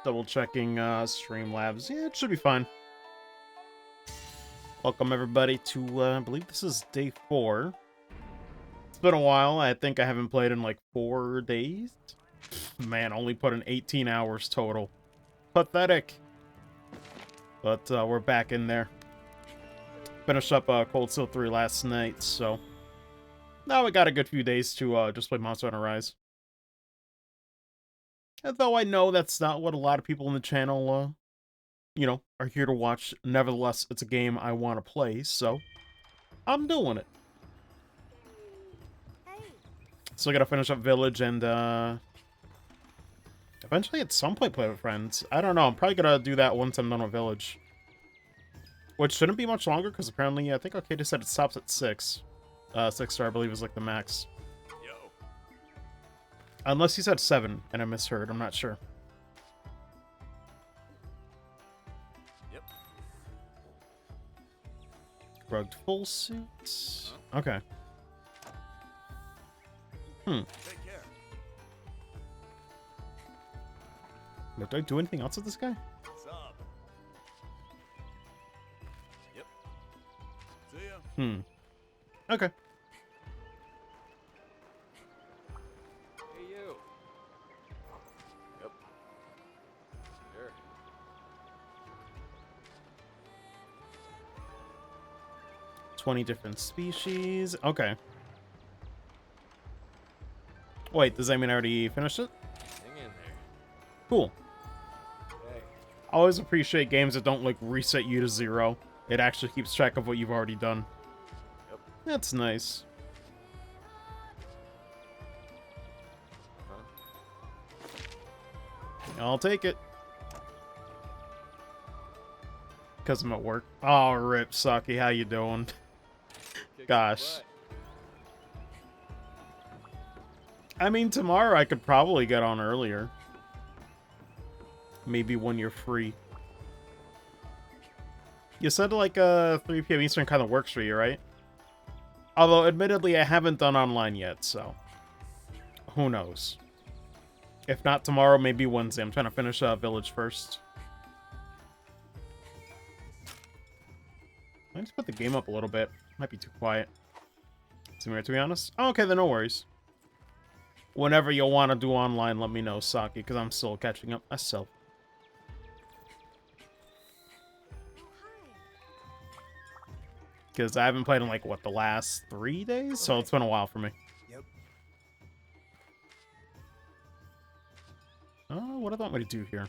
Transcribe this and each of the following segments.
Double checking Streamlabs. Yeah, it should be fine. Welcome everybody to I believe this is day 4. It's been a while. I think I haven't played in like 4 days. Man, only put in 18 hours total. Pathetic. But we're back in there. Finished up Cold Steel 3 last night, so now we got a good few days to just play Monster Hunter Rise. And though I know that's not what a lot of people in the channel are here to watch. Nevertheless, it's a game I want to play, so I'm doing it. Still gotta finish up Village and, eventually at some point play with friends. I don't know, I'm probably gonna do that once I'm done with Village. Which shouldn't be much longer, because apparently, I think Arcadia said it stops at 6. 6 star, I believe, is like the max. Unless he said 7, and I misheard, I'm not sure. Rugged full suit. Okay. Take care. Do I do anything else with this guy? What's up? Yep. See ya. Okay. Hey, you. Yep. Sure. 20 different species. Okay. Wait, does that mean I already finished it? Hang in there. Cool. Okay. I always appreciate games that don't, like, reset you to 0. It actually keeps track of what you've already done. Yep. That's nice. Huh? I'll take it. Because I'm at work. Oh, rip, Saki. How you doing? Kick Gosh. some butt. I mean, tomorrow I could probably get on earlier. Maybe when you're free. You said like 3 p.m. Eastern kind of works for you, right? Although, admittedly, I haven't done online yet, so who knows? If not tomorrow, maybe Wednesday. I'm trying to finish Village first. I just put the game up a little bit. Might be too quiet. To be honest. Oh, okay, then no worries. Whenever you'll want to do online, let me know, Saki, because I'm still catching up myself. Because I haven't played in, like, what, the last 3 days? So it's been a while for me. Yep. Oh, what do I want me to do here?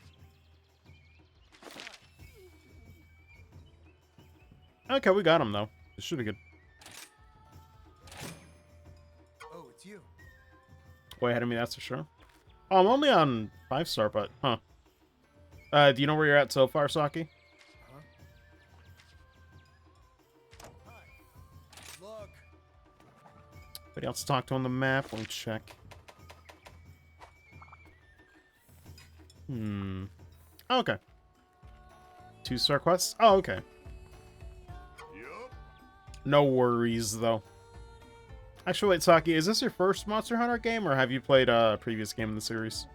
Okay, we got him, though. This should be good. Oh, it's you. Way ahead of me, that's for sure. Oh, I'm only on 5-star, but, huh. Do you know where you're at so far, Saki? Huh? Hi. Look. Anybody else to talk to on the map? Let me check. Okay. 2-star quests? Oh, okay. Yep. No worries, though. Actually, wait, Saki, is this your first Monster Hunter game, or have you played a previous game in the series?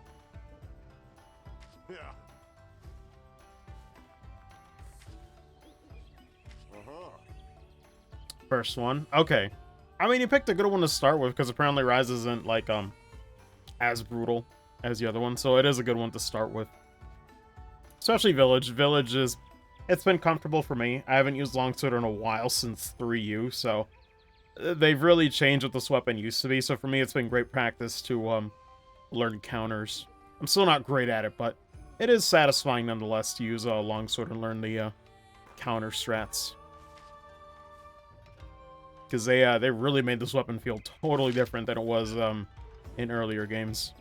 Yeah. Uh-huh. First one? Okay. I mean, you picked a good one to start with, because apparently Rise isn't, like, as brutal as the other one, so it is a good one to start with. Especially Village. Village is... It's been comfortable for me. I haven't used Longsword in a while since 3U, so... They've really changed what this weapon used to be, so for me it's been great practice to, learn counters. I'm still not great at it, but it is satisfying nonetheless to use a Longsword and learn the, counter strats. Because they really made this weapon feel totally different than it was, in earlier games.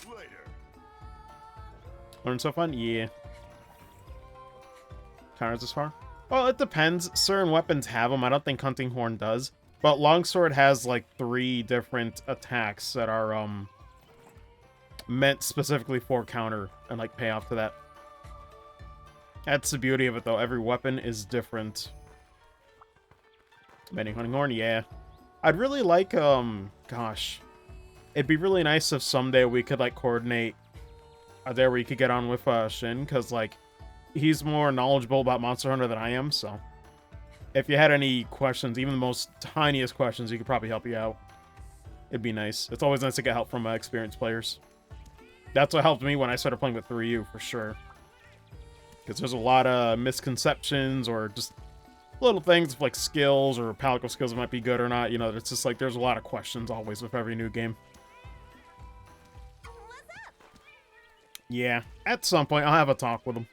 Later. Learn so fun? Yeah. Counters this far? Well, it depends. Certain weapons have them. I don't think Hunting Horn does. But Longsword has, like, 3 different attacks that are, meant specifically for counter and, like, pay off to that. That's the beauty of it, though. Every weapon is different. Bending Hunting Horn? Yeah. I'd really like, gosh. It'd be really nice if someday we could, like, coordinate there where you could get on with Shin, because like he's more knowledgeable about Monster Hunter than I am. So if you had any questions, even the most tiniest questions, he could probably help you out. It'd be nice. It's always nice to get help from experienced players. That's what helped me when I started playing with 3U, for sure. Because there's a lot of misconceptions or just little things like skills or palico skills that might be good or not. You know, it's just like there's a lot of questions always with every new game. Yeah, at some point I'll have a talk with him.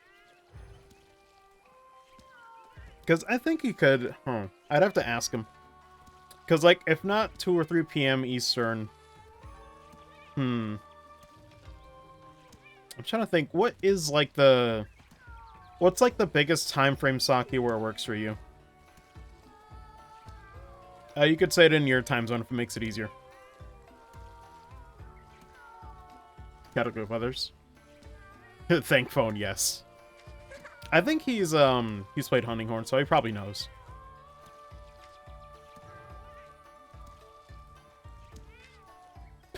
Because I think he could... I'd have to ask him. Because, like, if not 2 or 3 p.m. Eastern... I'm trying to think, what is, like, the... What's, like, the biggest time frame, Saki, where it works for you? You could say it in your time zone if it makes it easier. Gotta go with others. Thank phone, yes. I think he's played Hunting Horn, so he probably knows.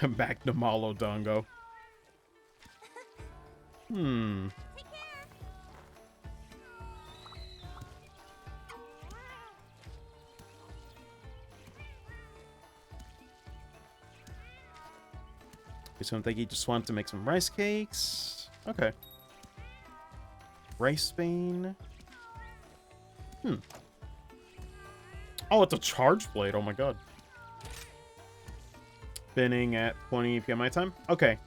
Back to Malo Dongo. So I think he just wanted to make some rice cakes. Okay. Rice Bane. Oh, it's a charge blade. Oh my god. Spinning at 20 p.m. my time. Okay.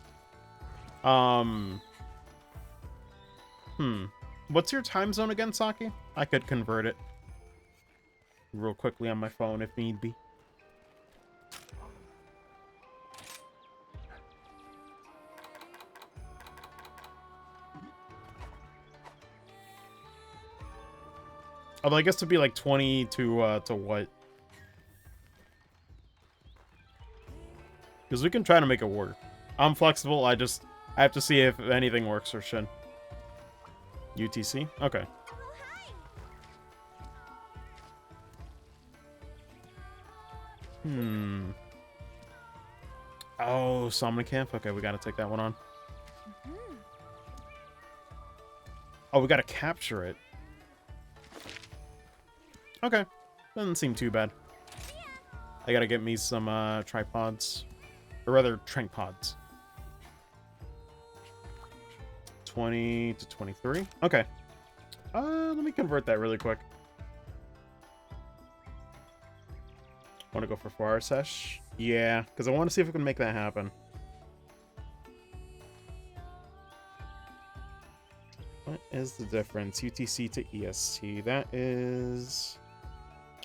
What's your time zone again, Saki? I could convert it real quickly on my phone if need be. Although I guess it'd be like 20 to what? Because we can try to make it work. I'm flexible. I have to see if anything works for Shin. UTC? Okay. Oh, Summoning Camp? Okay, we gotta take that one on. Oh, we gotta capture it. Okay. Doesn't seem too bad. I gotta get me some tripods. Or rather, trank pods. 20 to 23. Okay. Let me convert that really quick. Want to go for 4-hour sesh? Yeah, because I want to see if we can make that happen. What is the difference? UTC to EST. That is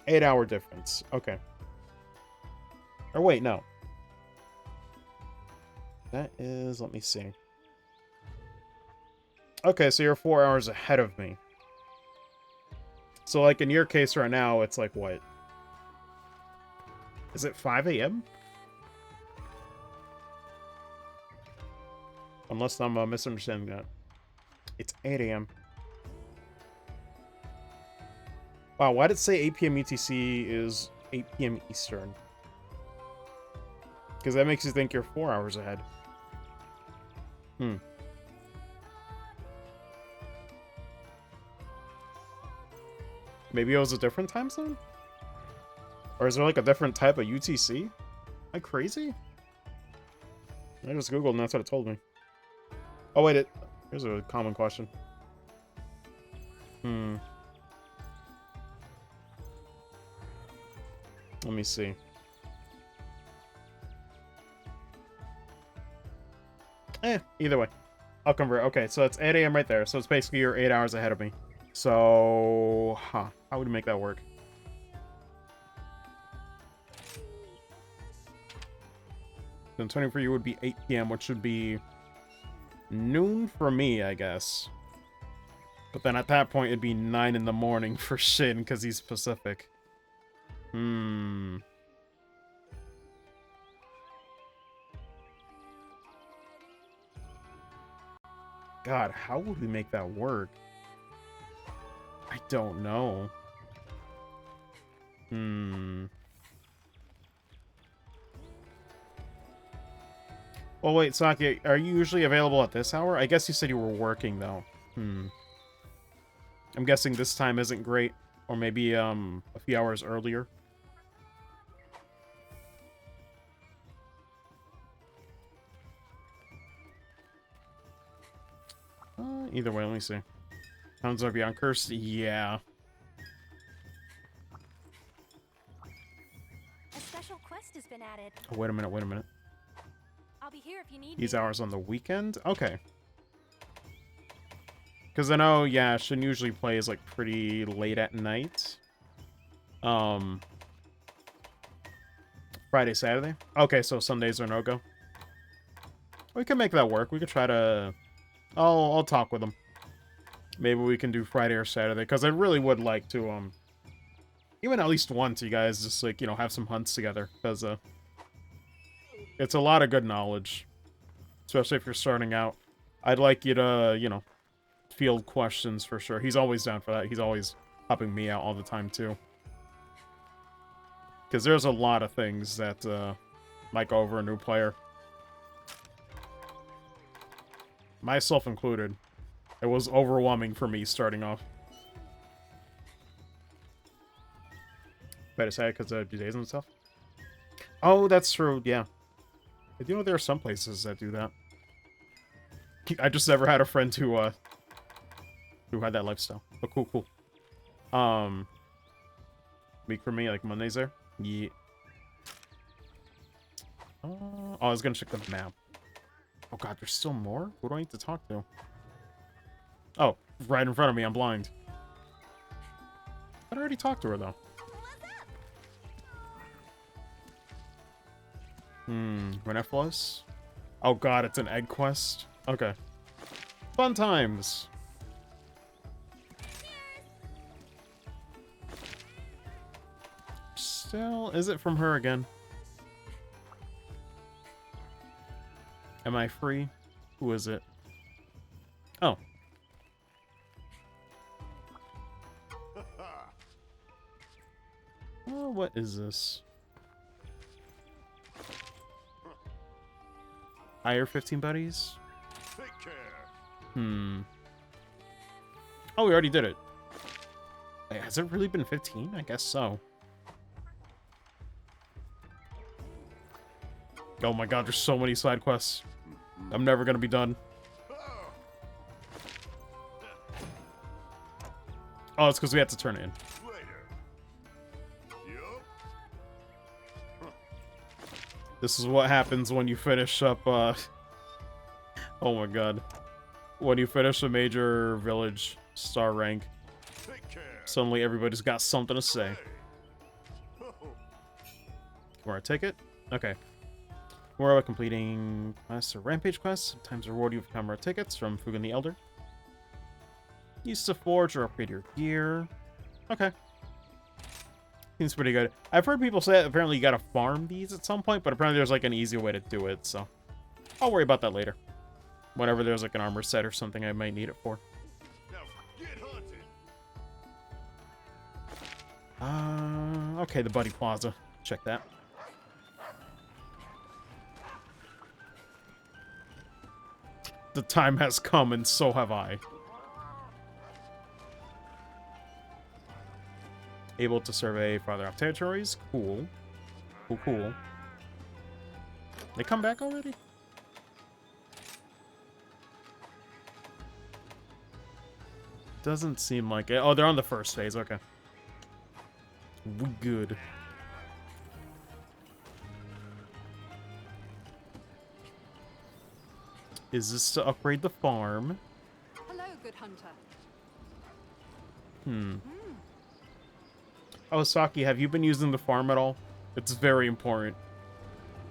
8-hour difference. Okay. Or wait, no. That is, let me see. Okay, so you're 4 hours ahead of me. So, like, in your case right now, it's like, what? Is it 5 a.m.? Unless I'm misunderstanding that. It's 8 a.m. Wow, why did it say 8 p.m. UTC is 8 p.m. Eastern? Because that makes you think you're 4 hours ahead. Maybe it was a different time zone? Or is there like a different type of UTC? Am I crazy? I just googled and that's what it told me. Oh wait, here's a common question. Let me see. Either way. I'll convert. Okay, so it's 8 a.m. right there. So it's basically you're 8 hours ahead of me. So, how would we make that work? Then 20 for you would be 8 p.m., which would be noon for me, I guess. But then at that point, it'd be 9 in the morning for Shin, because he's Pacific. God, how would we make that work? I don't know. Well, wait, Saki, are you usually available at this hour? I guess you said you were working, though. I'm guessing this time isn't great. Or maybe, a few hours earlier. Either way, let me see. Hounds are beyond cursed? Yeah. A special quest has been added. Oh, wait a minute, wait a minute. I'll be here if you need These me. hours on the weekend? Okay. Because I know, yeah, Shin usually plays, like, pretty late at night. Friday, Saturday? Okay, so Sundays are no-go. We can make that work. We could try to... I'll talk with them. Maybe we can do Friday or Saturday, because I really would like to, even at least once, you guys just, like, you know, have some hunts together, because, it's a lot of good knowledge. Especially if you're starting out. I'd like you to, you know, field questions for sure. He's always down for that. He's always helping me out all the time, too. Because there's a lot of things that, might go over a new player. Myself included. It was overwhelming for me starting off. Better say because of days and stuff. Oh, that's true. Yeah. I do know there are some places that do that. I just never had a friend who had that lifestyle. But cool, cool. Week for me, like Mondays there? Yeah. Oh, I was gonna check the map. Oh god, there's still more? Who do I need to talk to? Oh, right in front of me, I'm blind. I already talked to her, though. Reneflos? Oh god, it's an egg quest? Okay. Fun times! Still, is it from her again? Am I free? Who is it? Oh. Oh, what is this? Hire 15 buddies? Take care. Oh, we already did it. Wait, has it really been 15? I guess so. Oh my god, there's so many side quests. I'm never gonna be done. Oh, it's because we had to turn it in. Later. Yup. This is what happens when you finish up, oh my god. When you finish a major village star rank, Take care. suddenly everybody's got something to say. Hey. Where I take it? Okay. More about completing quests or rampage quests. Sometimes reward you with camera tickets from Fugan the Elder. Use to forge or upgrade your gear. Okay. Seems pretty good. I've heard people say that apparently you gotta farm these at some point, but apparently there's like an easier way to do it, so I'll worry about that later. Whenever there's like an armor set or something I might need it for. Now get hunted. Okay, the Buddy Plaza. Check that. The time has come, and so have I. Able to survey farther off territories. Cool. Cool, cool. They come back already? Doesn't seem like it. Oh, they're on the first phase. Okay. We good. Is this to upgrade the farm? Hello, good hunter. Oh, Saki, have you been using the farm at all? It's very important.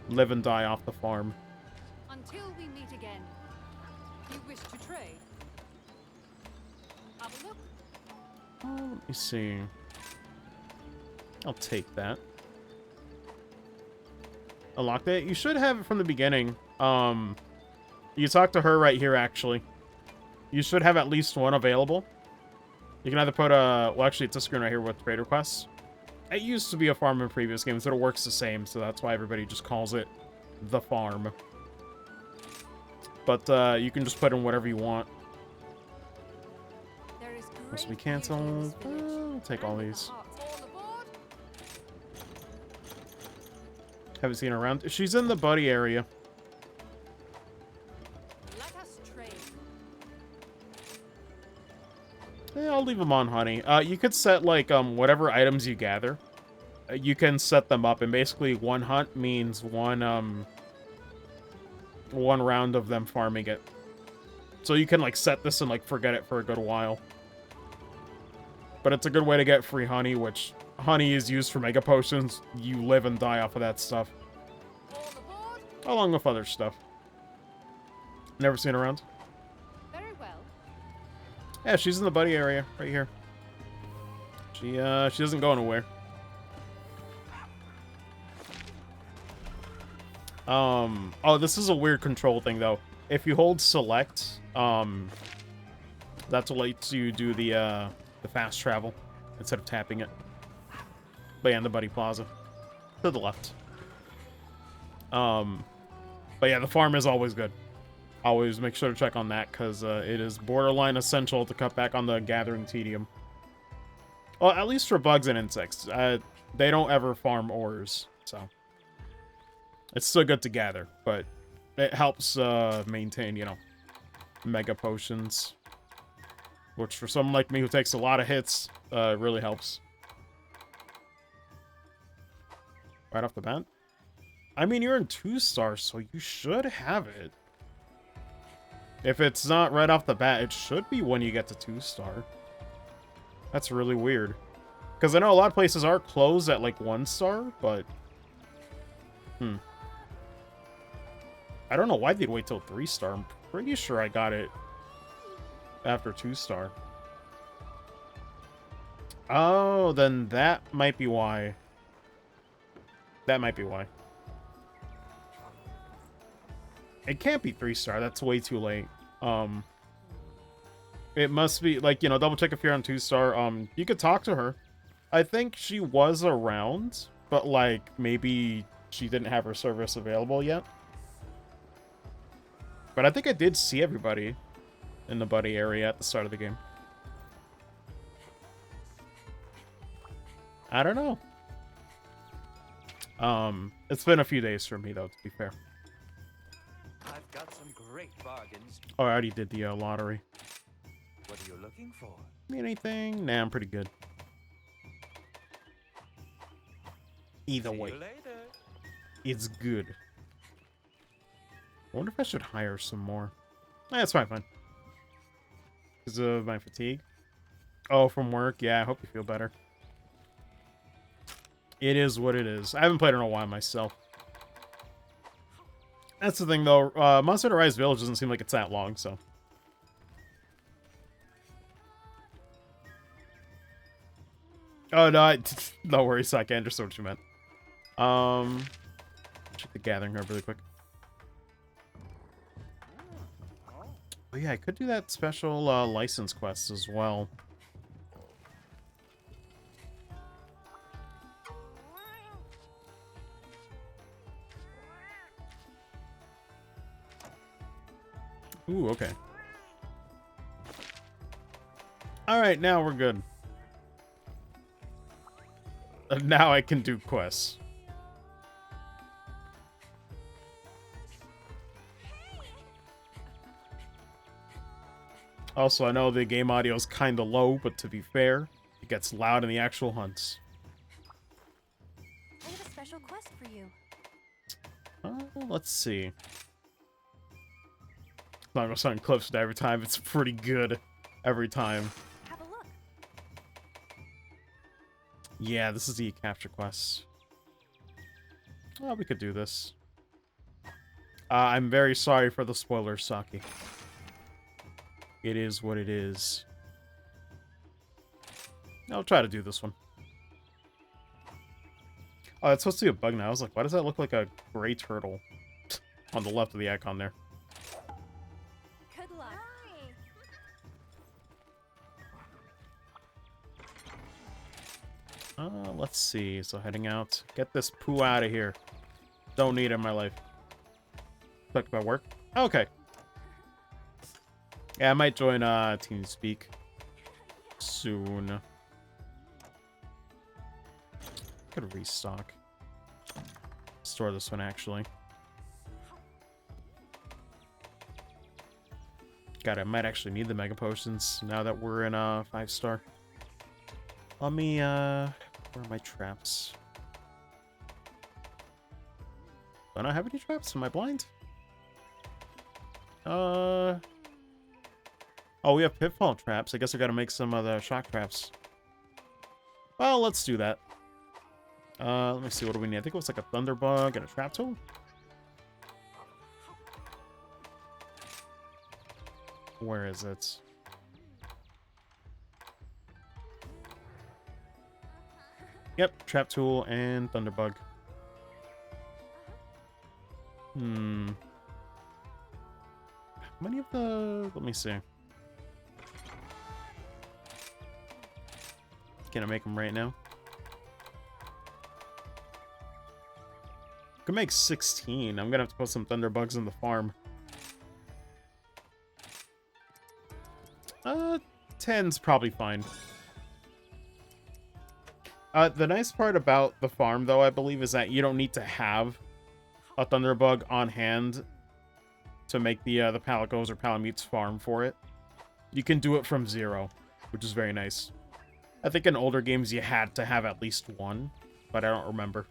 Live and die off the farm. Until we meet again. You wish to trade? Have a look. Oh, let me see. I'll take that. Unlocked it? You should have it from the beginning. You talk to her right here, actually. You should have at least one available. You can either put a... Well, actually, it's a screen right here with trade requests. It used to be a farm in previous games, but it works the same, so that's why everybody just calls it the farm. but you can just put in whatever you want. There is Must we great beauty in cancel? this village, I'll take all and in the these. hearts. All aboard. Haven't seen her around. She's in the buddy area. Let us trade. Yeah, I'll leave them on, honey. You could set, like, whatever items you gather. You can set them up, and basically one hunt means one round of them farming it. So you can, like, set this and, like, forget it for a good while. But it's a good way to get free honey, which honey is used for mega potions. You live and die off of that stuff. All aboard. Along with other stuff. Never seen her around. Very well. Yeah, she's in the buddy area, right here. She doesn't go anywhere. Oh, this is a weird control thing, though. If you hold select, that's what lets you do the fast travel instead of tapping it. But yeah, in the buddy plaza. To the left. But yeah, the farm is always good. Always make sure to check on that, because it is borderline essential to cut back on the gathering tedium. Well, at least for bugs and insects. They don't ever farm ores, so... It's still good to gather, but it helps maintain, you know, mega potions. Which for someone like me who takes a lot of hits, really helps. Right off the bat? I mean, you're in 2 stars, so you should have it. If it's not right off the bat, it should be when you get to 2 star. That's really weird. Because I know a lot of places are closed at, like, 1 star, but... I don't know why they'd wait till 3 star. I'm pretty sure I got it after 2 star. Oh, then that might be why. That might be why. It can't be 3 star. That's way too late. It must be, like, you know, double check if you're on 2 star. You could talk to her. I think she was around, but, like, maybe she didn't have her service available yet. But I think I did see everybody in the buddy area at the start of the game. I don't know. It's been a few days for me, though, to be fair. I've got some great bargains. Oh, I already did the lottery. What are you looking for? Anything? Nah, I'm pretty good. Either See way, you later. it's good. I wonder if I should hire some more. It's fine. Because of my fatigue. Oh, from work? Yeah, I hope you feel better. It is what it is. I haven't played in a while myself. That's the thing, though. Monster Hunter Rise Village doesn't seem like it's that long, so... Oh, no, no worries, Saki. I understood what you meant. Check the Gathering Herb really quick. Oh, yeah, I could do that special license quest as well. Ooh, okay. Alright, now we're good. Now I can do quests. Also, I know the game audio is kind of low, but to be fair, it gets loud in the actual hunts. I have a special quest for you. Let's see. I'm not gonna sound close to every time. It's pretty good every time. Have a look. Yeah, this is the capture quest. Oh, we could do this. I'm very sorry for the spoilers, Saki. It is what it is. I'll try to do this one. Oh, it's supposed to be a bug now. I was like, why does that look like a gray turtle on the left of the icon there? Good luck. Let's see. So heading out. Get this poo out of here. Don't need it in my life. Talk about work. Okay. Yeah, I might join TeamSpeak soon. Could restock. Store this one actually. God, I might actually need the Mega Potions now that we're in 5-star. Let me where are my traps? Do I not have any traps? Am I blind? Oh, we have pitfall traps. I guess I gotta make some of the shock traps. Well, let's do that. Let me see, what do we need? I think it was like a thunderbug and a trap tool. Where is it? Yep, trap tool and thunderbug. How many of the... Let me see. Can I make them right now? I can make 16. I'm gonna have to put some thunderbugs in the farm. 10's probably fine. The nice part about the farm, though, I believe, is that you don't need to have a thunderbug on hand to make the Palicos or Palamutes farm for it. You can do it from 0, which is very nice. I think in older games you had to have at least one, but I don't remember.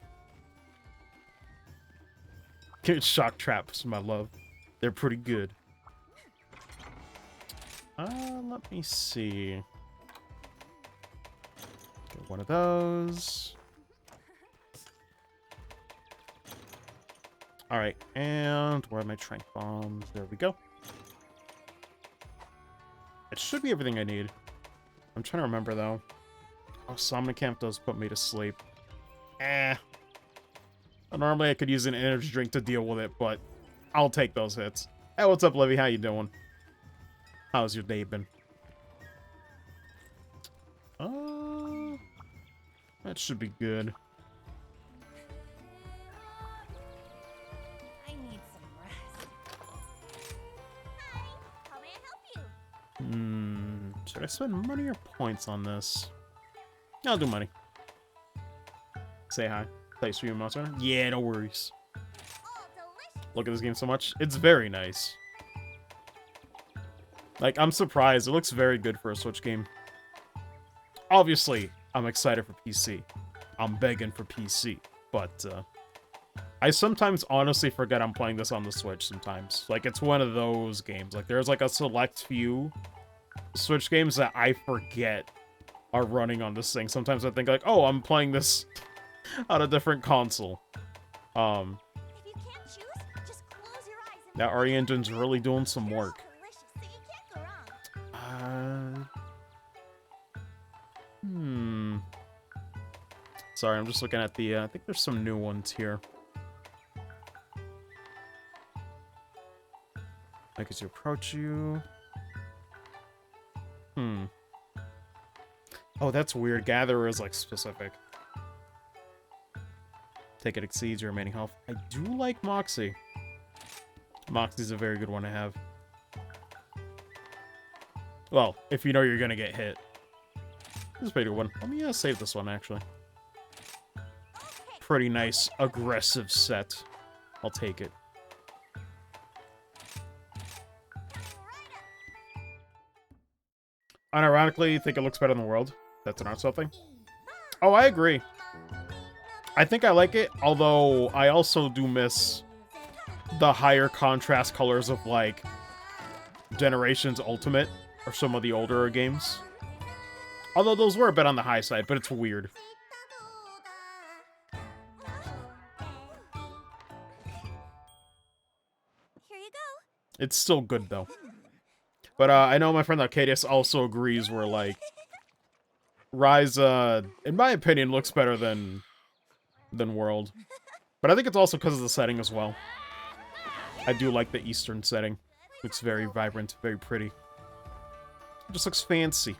Shock traps, my love. They're pretty good. Let me see. Get one of those. Alright, and where are my trank bombs? There we go. It should be everything I need. I'm trying to remember, though. Oh, Somnicamp does put me to sleep. Normally I could use an energy drink to deal with it, but I'll take those hits. Hey, what's up, Livy? How you doing? How's your day been? That should be good. I need some rest. Hi, how may I help you? Should I spend money or points on this? I'll do money. Say hi. Thanks for your monster. Yeah, no worries. Oh, delicious. Look at this game so much. It's very nice. Like, I'm surprised. It looks very good for a Switch game. Obviously, I'm excited for PC. I'm begging for PC. But, I sometimes honestly forget I'm playing this on the Switch sometimes. Like, it's one of those games. Like, there's like a select few Switch games that I forget are running on this thing. Sometimes I think like, oh, I'm playing this on a different console. If you can't choose, just close your eyes and That RE Engine's really doing some they're all work. delicious, so you can't go wrong. Sorry, I'm just looking at the, I think there's some new ones here. Like, as you approach you... Oh, that's weird. Gatherer is, like, specific. Take it exceeds your remaining health. I do like Moxie. Moxie's a very good one to have. Well, if you know you're gonna get hit. This is a pretty good one. Let me save this one, actually. Pretty nice, aggressive set. I'll take it. Unironically, think it looks better in the world. That's not something. Oh, I agree. I think I like it, although I also do miss the higher contrast colors of, like, Generations Ultimate, or some of the older games. Although those were a bit on the high side, but it's weird. Here you go. It's still good, though. But I know my friend Arcadius also agrees where, like, Rise, in my opinion, looks better than World. But I think it's also because of the setting as well. I do like the Eastern setting. Looks very vibrant, very pretty. It just looks fancy.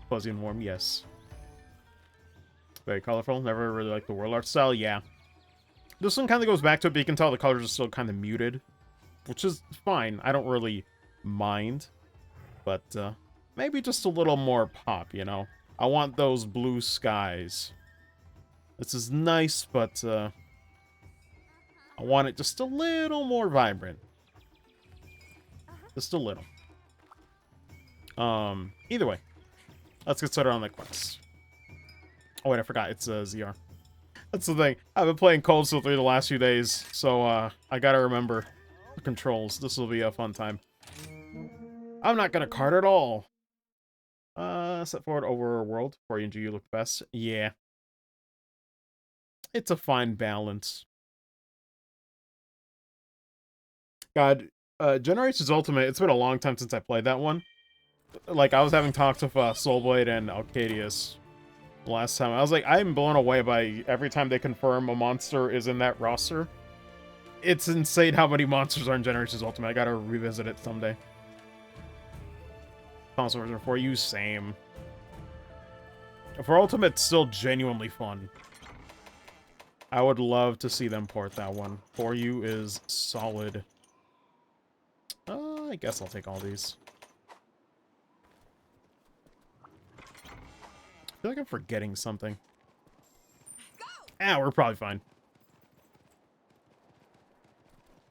Fuzzy and warm, yes. Very colorful. Never really liked the world art style, yeah. This one kind of goes back to it, but you can tell the colors are still kind of muted. Which is fine. I don't really mind. But maybe just a little more pop, you know? I want those blue skies. This is nice, but I want it just a little more vibrant. Just a little. Either way, let's get started on the quest. Oh wait, I forgot, it's ZR. That's the thing. I've been playing Cold Steel 3 the last few days, so I gotta remember the controls. This will be a fun time. I'm not gonna cart at all. Step forward over world for you and you look best. Yeah. It's a fine balance. God, Generations Ultimate, it's been a long time since I played that one. Like, I was having talks with Soulblade and Alcadius last time. I was like, I'm blown away by every time they confirm a monster is in that roster. It's insane how many monsters are in Generations Ultimate. I gotta revisit it someday. Console version for you, same. For Ultimate, it's still genuinely fun. I would love to see them port that one. For you is solid. I guess I'll take all these. I feel like I'm forgetting something. Ah, we're probably fine.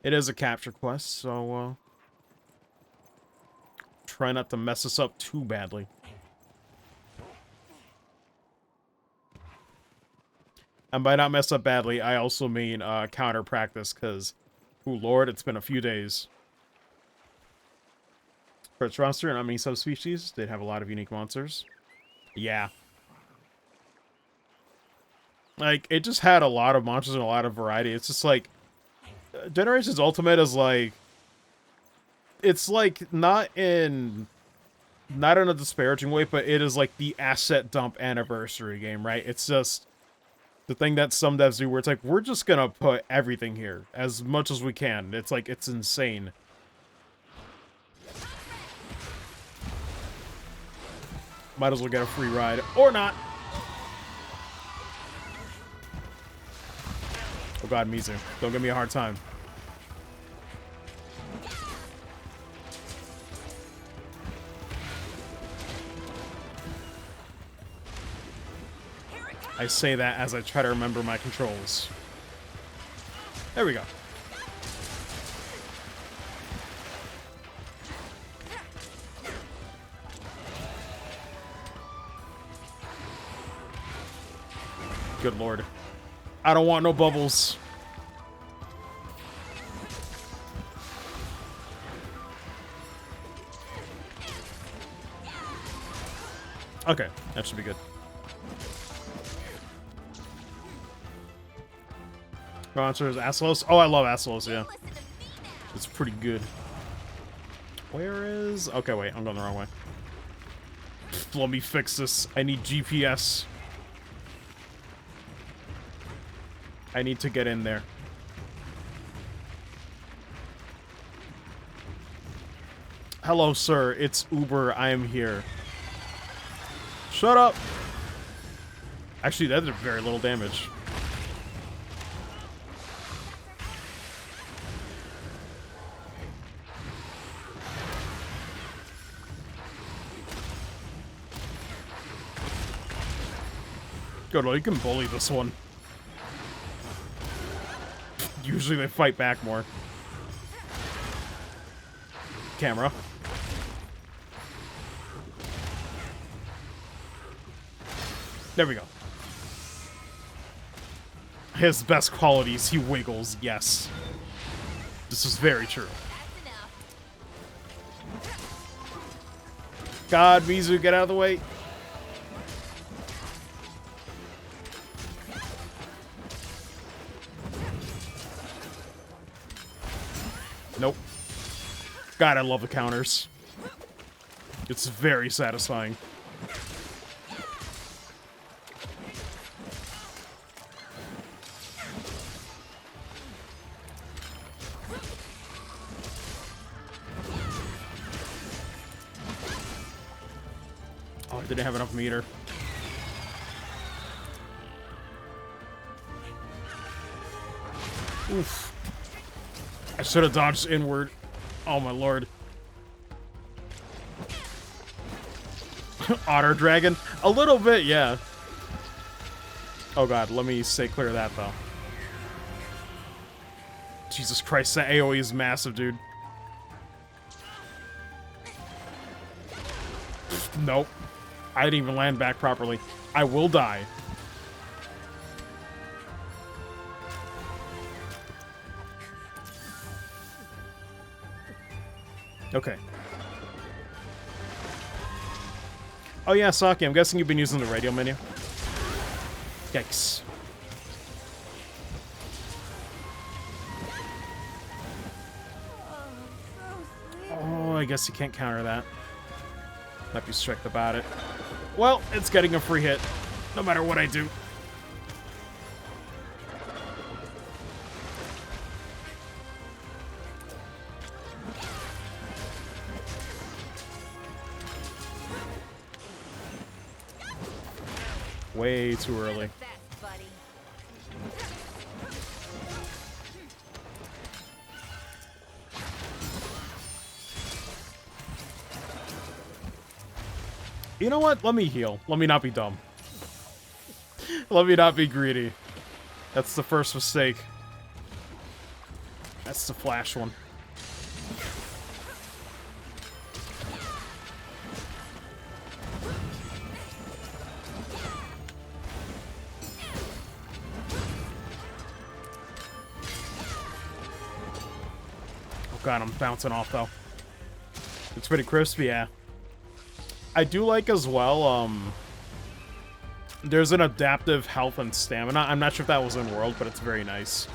It is a capture quest, so try not to mess us up too badly. And by not mess up badly, I also mean counter practice, because, oh lord, it's been a few days. For its roster and how many subspecies, they'd have a lot of unique monsters. Yeah. Like, it just had a lot of monsters and a lot of variety. It's just like, Generations Ultimate is like, it's like, not in a disparaging way, but it is like the asset dump anniversary game, right? It's just the thing that some devs do where it's like, we're just gonna put everything here as much as we can. It's like, it's insane. Might as well get a free ride. Or not. Oh god, Mizu. Don't give me a hard time. I say that as I try to remember my controls. There we go. Good lord. I don't want no bubbles. Okay, that should be good. Monster is Astalos. Oh, I love Astalos, yeah. It's pretty good. Where is... Okay, wait, I'm going the wrong way. Let me fix this. I need GPS. I need to get in there. Hello, sir. It's Uber. I am here. Shut up. Actually, that did very little damage. Good, well, you can bully this one. Usually they fight back more. Camera. There we go. His best qualities, he wiggles, yes. This is very true. God, Mizu, get out of the way. Nope. God, I love the counters. It's very satisfying. Oh, I didn't have enough meter. Oof. I should have dodged inward. Oh my lord. Otter Dragon? A little bit, yeah. Oh god, let me stay clear of that, though. Jesus Christ, that AoE is massive, dude. Nope. I didn't even land back properly. I will die. Okay. Oh yeah, Saki, I'm guessing you've been using the radio menu. Yikes. Oh, I guess you can't counter that. Might be strict about it. Well, it's getting a free hit, no matter what I do. Way too early. That's buddy. You know what? Let me heal. Let me not be dumb. Let me not be greedy. That's the first mistake. That's the flash one. Oh god, I'm bouncing off though. It's pretty crispy, yeah. I do like as well, there's an adaptive health and stamina. I'm not sure if that was in World, but it's very nice.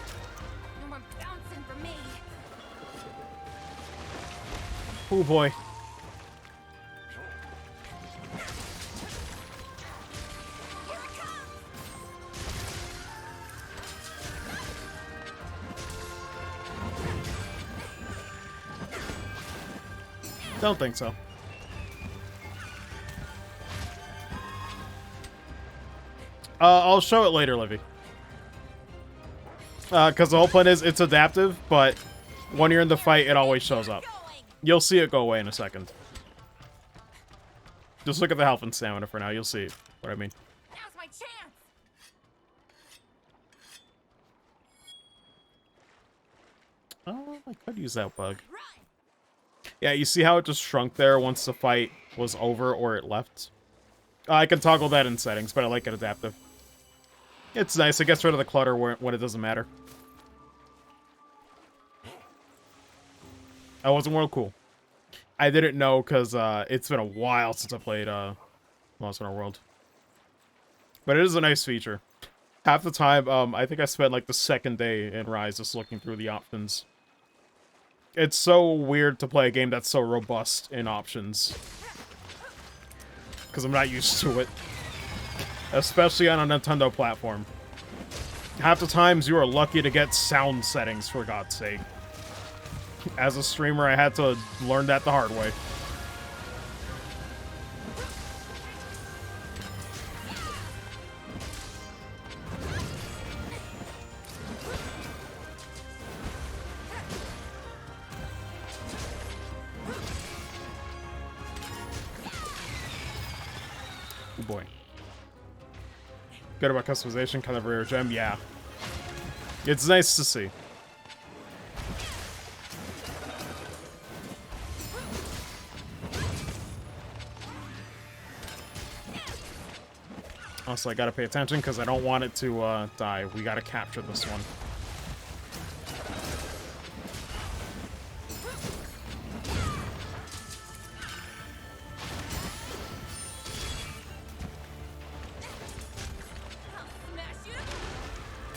No more bouncing for me. Oh boy. Don't think so. I'll show it later, Livy. Because the whole point is it's adaptive, but when you're in the fight, it always shows up. You'll see it go away in a second. Just look at the health and stamina for now. You'll see what I mean. Now's my chance. Oh, I could use that bug. Run. Yeah, you see how it just shrunk there once the fight was over or it left? I can toggle that in settings, but I like it adaptive. It's nice. It gets rid of the clutter when it doesn't matter. I wasn't World Cool. I didn't know because it's been a while since I played Monster Hunter World. But it is a nice feature. Half the time, I think I spent like the second day in Rise just looking through the options. It's so weird to play a game that's so robust in options. Because I'm not used to it. Especially on a Nintendo platform. Half the times you are lucky to get sound settings, for God's sake. As a streamer, I had to learn that the hard way. Oh boy. Good about customization, kind of rare gem, yeah. It's nice to see. Also, I gotta pay attention because I don't want it to die. We gotta capture this one.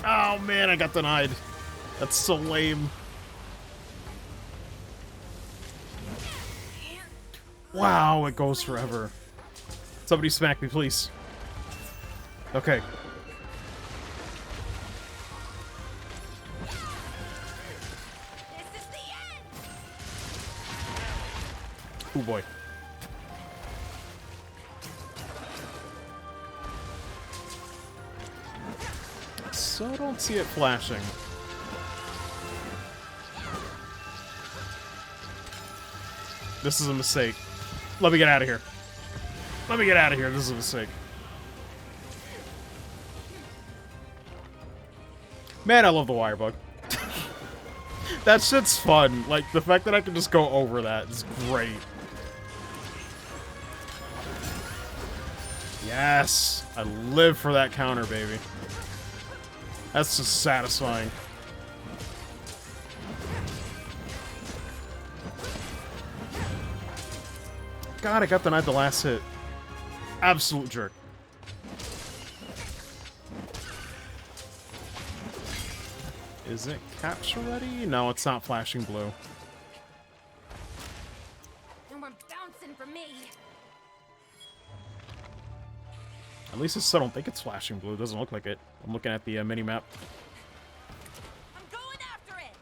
Oh man, I got denied. That's so lame. Wow, it goes forever. Somebody smack me, please. Okay. This is the end. Oh boy. So I don't see it flashing. This is a mistake. Let me get out of here. Let me get out of here. This is a mistake. Man, I love the wire bug. That shit's fun. Like, the fact that I can just go over that is great. Yes! I live for that counter, baby. That's just satisfying. God, I got denied the last hit. Absolute jerk. Is it capture ready? No, it's not flashing blue. No more bouncing for me. At least I don't think it's flashing blue. It doesn't look like it. I'm looking at the mini-map. I'm going after it.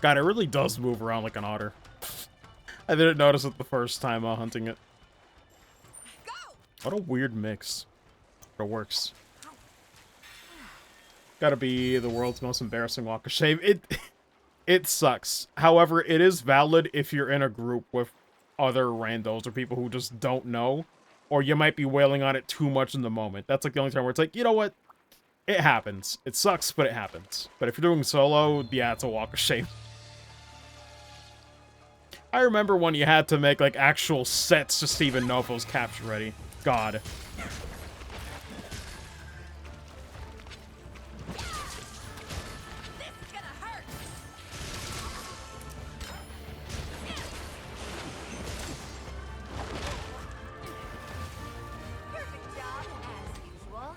God, it really does move around like an otter. I didn't notice it the first time hunting it. Go. What a weird mix. But it works. Gotta be the world's most embarrassing walk of shame. It sucks. However, it is valid if you're in a group with other randos or people who just don't know. Or you might be wailing on it too much in the moment. That's like the only time where it's like, you know what? It happens. It sucks, but it happens. But if you're doing solo, yeah, it's a walk of shame. I remember when you had to make, like, actual sets just to even know if it was capture ready. God. This is gonna hurt. Perfect job as usual.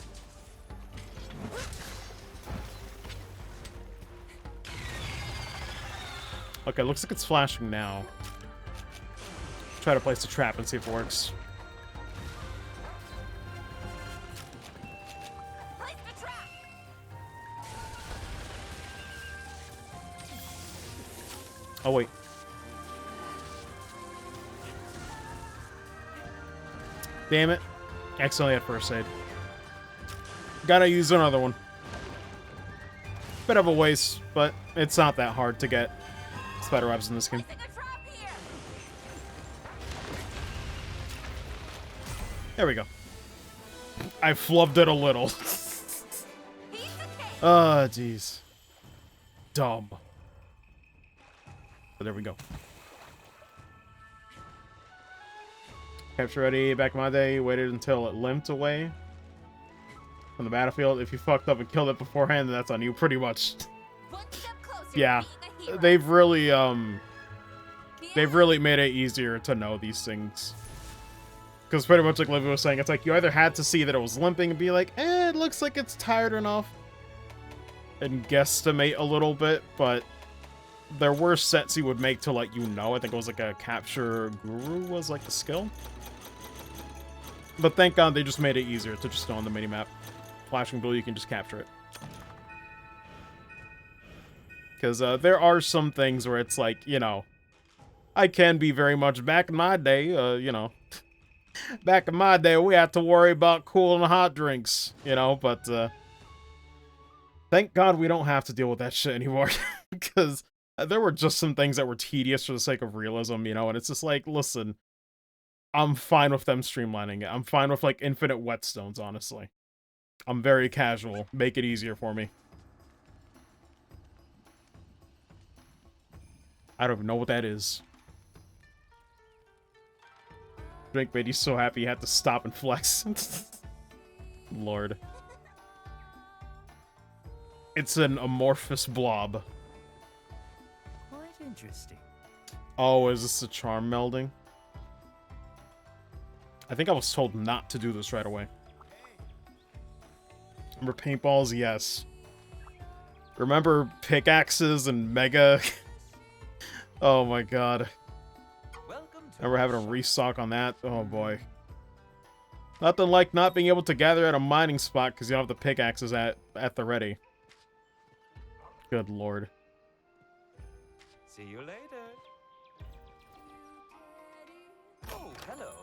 Okay, looks like it's flashing now. Try to place a trap and see if it works. Place the trap. Oh, wait. Damn it. Accidentally had first aid. Gotta use another one. Bit of a waste, but it's not that hard to get spider webs in this game. Placing a trap here. There we go. I flubbed it a little. Piece of cake. Ah, jeez. Dumb. But there we go. Capture ready. Back in my day, waited until it limped away from the battlefield. If you fucked up and killed it beforehand, then that's on you, pretty much. One step closer Yeah. to being a hero. They've really made it easier to know these things. Because pretty much like Livy was saying, it's like you either had to see that it was limping and be like, it looks like it's tired enough, and guesstimate a little bit, but there were sets you would make to let you know. I think it was like a capture guru was like the skill. But thank God they just made it easier to just know on the minimap. Flashing blue, you can just capture it. Because there are some things where it's like, you know, I can be very much back in my day, you know, back in my day we had to worry about cool and hot drinks, you know, but thank God we don't have to deal with that shit anymore. Because there were just some things that were tedious for the sake of realism, you know, and it's just like, listen, I'm fine with them streamlining it. I'm fine with, like, infinite whetstones, honestly. I'm very casual. Make it easier for me. I don't even know what that is. Drake made you so happy you had to stop and flex. Lord. It's an amorphous blob. Quite interesting. Oh, is this a charm melding? I think I was told not to do this right away. Remember paintballs? Yes. Remember pickaxes and mega? Oh my god. Welcome to Remember having a restock on that? Oh boy. Nothing like not being able to gather at a mining spot because you don't have the pickaxes at the ready. Good lord. See you later. Oh, hello.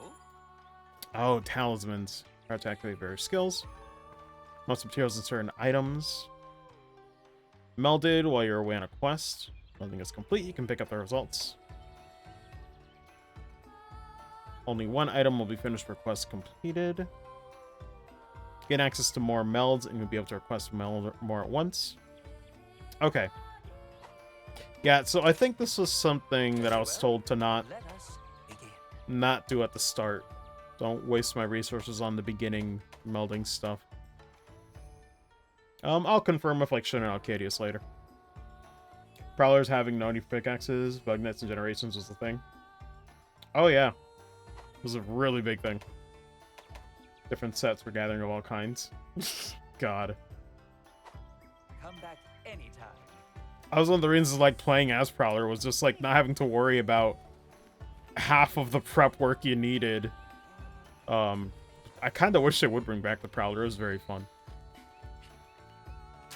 Oh, talismans. Hard to activate various skills. Most materials in certain items. Melded while you're away on a quest. Melding is complete. You can pick up the results. Only one item will be finished for quest completed. Gain access to more melds, and you'll be able to request meld more at once. Okay. Yeah, so I think this was something that I was told to not Let us begin. do at the start. Don't waste my resources on the beginning melding stuff. I'll confirm with like Shin and Alcadius later. Prowlers having no new pickaxes, bug nets, and generations was the thing. Oh yeah. It was a really big thing. Different sets for gathering of all kinds. God. Come back anytime. That was one of the reasons like playing as Prowler was just like not having to worry about half of the prep work you needed. I kind of wish they would bring back the Prowler. It was very fun.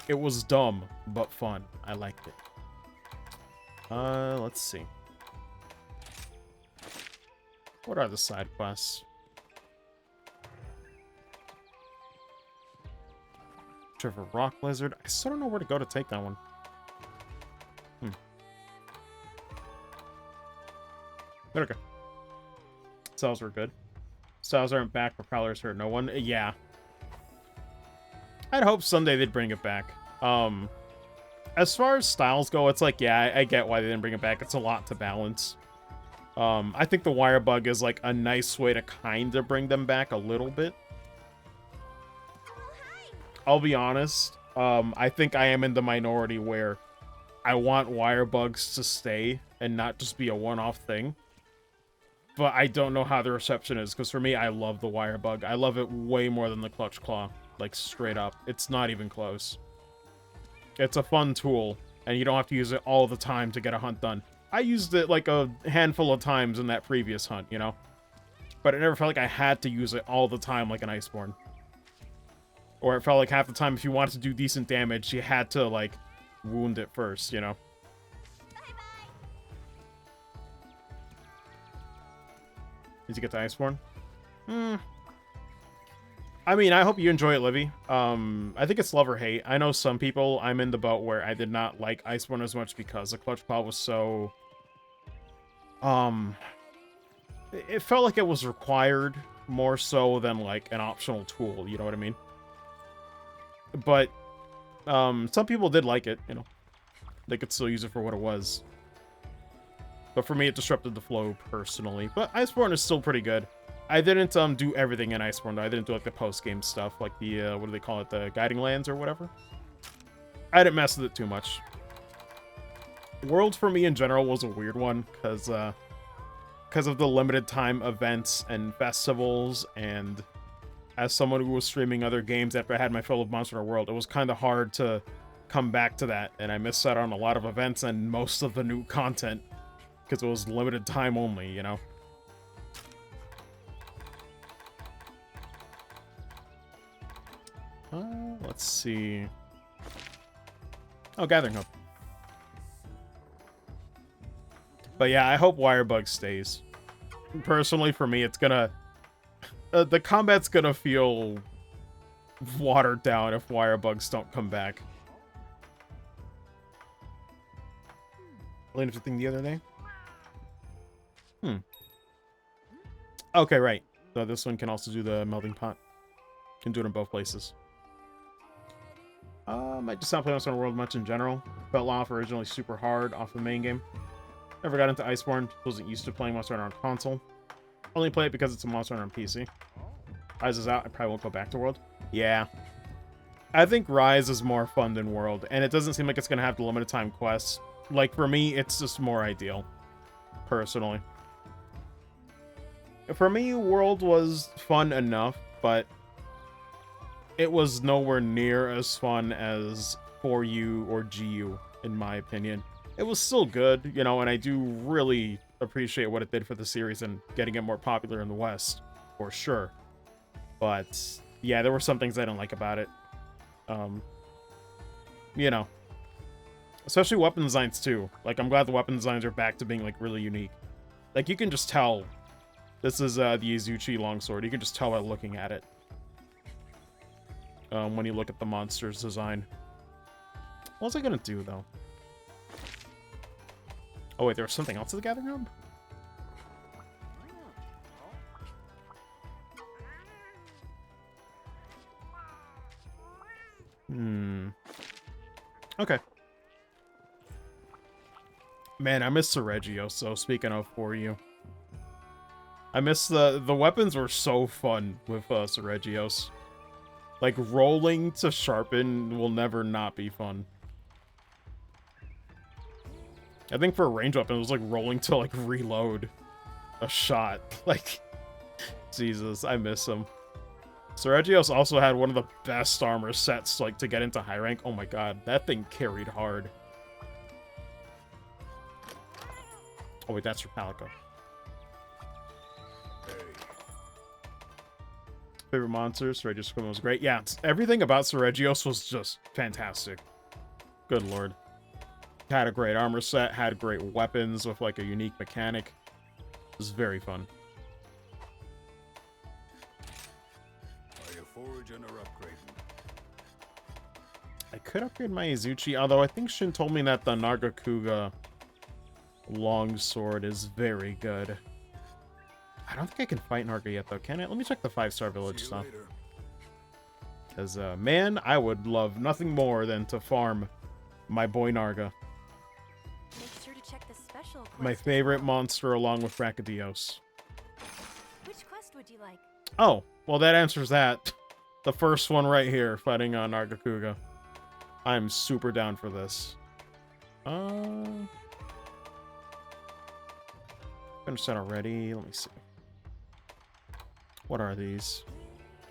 It was dumb, but fun. I liked it. Let's see. What are the side quests? Trevor Rock Lizard. I still don't know where to go to take that one. Okay. Cells were good. Cells aren't back, but Prowlers hurt no one. Yeah. I'd hope someday they'd bring it back. As far as styles go, it's like, yeah, I get why they didn't bring it back. It's a lot to balance. I think the wire bug is like a nice way to kind of bring them back a little bit. I'll be honest. I think I am in the minority where I want wire bugs to stay and not just be a one-off thing. But I don't know how the reception is, because for me, I love the wire bug. I love it way more than the clutch claw. Like, straight up. It's not even close. It's a fun tool, and you don't have to use it all the time to get a hunt done. I used it like a handful of times in that previous hunt, you know? But it never felt like I had to use it all the time like an Iceborne. Or it felt like half the time if you wanted to do decent damage, you had to, like, wound it first, you know? Did you get to Iceborne? I mean, I hope you enjoy it, Livy. I think it's love or hate. I know some people, I'm in the boat where I did not like Iceborne as much because the clutch claw was so... It felt like it was required more so than, like, an optional tool, you know what I mean? But, some people did like it, you know? They could still use it for what it was. But for me, it disrupted the flow, personally. But Iceborne is still pretty good. I didn't do everything in Iceborne, though. I didn't do, like, the post-game stuff, like the, what do they call it, the Guiding Lands or whatever. I didn't mess with it too much. World, for me, in general, was a weird one, because of the limited time events and festivals, and as someone who was streaming other games after I had my fill of Monster Hunter World, it was kind of hard to come back to that, and I missed out on a lot of events and most of the new content. Because it was limited time only, you know? Let's see. Oh, Gathering Hub. But yeah, I hope Wirebug stays. Personally, for me, it's gonna... the combat's gonna feel watered down if Wirebugs don't come back. Learned everything the other day? Okay, right. So this one can also do the melting pot. Can do it in both places. Might just not play Monster Hunter World much in general. Felt off originally super hard off the main game. Never got into Iceborne. Wasn't used to playing Monster Hunter on console. Only play it because it's a Monster Hunter on PC. Rise is out. I probably won't go back to World. Yeah. I think Rise is more fun than World, and it doesn't seem like it's going to have the limited time quests. Like, for me, it's just more ideal. Personally. For me, World was fun enough, but it was nowhere near as fun as 4U or GU, in my opinion. It was still good, you know, and I do really appreciate what it did for the series and getting it more popular in the West, for sure. But, yeah, there were some things I didn't like about it. You know. Especially weapon designs, too. Like, I'm glad the weapon designs are back to being, like, really unique. Like, you can just tell... This is the Izuchi longsword. You can just tell by looking at it. When you look at the monster's design. What was I gonna do, though? Oh, wait, there was something else at the Gathering Hub? Okay. Man, I miss Sergio, so speaking of for you. I miss the weapons were so fun with Sergios. Like, rolling to sharpen will never not be fun. I think for a range weapon, it was like rolling to, like, reload a shot. Like, Jesus, I miss him. Sergios also had one of the best armor sets, like, to get into high rank. Oh my god, that thing carried hard. Oh wait, that's for Palico. Favorite monsters? Sergios equipment was great. Yeah, everything about Sergios was just fantastic. Good lord. Had a great armor set, had great weapons with like a unique mechanic. It was very fun. Are you foraging or upgrading? I could upgrade my Izuchi, although I think Shin told me that the Nargacuga longsword is very good. I don't think I can fight Narga yet, though, can I? Let me check the 5-star village See you stuff. later. Because, man, I would love nothing more than to farm my boy Narga. Make sure to check the special quest My as favorite well. monster along with Rakadios. Which quest would you like? Oh, well, that answers that. The first one right here, fighting on Nargacuga. I'm super down for this. Finished that already. Let me see. What are these?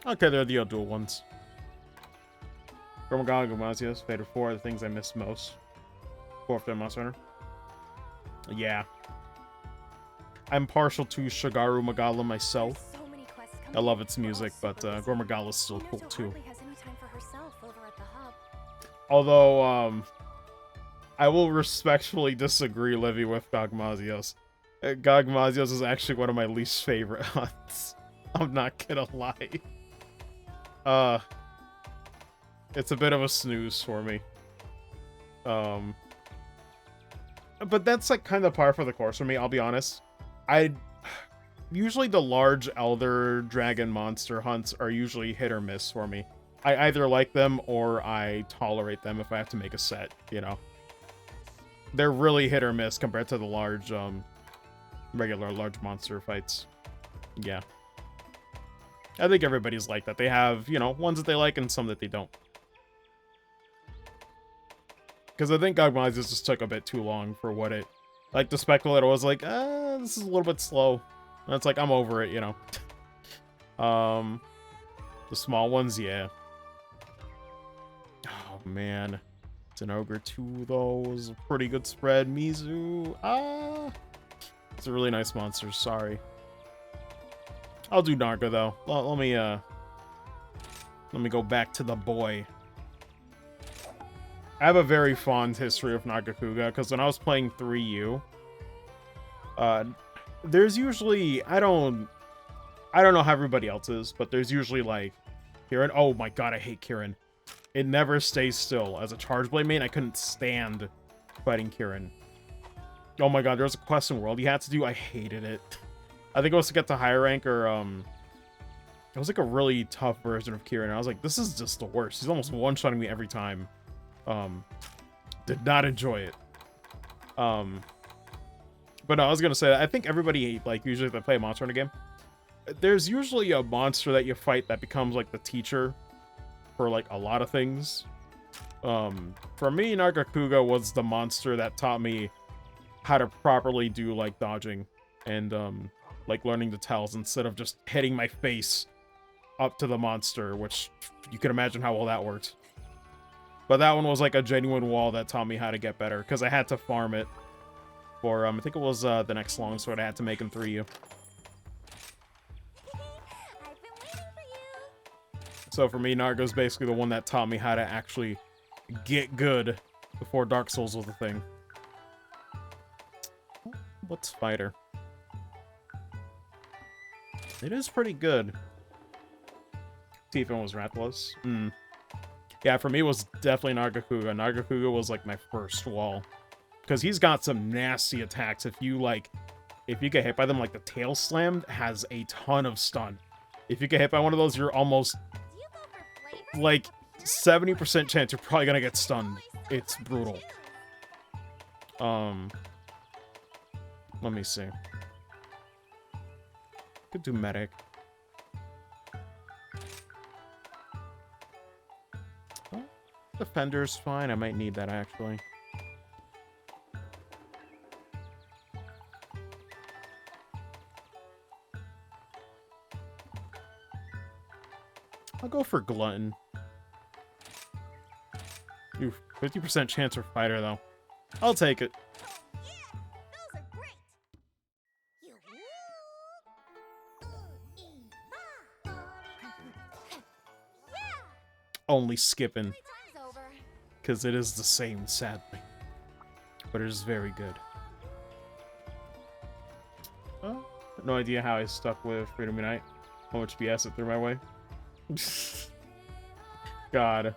Okay, they're the dual ones. Gormagala, Gamazios, Vader 4 are the things I miss most. 4th Day Monster Hunter. Yeah. I'm partial to Shigaru Magala myself. So many quests I coming love in. its We're all music, but super busy. Gormagala's still Who cool knows, too. hardly has any time for herself over at the hub. Although, I will respectfully disagree, Livy, with Gogmazios. Gogmazios is actually one of my least favorite hunts. I'm not gonna lie. It's a bit of a snooze for me. But that's like kind of par for the course for me, I'll be honest. Usually the large elder dragon monster hunts are usually hit or miss for me. I either like them or I tolerate them if I have to make a set, you know. They're really hit or miss compared to the large, regular large monster fights. Yeah. I think everybody's like that. They have, you know, ones that they like and some that they don't. Because I think Gogmazios just took a bit too long for what it... Like, the Speculator was like, this is a little bit slow. And it's like, I'm over it, you know. The small ones, yeah. Oh, man. It's an Ogre 2, though. It was a pretty good spread. Mizu. It's a really nice monster. Sorry. I'll do Narga, though. Let me go back to the boy. I have a very fond history of Nargacuga, because when I was playing 3U, there's usually, I don't know how everybody else is, but there's usually, like, Kirin. Oh my god, I hate Kirin. It never stays still. As a Charge Blade main, I couldn't stand fighting Kirin. Oh my god, there was a quest in World you had to do. I hated it. I think it was to get to higher rank, or, it was like a really tough version of Kirin. I was like, this is just the worst. He's almost one-shotting me every time. Did not enjoy it. But no, I was gonna say, I think everybody, like, usually if they play a monster in a game, there's usually a monster that you fight that becomes, like, the teacher for, like, a lot of things. For me, Nargacuga was the monster that taught me how to properly do, like, dodging and, like, learning the tells instead of just hitting my face up to the monster, which you can imagine how well that worked. But that one was like a genuine wall that taught me how to get better, because I had to farm it for, I think it was the next longsword I had to make in 3U. I've been waiting for you. So for me, Narga's basically the one that taught me how to actually get good before Dark Souls was a thing. What's Fighter? It is pretty good. Tiefin was Rathalos. Yeah, for me, it was definitely Nargacuga. Nargacuga was, like, my first wall. Because he's got some nasty attacks. If you get hit by them, like, the Tail Slam has a ton of stun. If you get hit by one of those, you're almost, Do you go for flavor? like, 70% chance you're probably gonna get stunned. It's brutal. Let me see. Could do medic. Oh, defender's fine. I might need that actually. I'll go for glutton. Ooh, 50% chance for fighter though. I'll take it. Yeah, those are great. You yeah. Only skipping, Time's over. because it is the same, sadly. But it is very good. Oh, no idea how I stuck with Freedom Unite. How much BS it threw my way. God.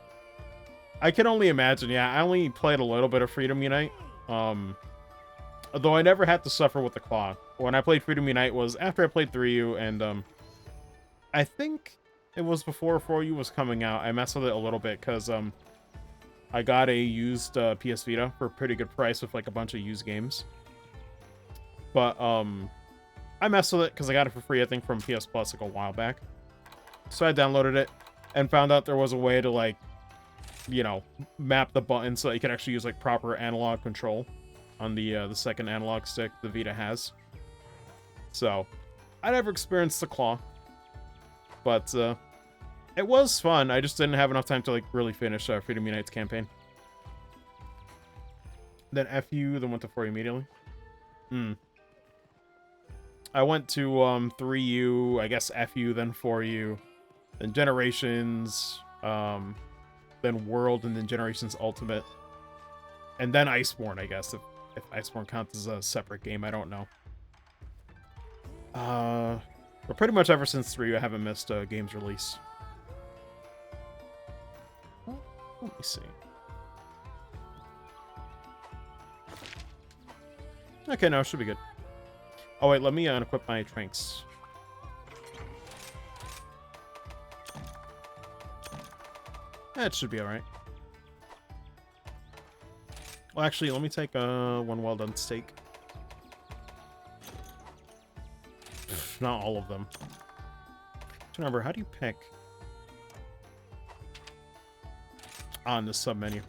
I can only imagine, yeah. I only played a little bit of Freedom Unite. Although I never had to suffer with the claw. When I played Freedom Unite was after I played 3U, and I think it was before 4U was coming out. I messed with it a little bit because I got a used PS Vita for a pretty good price with like a bunch of used games. But I messed with it because I got it for free, I think, from PS Plus like a while back. So I downloaded it and found out there was a way to, like, you know, map the buttons so that you could actually use like proper analog control on the second analog stick the Vita has. So I never experienced the claw, but it was fun. I just didn't have enough time to like really finish Freedom Unite's campaign. Then FU, then went to 4U immediately. I went to 3U, I guess FU, then 4U, then Generations, then World, and then Generations Ultimate, and then Iceborne, I guess, if Iceborne counts as a separate game, I don't know. But pretty much ever since 3U, I haven't missed a game's release. Well, let me see. Okay, no, it should be good. Oh wait, let me unequip my tranks. That should be alright. Well, actually, let me take one well-done steak. Not all of them. Remember, how do you pick on the sub-menu?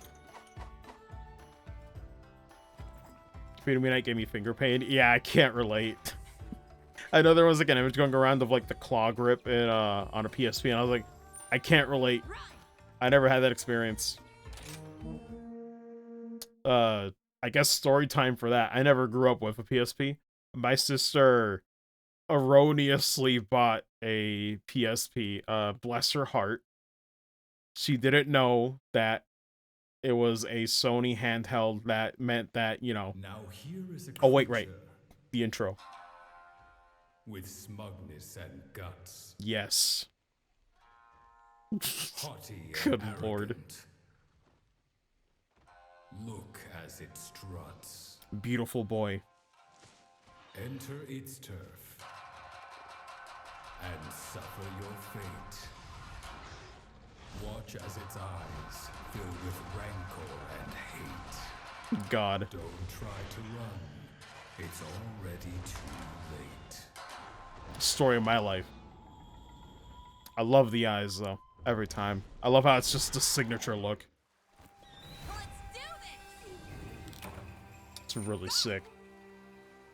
Freedom Unite gave me finger pain. Yeah, I can't relate. I know there was like an image going around of like the claw grip in, on a PSP, and I was like, I can't relate. I never had that experience. I guess story time for that. I never grew up with a PSP. My sister erroneously bought a PSP. Bless her heart. She didn't know that it was a Sony handheld that meant that, you know... Now here is a Oh, wait, right. creature The intro. with smugness and guts, Yes. haughty Good and lord. arrogant. Look as it struts. Beautiful boy. Enter its turf and suffer your fate. Watch as its eyes fill with rancor and hate. God. Don't try to run. It's already too late. Story of my life. I love the eyes, though. Every time. I love how it's just a signature look. Let's do this. It's really sick.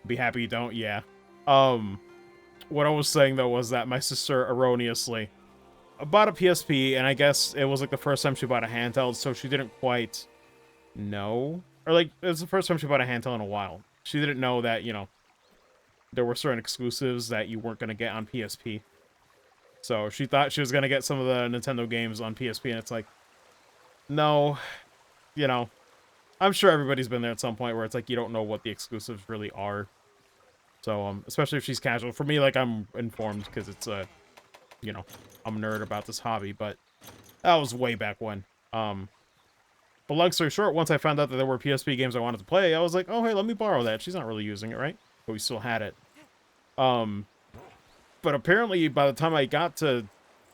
Be happy you don't? Yeah. What I was saying, though, was that my sister erroneously bought a PSP, and I guess it was, like, the first time she bought a handheld, so she didn't quite know. Or, like, it was the first time she bought a handheld in a while. She didn't know that, you know, there were certain exclusives that you weren't going to get on PSP. So she thought she was going to get some of the Nintendo games on PSP, and it's like, no, you know, I'm sure everybody's been there at some point where it's like you don't know what the exclusives really are. So, especially if she's casual. For me, like, I'm informed because it's a, you know, I'm a nerd about this hobby, but that was way back when. But long story short, once I found out that there were PSP games I wanted to play, I was like, oh, hey, let me borrow that. She's not really using it, right? But we still had it. But apparently, by the time I got to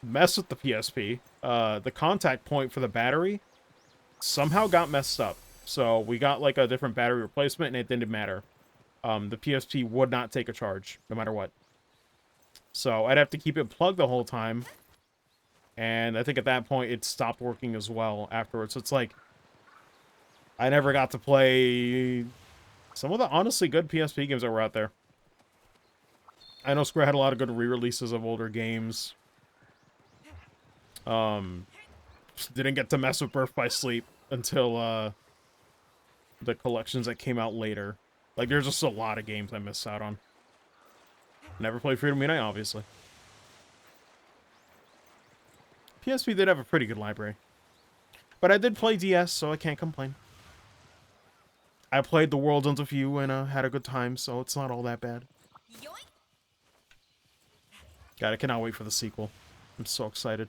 mess with the PSP. The contact point for the battery somehow got messed up. So we got like a different battery replacement, and it didn't matter. The PSP would not take a charge, no matter what. So I'd have to keep it plugged the whole time. And I think at that point, it stopped working as well afterwards. So it's like, I never got to play some of the honestly good PSP games that were out there. I know Square had a lot of good re-releases of older games. Didn't get to mess with Birth by Sleep until the collections that came out later. Like, there's just a lot of games I missed out on. Never played Freedom Unite, obviously. PSP did have a pretty good library. But I did play DS, so I can't complain. I played The World Ends With You and had a good time, so it's not all that bad. Yoink! God, I cannot wait for the sequel. I'm so excited.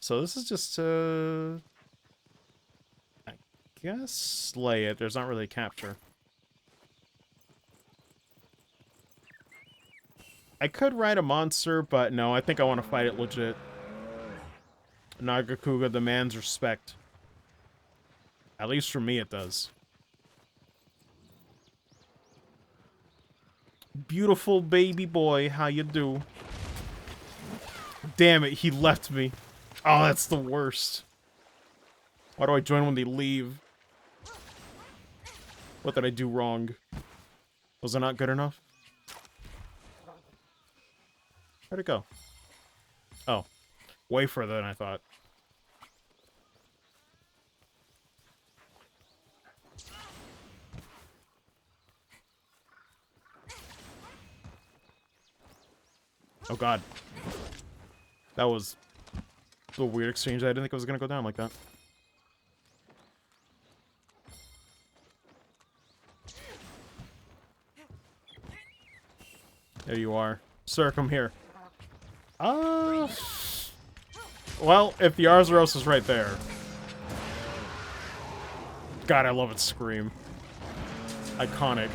So this is just, I guess, slay it. There's not really a capture. I could ride a monster, but no, I think I want to fight it legit. Nagakuga demands respect. At least for me, it does. Beautiful baby boy, how you do? Damn it, he left me. Oh, that's the worst. Why do I join when they leave? What did I do wrong? Was it not good enough? Where'd it go? Oh. Way further than I thought. Oh god. That was a weird exchange. I didn't think it was gonna go down like that. There you are. Sir, come here. Well, if the Arzuros is right there. God, I love its scream. Iconic.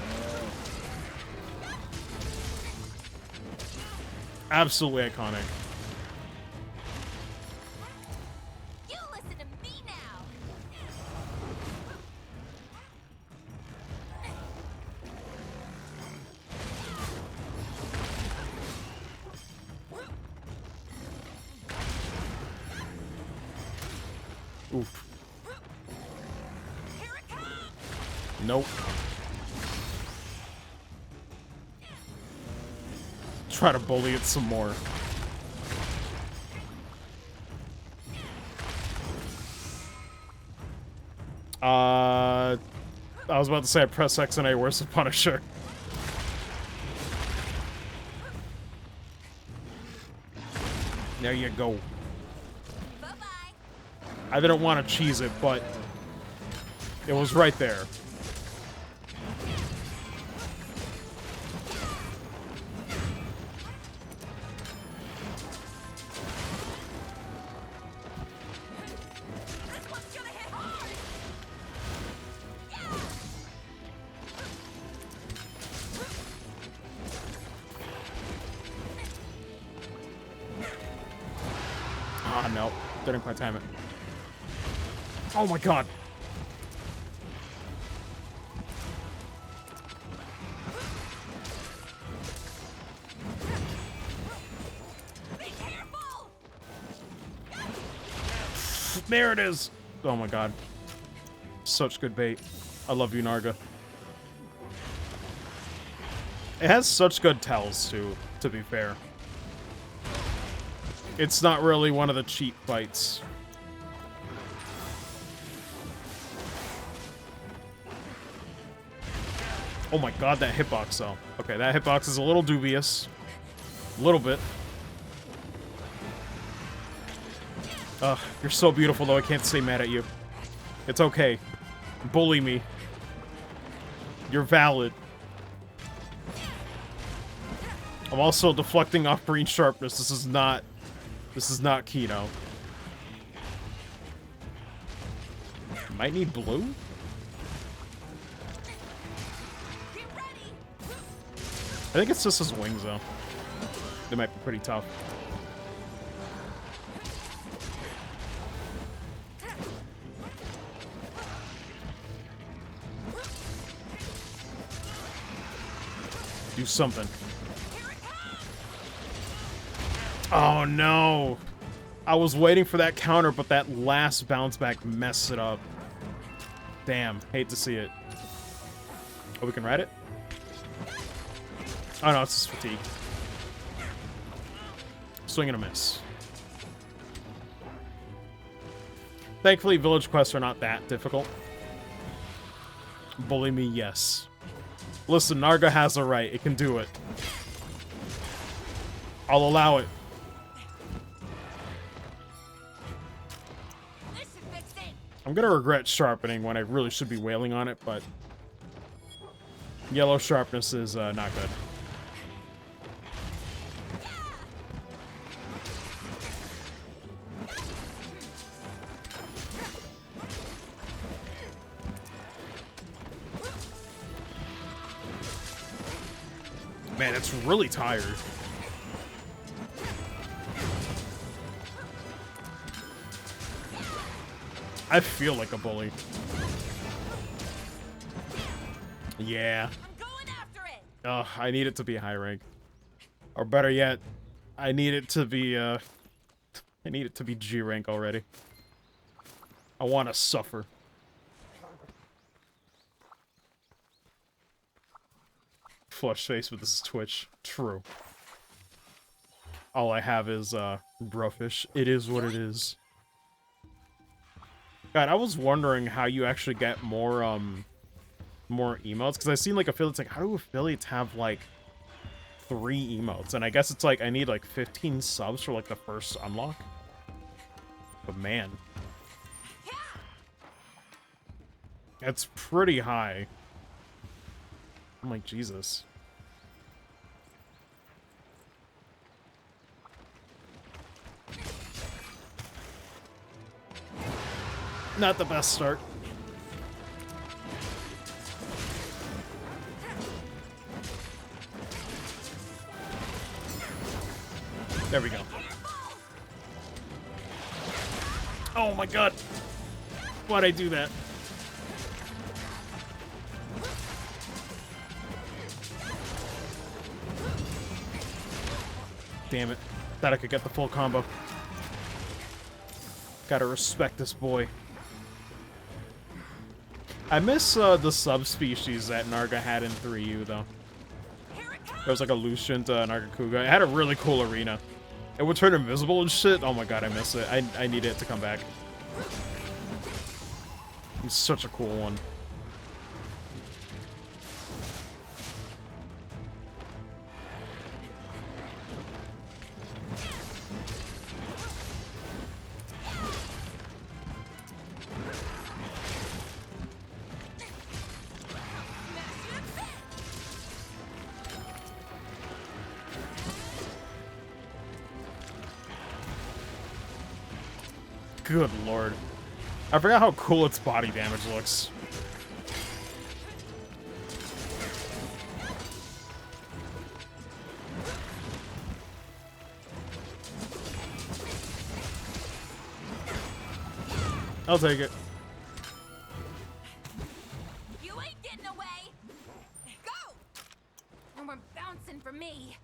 Absolutely iconic. You listen to me now. Oof. Here it comes. Nope. Try to bully it some more. I was about to say I press X and A. Where's the Punisher? There you go. Bye-bye. I didn't want to cheese it, but it was right there. This one's gonna hit hard. Ah, no. Didn't quite time it. Oh my god. Be careful. There it is. Oh my god. Such good bait. I love you, Narga. It has such good tells, too, to be fair. It's not really one of the cheap fights. Oh my god, that hitbox, though. Okay, that hitbox is a little dubious. A little bit. Ugh, you're so beautiful, though. I can't stay mad at you. It's okay. Bully me. You're valid. I'm also deflecting off green sharpness. This is not Kino. Might need blue? Get ready. I think it's just his wings, though. They might be pretty tough. Do something. Oh, no. I was waiting for that counter, but that last bounce back messed it up. Damn. Hate to see it. Oh, we can ride it? Oh, no, it's just fatigue. Swing and a miss. Thankfully, village quests are not that difficult. Bully me, yes. Listen, Narga has a right. It can do it. I'll allow it. I'm gonna regret sharpening when I really should be wailing on it, but yellow sharpness is not good. Man, it's really tired. I feel like a bully. Yeah. I'm going after it. Ugh, I need it to be high rank. Or better yet, I need it to be, I need it to be G rank already. I want to suffer. Flush face with this Twitch. True. All I have is, Brufish. It is what it is. God, I was wondering how you actually get more, more emotes. Because I've seen, like, affiliates, like, how do affiliates have, like, 3 emotes? And I guess it's, like, I need, like, 15 subs for, like, the first unlock. But, man. That's pretty high. I'm like, Jesus. Not the best start. There we go. Oh my god. Why'd I do that? Damn it. Thought I could get the full combo. Gotta respect this boy. I miss the subspecies that Narga had in 3U, though. There was like a Lucient Nargacuga. It had a really cool arena. It would turn invisible and shit. Oh my god, I miss it. I need it to come back. He's such a cool one. Good lord. I forgot how cool its body damage looks. I'll take it. You ain't getting away. Go. No more bouncing for me.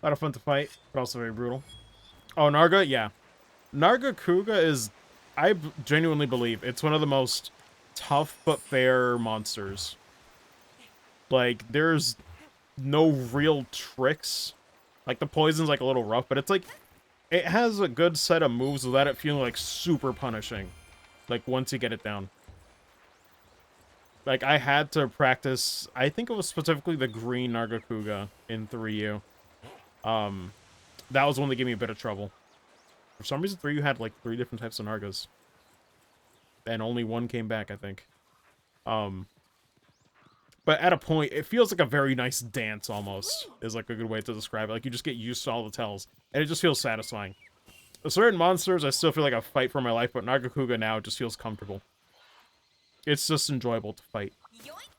A lot of fun to fight, but also very brutal. Oh, Narga? Yeah. Nargacuga is, I genuinely believe, it's one of the most tough but fair monsters. Like, there's no real tricks. Like, the poison's like a little rough, but it's like, it has a good set of moves without it feeling like super punishing. Like, once you get it down. Like, I had to practice, I think it was specifically the green Nargacuga in 3U. That was one that gave me a bit of trouble. For some reason, 3U had, like, 3 different types of Nargas. And only one came back, I think. But at a point, it feels like a very nice dance, almost. Is, like, a good way to describe it. Like, you just get used to all the tells. And it just feels satisfying. With certain monsters, I still feel like I fight for my life, but Nargacuga now just feels comfortable. It's just enjoyable to fight. Yoink.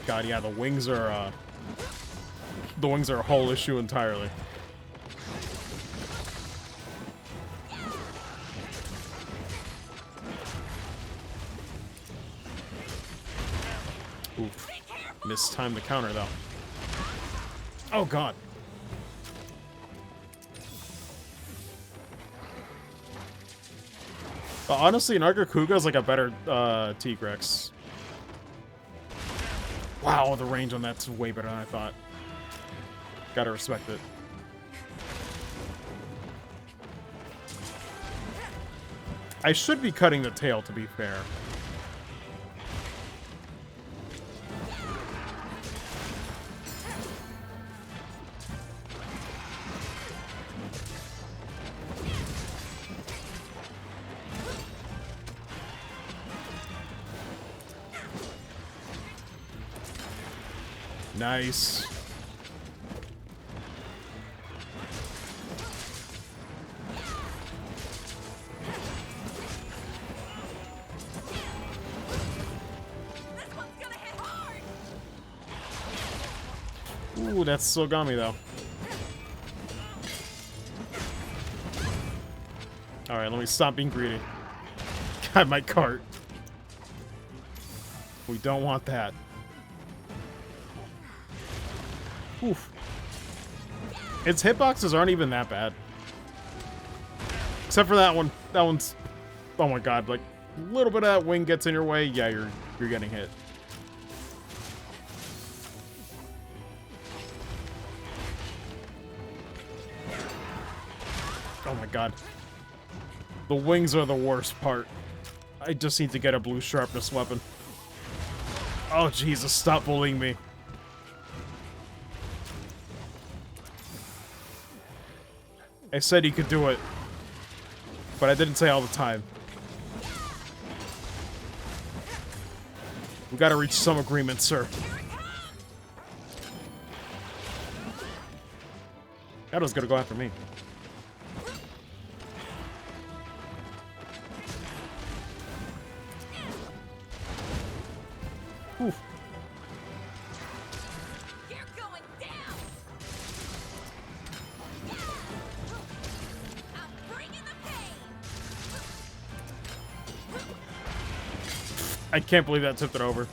god, yeah, the wings are a whole issue entirely. Oof. Missed time to counter, though. Oh, God. But honestly, Nargacuga is like a better Tigrex. Wow, the range on that's way better than I thought. Gotta respect it. I should be cutting the tail, to be fair. Nice. This one's gonna hit hard. Ooh, that's still got me, though. Alright, let me stop being greedy. God, my cart. We don't want that. Oof. Its hitboxes aren't even that bad. Except for that one. That one's... Oh my god, like, a little bit of that wing gets in your way, yeah, you're getting hit. Oh my god. The wings are the worst part. I just need to get a blue sharpness weapon. Oh Jesus, stop bullying me. I said he could do it, but I didn't say all the time. We gotta reach some agreement, sir. That was gonna go after me. Oof. You're going down. I'm bringing the pain. I can't believe that tipped it over.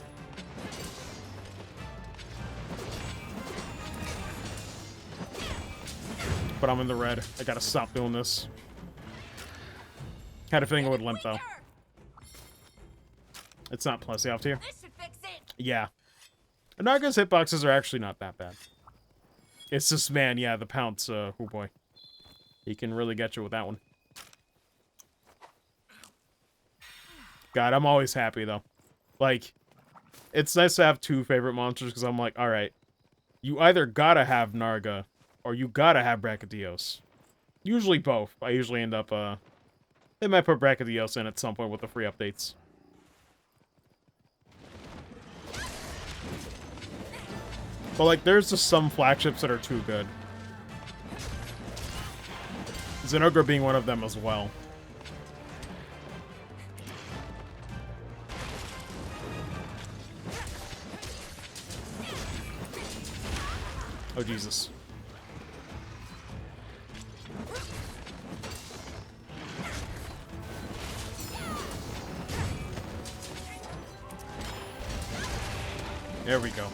But I'm in the red. I gotta stop doing this. Had a feeling it would limp, though. It's not Plessy off here. This should fix it. Yeah. Anarga's hitboxes are actually not that bad. It's just, man, yeah, the pounce, oh boy. He can really get you with that one. God, I'm always happy, though. Like, it's nice to have two favorite monsters, because I'm like, alright, you either gotta have Narga, or you gotta have Brachydios. Usually both. I usually end up, they might put Brachydios in at some point with the free updates. But, like, there's just some flagships that are too good. Zinogre being one of them as well. Oh, Jesus. There we go.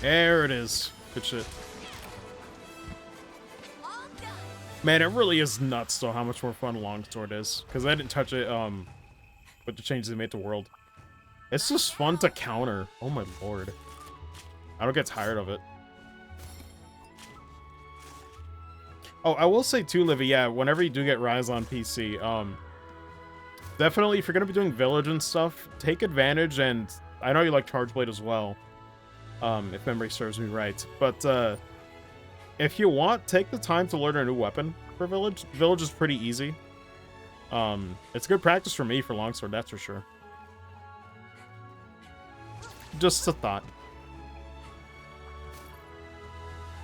There it is. Good shit. All done. Man, it really is nuts, though, how much more fun Longsword is. Because I didn't touch it, with the changes they made to World. It's just fun to counter. Oh my lord. I don't get tired of it. Oh, I will say too, Livy, yeah, whenever you do get Rise on PC, definitely, if you're gonna be doing Village and stuff, take advantage, and I know you like Charge Blade as well. If memory serves me right. But, if you want, take the time to learn a new weapon for Village. Village is pretty easy. It's good practice for me for Longsword, that's for sure. Just a thought.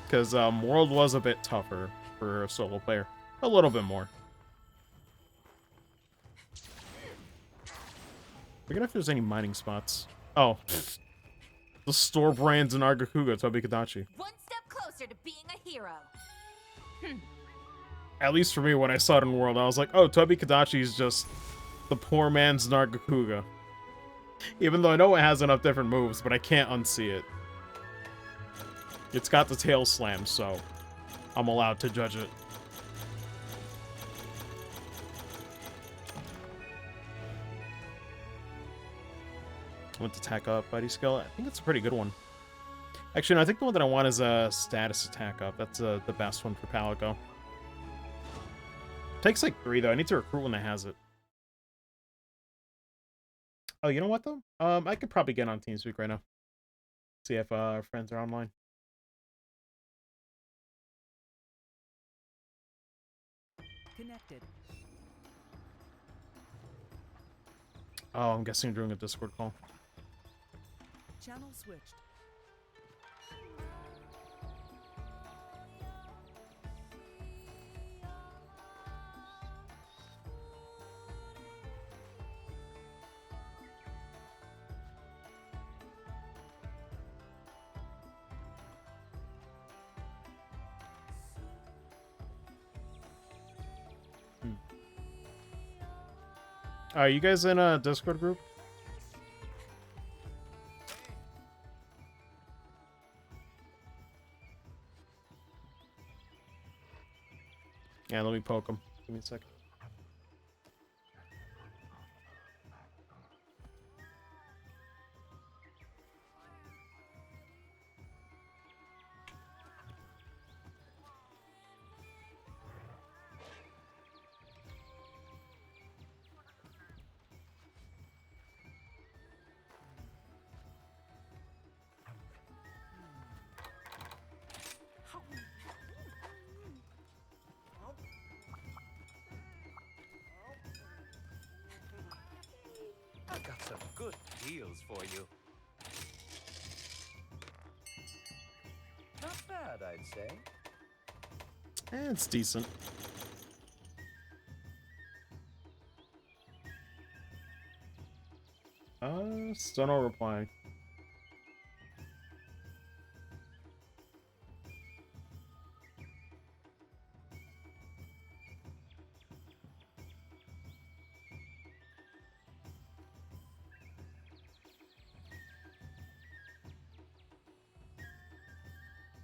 Because World was a bit tougher for a solo player. A little bit more. Forget if there's any mining spots. Oh. The store brands in Argakuga, Tobi-Kadachi. One step closer to being a hero. At least for me, when I saw it in World, I was like, oh, Tobi-Kadachi is just the poor man's Nargacuga. Even though I know it has enough different moves, but I can't unsee it. It's got the tail slam, so I'm allowed to judge it. Went to attack up, Buddy Skill. I think it's a pretty good one. Actually, no, I think the one that I want is a status attack up. That's the best one for Palico. Takes like 3 though. I need to recruit one that has it. Oh, you know what though? I could probably get on TeamSpeak right now. See if our friends are online. Connected. Oh, I'm guessing you're doing a Discord call. Channel switched. Are you guys in a Discord group? Yeah, let me poke him. Give me a second. I've got some good deals for you. Not bad, I'd say. It's decent. Still no reply.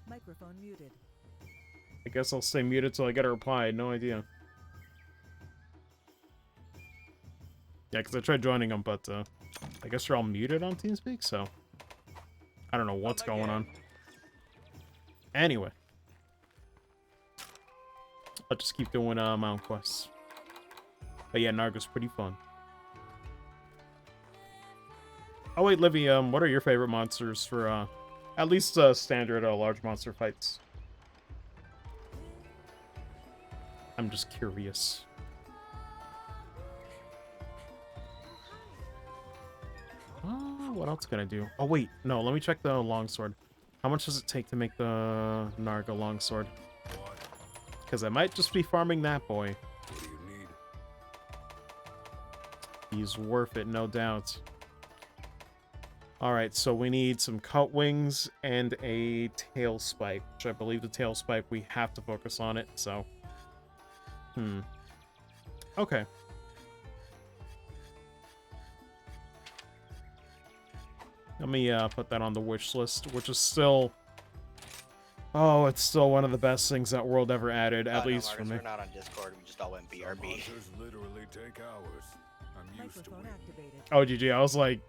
Microphone muted. I guess I'll stay muted till I get a reply. No idea. Yeah, because I tried joining them, but I guess they're all muted on TeamSpeak, so I don't know what's going on. Anyway, I'll just keep doing Mount quests. But yeah, Narga's pretty fun. Oh wait, Livy, what are your favorite monsters for at least standard large monster fights? I'm just curious. What else can I do? Oh wait, no, let me check the longsword. How much does it take to make the Narga longsword? Because I might just be farming that boy. What do you need? He's worth it, no doubt. Alright, so we need some cut wings and a tail spike, which I believe the tail spike, we have to focus on it, so... Okay. Let me put that on the wish list, which is still... Oh, it's still one of the best things that World ever added, at least for me. We're not on Discord, we just all went Some BRB. monsters literally take hours. I'm used to Microphone it. activated. Oh, GG, I was like...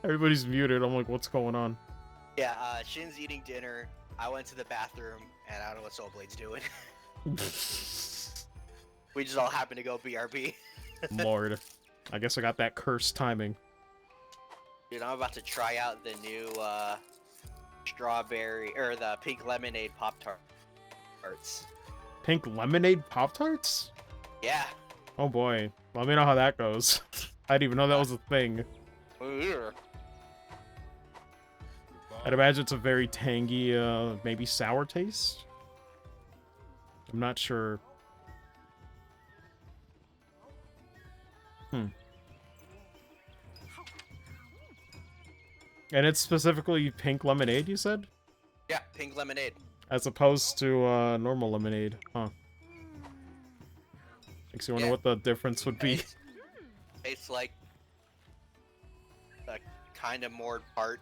Everybody's muted, I'm like, what's going on? Yeah, Shin's eating dinner, I went to the bathroom, and I don't know what Soulblade's doing. We just all happened to go BRB. Lord. I guess I got that cursed timing. Dude, I'm about to try out the new, strawberry, or the pink lemonade Pop-Tarts. Pink lemonade Pop-Tarts? Yeah. Oh boy. Let me know how that goes. I didn't even know that was a thing. Ugh. I'd imagine it's a very tangy, maybe sour taste. I'm not sure. And it's specifically pink lemonade, you said? Yeah, pink lemonade. As opposed to normal lemonade, huh? Makes you wonder Yeah. what the difference would be. Tastes like a kind of more tart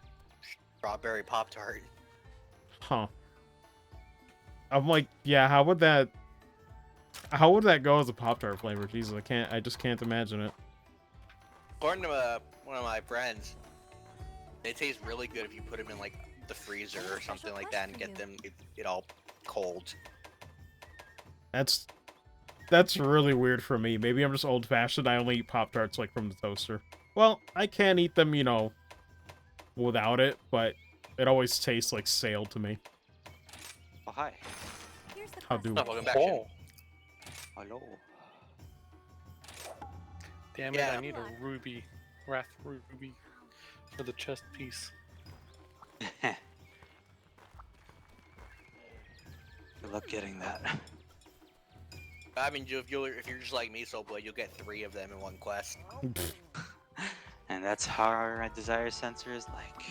strawberry Pop-Tart. Huh. I'm like, yeah, how would that go as a Pop-Tart flavor? Jesus, I just can't imagine it. According to one of my friends, they taste really good if you put them in like the freezer or something like that and get them it all cold. That's really weird for me. Maybe I'm just old-fashioned. I only eat Pop-Tarts like from the toaster. Well, I can eat them, you know, without it, but it always tastes like stale to me. Oh, hi. Here's the How question. do Oh, welcome back, Shin. Oh, Hello. damn Yeah. it! I need a ruby, wrath ruby, for the chest piece. Good luck getting that. I mean, if you're just like me, Soulblade, you'll get 3 of them in one quest. And that's how our desire sensor is like.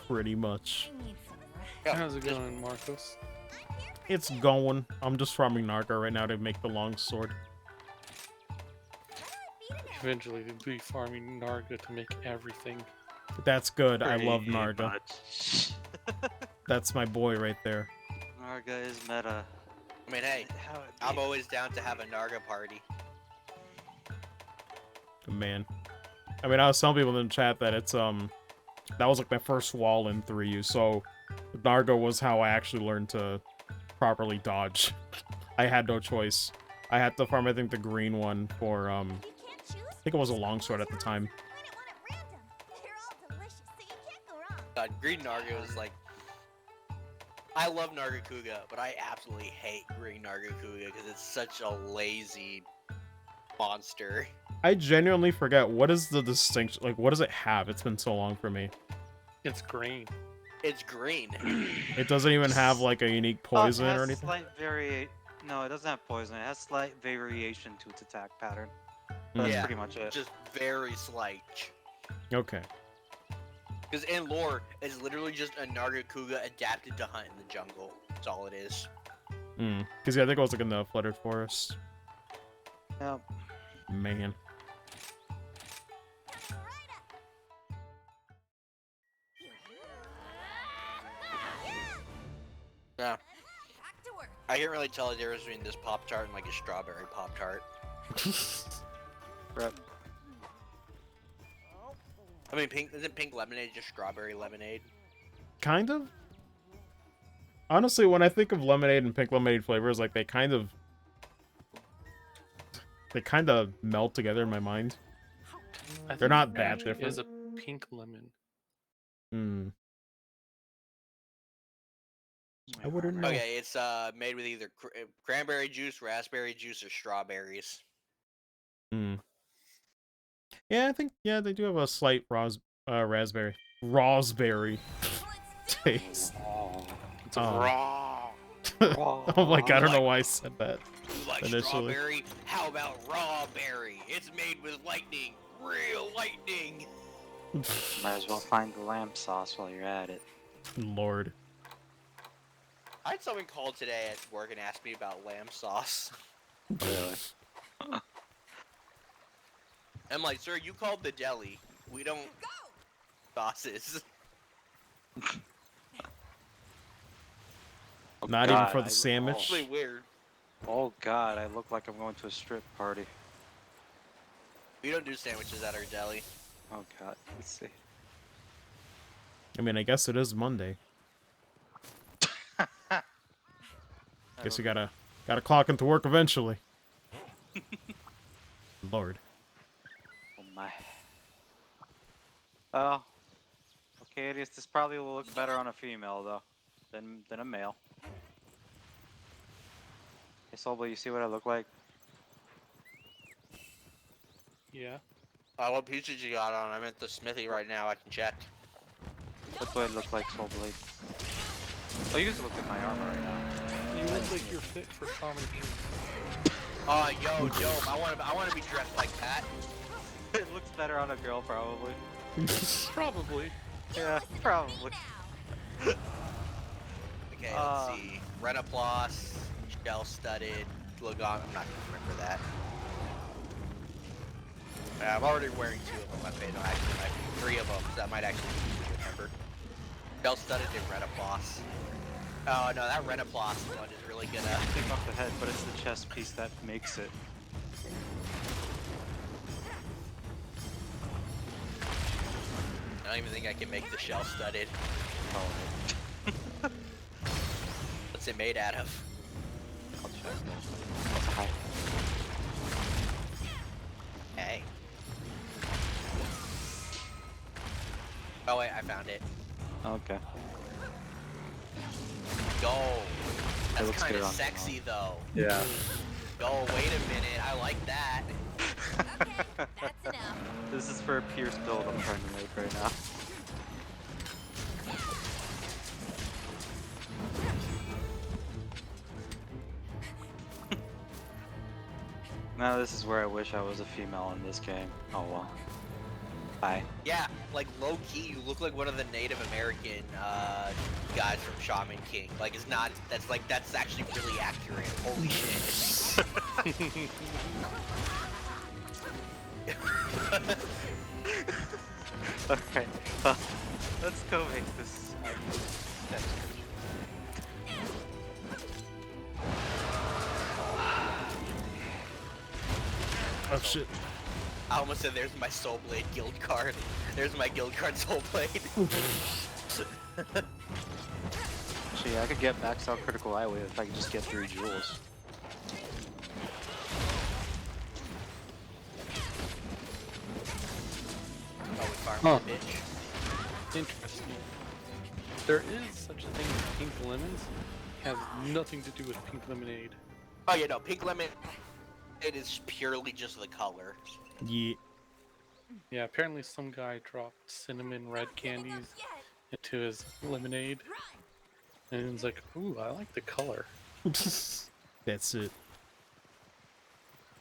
Pretty much. I need some rest. Yeah, How's it just- going, Marcos? It's going. I'm just farming Narga right now to make the long sword. Eventually, we'll be farming Narga to make everything. That's good. I love Pretty Narga. much. That's my boy right there. Narga is meta. I mean, hey, How it I'm be. always down to have a Narga party. Man. I mean, I was telling people in the chat that it's, that was like my first wall in 3U, so Narga was how I actually learned to properly dodge. I had no choice. I had to farm, I think, the green one for, You can't choose. I think it was a longsword at the time. Win it one at random. They're all delicious, so you can't go wrong. Green Narga is like... I love Nargacuga, but I absolutely hate Green Nargacuga because it's such a lazy monster. I genuinely forget, what is the distinction, like, what does it have? It's been so long for me. It's green. It's green. It doesn't even have, like, a unique poison it has or anything? Slight No, it doesn't have poison. It has slight variation to its attack pattern. But that's Yeah. pretty much it. Just very slight. Okay. Because in lore, it's literally just a Nargacuga adapted to hunt in the jungle. That's all it is. Because, yeah, I think it was, like, in the Flooded Forest. Yep. Man. Yeah. Back to work. I can't really tell the difference between this Pop-Tart and like a strawberry Pop-Tart. Rep. I mean, isn't pink lemonade just strawberry lemonade? Kind of. Honestly, when I think of lemonade and pink lemonade flavors, like, they kind of melt together in my mind. I They're think not that it different. is a pink lemon. I wouldn't know. Okay, it's made with either cranberry juice, raspberry juice, or strawberries. Yeah, I think, yeah, they do have a slight raspberry taste. It's Oh. raw. I'm like, I don't know why I said that. You like Initially. strawberry? How about raw berry? It's made with lightning, real lightning. Might as well find the lamb sauce while you're at it. Lord. I had someone call today at work and ask me about lamb sauce. Really? I'm like, sir, you called the deli. We don't sauces. Not even God, for the sandwich. It's really weird. Oh god, I look like I'm going to a strip party. We don't do sandwiches at our deli. Oh god, let's see. I mean, I guess it is Monday. Guess you gotta clock into work eventually. Lord. Oh my. Oh. Okay, this probably will look better on a female though, than a male. Hey Soulblade, you see what I look like? Yeah. What pieces you got on? I'm at the smithy right now. I can check. That's what it looked like, Soul Blade. Oh, you just look at my armor right now. You look like you're fit for Shaman King. Yo, dope. I want to be dressed like that. It looks better on a girl, probably. Probably. Yeah, probably. Okay, let's see. Renaplos, shell-studded, Logon. I'm not gonna remember that. Yeah, I'm already wearing 2 of them. I paid actually like 3 of them, so that might actually be a good number. Shell-studded and Renaplos. Oh no, that Renaplos one is really gonna. Take off the head, but it's the chest piece that makes it. I don't even think I can make the shell-studded. Oh, What's it made out of? I'll check. That's a high. Hey. Oh wait, I found it. Okay. Go. That's looks kind good of on sexy though. Yeah. Go. Wait a minute. I like that. Okay, that's enough. This is for a Pierce build I'm trying to make right now. Now this is where I wish I was a female in this game. Oh well. Bye. Yeah, like low key, you look like one of the Native American guys from Shaman King. Like, it's not. That's actually really accurate. Holy shit. Okay. Let's go make this. Oh shit. I almost said, "There's my Soul Blade guild card. There's my guild card Soul Blade." Actually, I could get maxed out critical eye wave if I could just get 3 jewels. Oh, we farmed Huh. the bitch. Interesting. There is such a thing as pink lemons. Has nothing to do with pink lemonade. Oh yeah, no, pink lemon. It is purely just the color. Yeah. Yeah, apparently some guy dropped cinnamon red candies into his lemonade, and he's like, "Ooh, I like the color." That's it.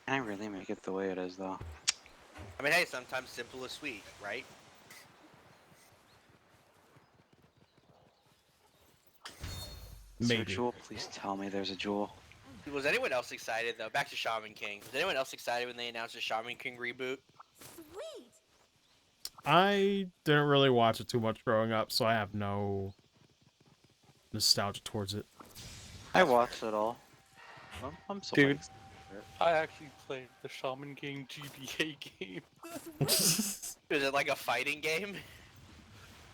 Can I really make it the way it is though? I mean, hey, sometimes simple is sweet, right? Is there a Maybe. jewel? Please tell me there's a jewel. Was anyone else excited though? Back to Shaman King. Was anyone else excited when they announced the Shaman King reboot? Sweet. I didn't really watch it too much growing up, so I have no nostalgia towards it. I watched it all. I'm so Dude. excited. I actually played the Shaman King GBA game. Is it like a fighting game?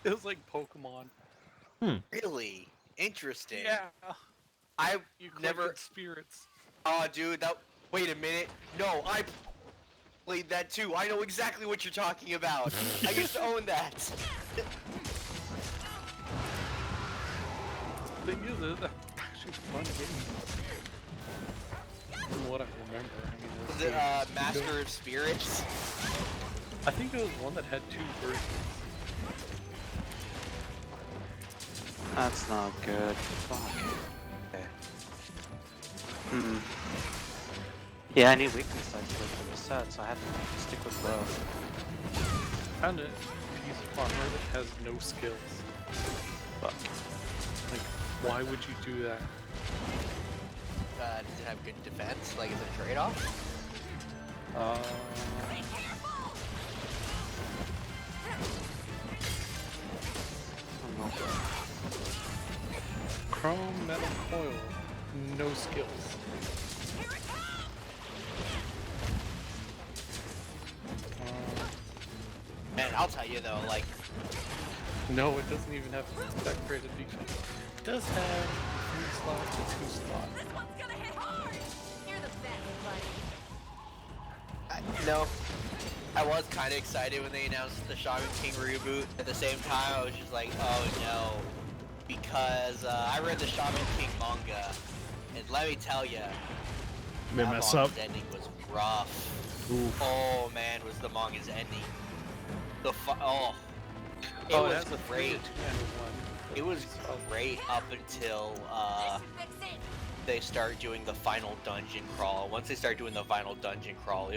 It was like Pokemon. Really? Interesting. Yeah. I You never. collected spirits. Oh, dude, that. Wait a minute. No, I played that too. I know exactly what you're talking about. I used to own that. Thing is, it's actually a fun game. From what I remember. I mean, Was this it game- Master of Spirits? I think it was one that had 2 versions. That's not good. Fuck. Okay. Yeah, I need weakness dice for the set, so I have to stick with both. Found a piece of armor that has no skills. Fuck. Like, why would you do that? Does it have good defense? Like, is it a trade-off? Chrome metal coil, no skills. Man, I'll tell you though, like, No, it doesn't even have that great a defense. It does have 3 slots and 2 slots. This one's gonna hit hard. You're the best, buddy. you know, I was kind of excited when they announced the Shaman King reboot. At the same time, I was just like, oh no, because I read the Shaman King manga, and let me tell you, They that mess up. manga's ending was rough. Oof. Oh man, was the manga's ending. It Oh, was has a great. 3-2-1. It was great up until they start doing the final dungeon crawl. Once they start doing the final dungeon crawl,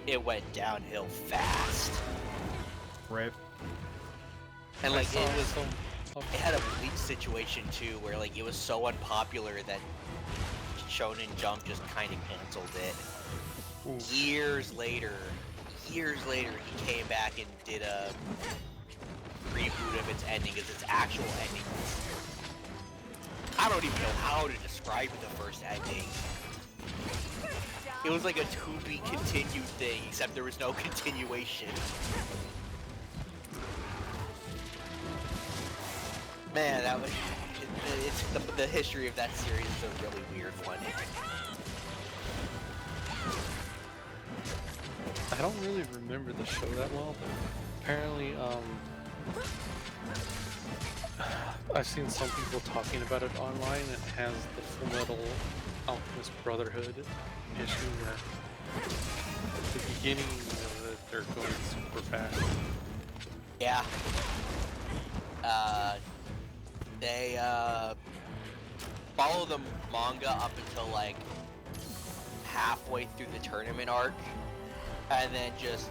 it went downhill fast. Right. And like I it saw was, some- it had a bleak situation too, where like it was so unpopular that Shonen Jump just kind of canceled it. Years later, he came back and did a reboot of its ending, as its actual ending. I don't even know how to describe the first ending. It was like a to be continued thing, except there was no continuation. Man, that was the history of that series is a really weird one. I don't really remember the show that well, but apparently, I've seen some people talking about it online, and it has the Full Metal Alchemist Brotherhood issue where at the beginning of it, they're going super fast. Yeah. They follow the manga up until like halfway through the tournament arc, and then just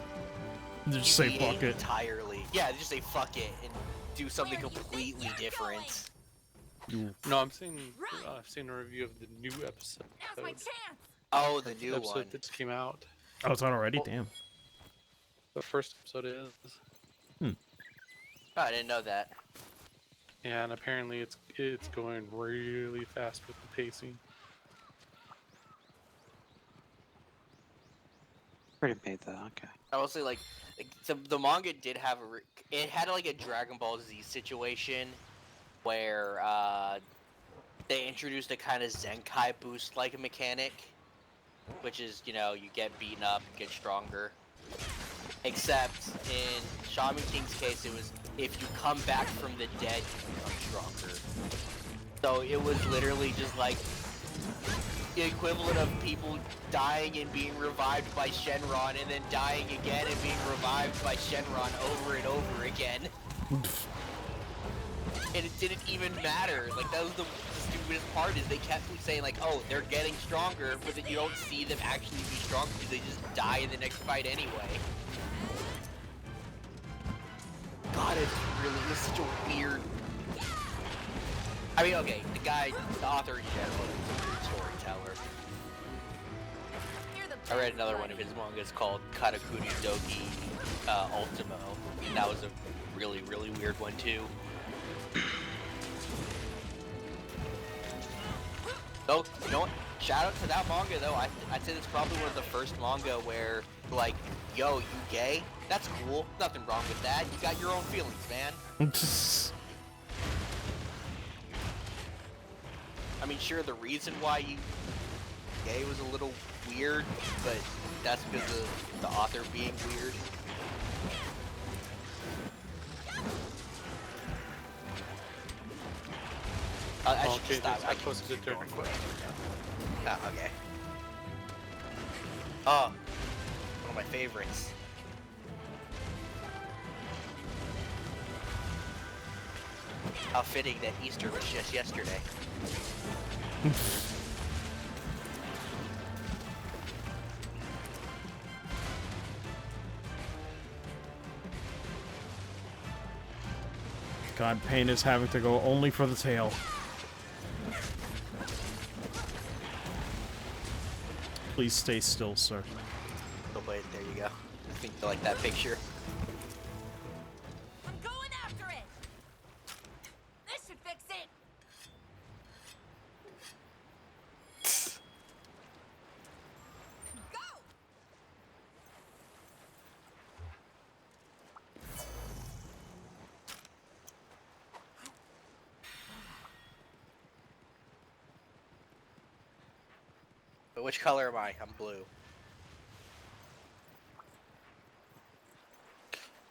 say deviate fuck it. entirely. Yeah, they just say fuck it and do something completely different. No, I've seen a review of the new episode. Now's my chance. Oh, the new Episode one. that just came out. Oh, it's out already? Damn. The first episode is. Oh, I didn't know that. Yeah, and apparently it's going really fast with the pacing. Already made that. Okay. I will say, like the manga did have it had like a Dragon Ball Z situation where they introduced a kind of Zenkai boost like mechanic, which is, you know, you get beaten up, get stronger. Except in Shaman King's case, it was if you come back from the dead, you become stronger. So it was literally just like the equivalent of people dying and being revived by Shenron, and then dying again and being revived by Shenron over and over again. And it didn't even matter. Like, that was the stupidest part, is they kept saying like, oh, they're getting stronger, but then you don't see them actually be stronger because they just die in the next fight anyway. God, it was such a weird... I mean, okay, the author in general is a weird storyteller. I read another one of his mangas called Karakuri Doki Ultimo, and that was a really, really weird one too. Though, you know what? Shout out to that manga though. I'd say it's probably one of the first manga where, like, yo, you gay? That's cool. Nothing wrong with that. You got your own feelings, man. I mean, sure, the reason why you gay was a little weird, but that's because of the author being weird. I should Okay, stop. I posted it there. Oh, okay. Oh, one of my favorites. How fitting that Easter was just yesterday. God, Pain is having to go only for the tail. Please stay still, sir. Oh, wait, there you go. I think you like that picture. I'm going after it. This should fix it. Go. But which color am I? I'm blue.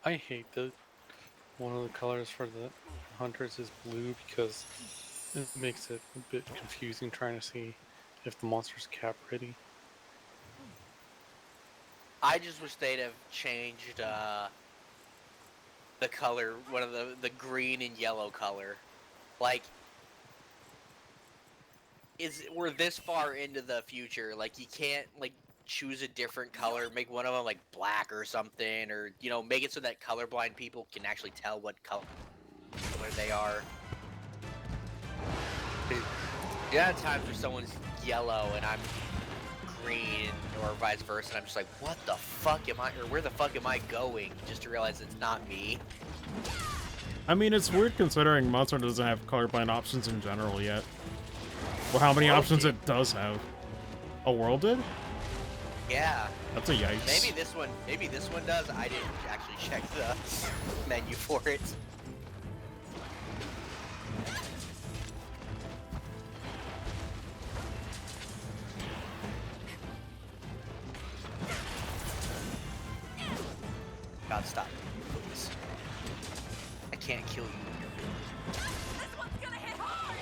I hate that one of the colors for the hunters is blue because it makes it a bit confusing trying to see if the monster's cap ready. I just wish they'd have changed the color, one of the green and yellow color. Like, we're this far into the future. Like, you can't like choose a different color, make one of them like black or something, or you know, make it so that colorblind people can actually tell what color they are. Yeah, times where someone's yellow and I'm green, or vice versa, and I'm just like, what the fuck am I, or where the fuck am I going? Just to realize it's not me. I mean, it's weird considering Monster doesn't have colorblind options in general yet. Well, how many options it does have? A World did? Yeah. That's a yikes. Maybe this one does. I didn't actually check the menu for it. God, stop, please. I can't kill you. This one's gonna hit hard.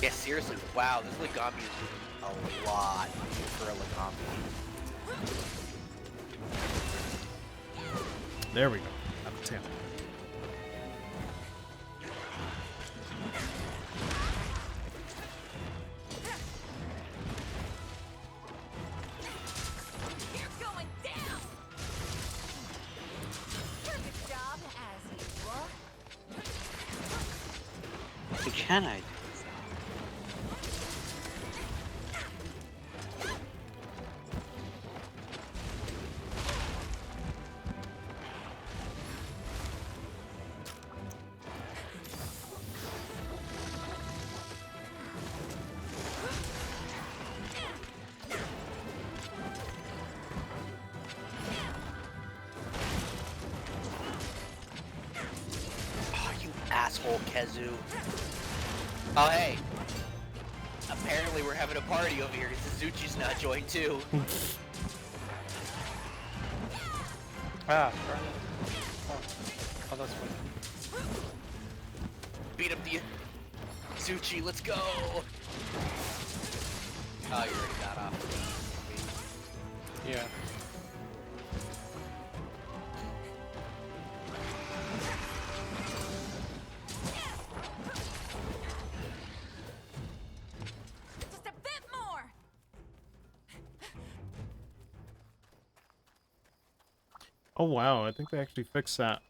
Yeah, seriously, wow, this Legambi is doing a lot for a Legambi. There we go. Out of 10. You're going down. Perfect job as usual. What can I do? Oh, you asshole, Kezu. Oh, hey. Apparently we're having a party over here because Suzuchi's not joined too. Ah, darn it. Oh, that's fine. Beat up the Suzuchi, let's go! Oh, you already got off. Yeah. Just a bit more. Oh wow, I think they actually fixed that.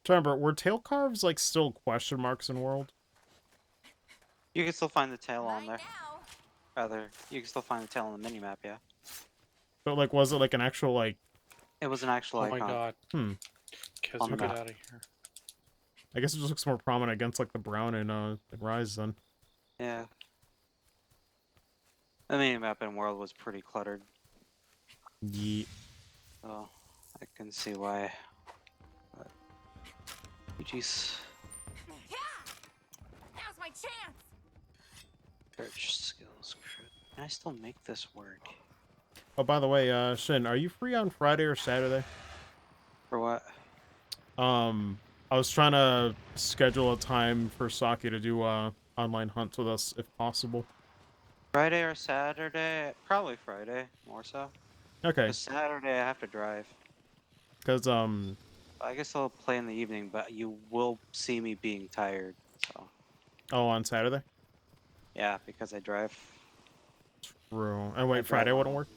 Remember, were tail carves like still question marks in World? You can still find the tail on Right there. now. Rather, you can still find the tail on the minimap, yeah. But like, was it like an actual like? It was an actual Oh my icon. god. Hmm. On Kezu, the get map. out of here. I guess it just looks more prominent against like the brown and Rise then. Yeah. The minimap in World was pretty cluttered, Yeet. so I can see why. But... Jeez. Yeah. Now's my chance. Search skills. Can I still make this work? Oh, by the way, Shin, are you free on Friday or Saturday? For what? I was trying to schedule a time for Saki to do online hunts with us if possible. Friday or Saturday? Probably Friday, more so. Okay, 'Cause Saturday I have to drive. because I guess I'll play in the evening, but you will see me being tired. So oh, on Saturday. yeah, because I drive. True. And wait, drive Friday on- wouldn't work.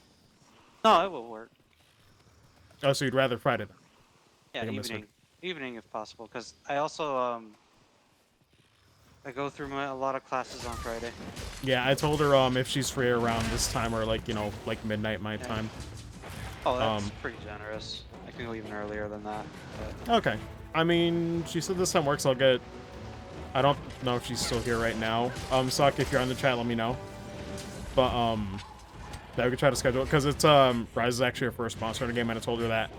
No, it will work. Oh, so you'd rather Friday then? Yeah, think I misheard. evening if possible. Because I also I go through a lot of classes on Friday. Yeah, I told her if she's free around this time or like like midnight my Yeah. time. Oh, that's Um, pretty generous. I can go even earlier than that. But Okay. I mean, she said this time works. I'll get. I don't know if she's still here right now. Saki, if you're on the chat, let me know. But that we could try to schedule it because it's Rise is actually her first Monster Hunter game, and I told her that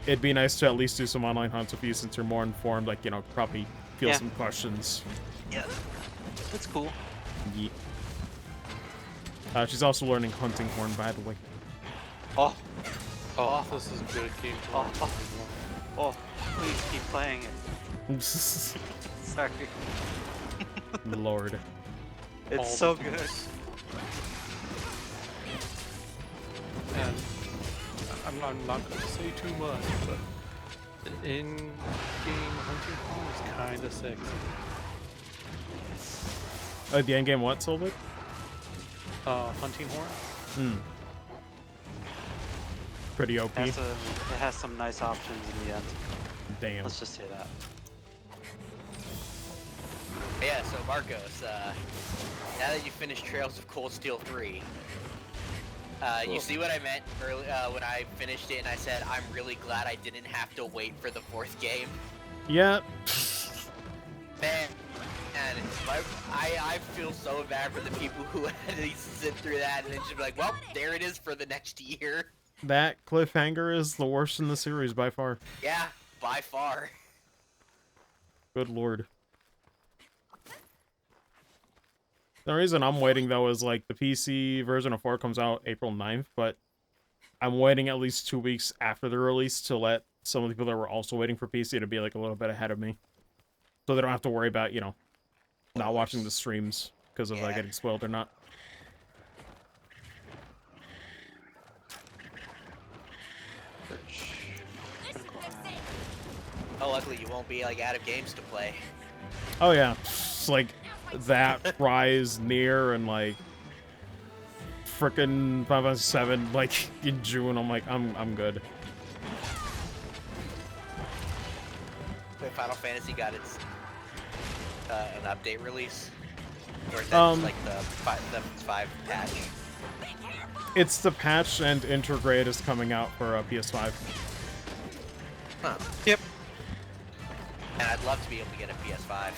it'd be nice to at least do some online hunts with you since you're more informed. Like probably feel Yeah. some questions. yeah, it's cool. Yeet. She's also learning Hunting Horn, by the way. Oh, Oh, this is good game. to learn Oh. something more. oh, please keep playing it. Sorry, Lord. it's All so the good. things. And I'm not gonna say too much, but the in-game hunting horn is kind of sexy. The end game what, Silvic? Hunting horn. Hmm. Pretty OP. It has some nice options in the end. Damn. Let's just say that. Yeah, so Marcos, now that you finished Trails of Cold Steel 3, you see what I meant early, when I finished it and I said, I'm really glad I didn't have to wait for the 4th game? Yeah. Man, I feel so bad for the people who had to sit through that and then just be like, well, there it is for the next year. That cliffhanger is the worst in the series by far. Yeah, by far. Good lord. The reason I'm waiting, though, is, like, the PC version of 4 comes out April 9th, but I'm waiting at least 2 weeks after the release to let some of the people that were also waiting for PC to be, like, a little bit ahead of me. So they don't have to worry about, you know, not watching the streams because of, like, getting spoiled or not. Oh, luckily you won't be, like, out of games to play. Oh, yeah. It's like that, Rise, Near, and, like, frickin' Final Fantasy 7, like, in June. I'm like, I'm good. Wait, Final Fantasy got its an update release, or is that just like the 5 patch? It's the patch, and Intergrade is coming out for PS5. Huh. Yep. And I'd love to be able to get a PS5.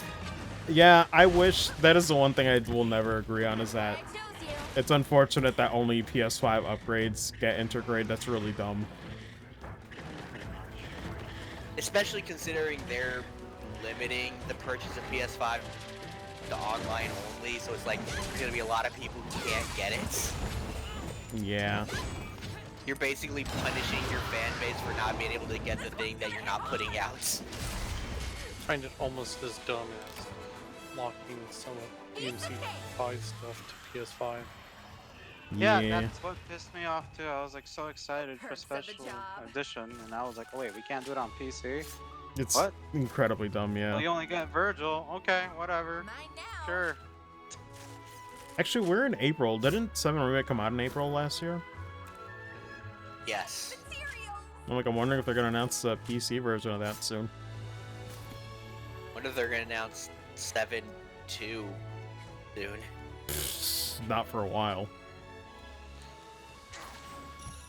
Yeah, I wish. That is the one thing I will never agree on, is that I chose you. it's unfortunate that only PS5 upgrades get Intergrade. That's really dumb. Especially considering they're limiting the purchase of PS5 to online only, so it's like there's gonna be a lot of people who can't get it. Yeah. You're basically punishing your fan base for not being able to get the thing that you're not putting out. I find it almost as dumb as locking some of DMC5 stuff to PS5. Yeah, that's what pissed me off too. I was like so excited for Perks of the special job. edition, and I was like, oh, wait, we can't do it on PC? It's What? incredibly dumb, yeah. Well, you only get Virgil. Okay, whatever. Mine now. Sure. Actually, we're in April. Didn't 7 Remake come out in April last year? Yes. Material. I'm wondering if they're gonna announce the PC version of that soon. Wonder if they're gonna announce 7.2 soon. Not for a while.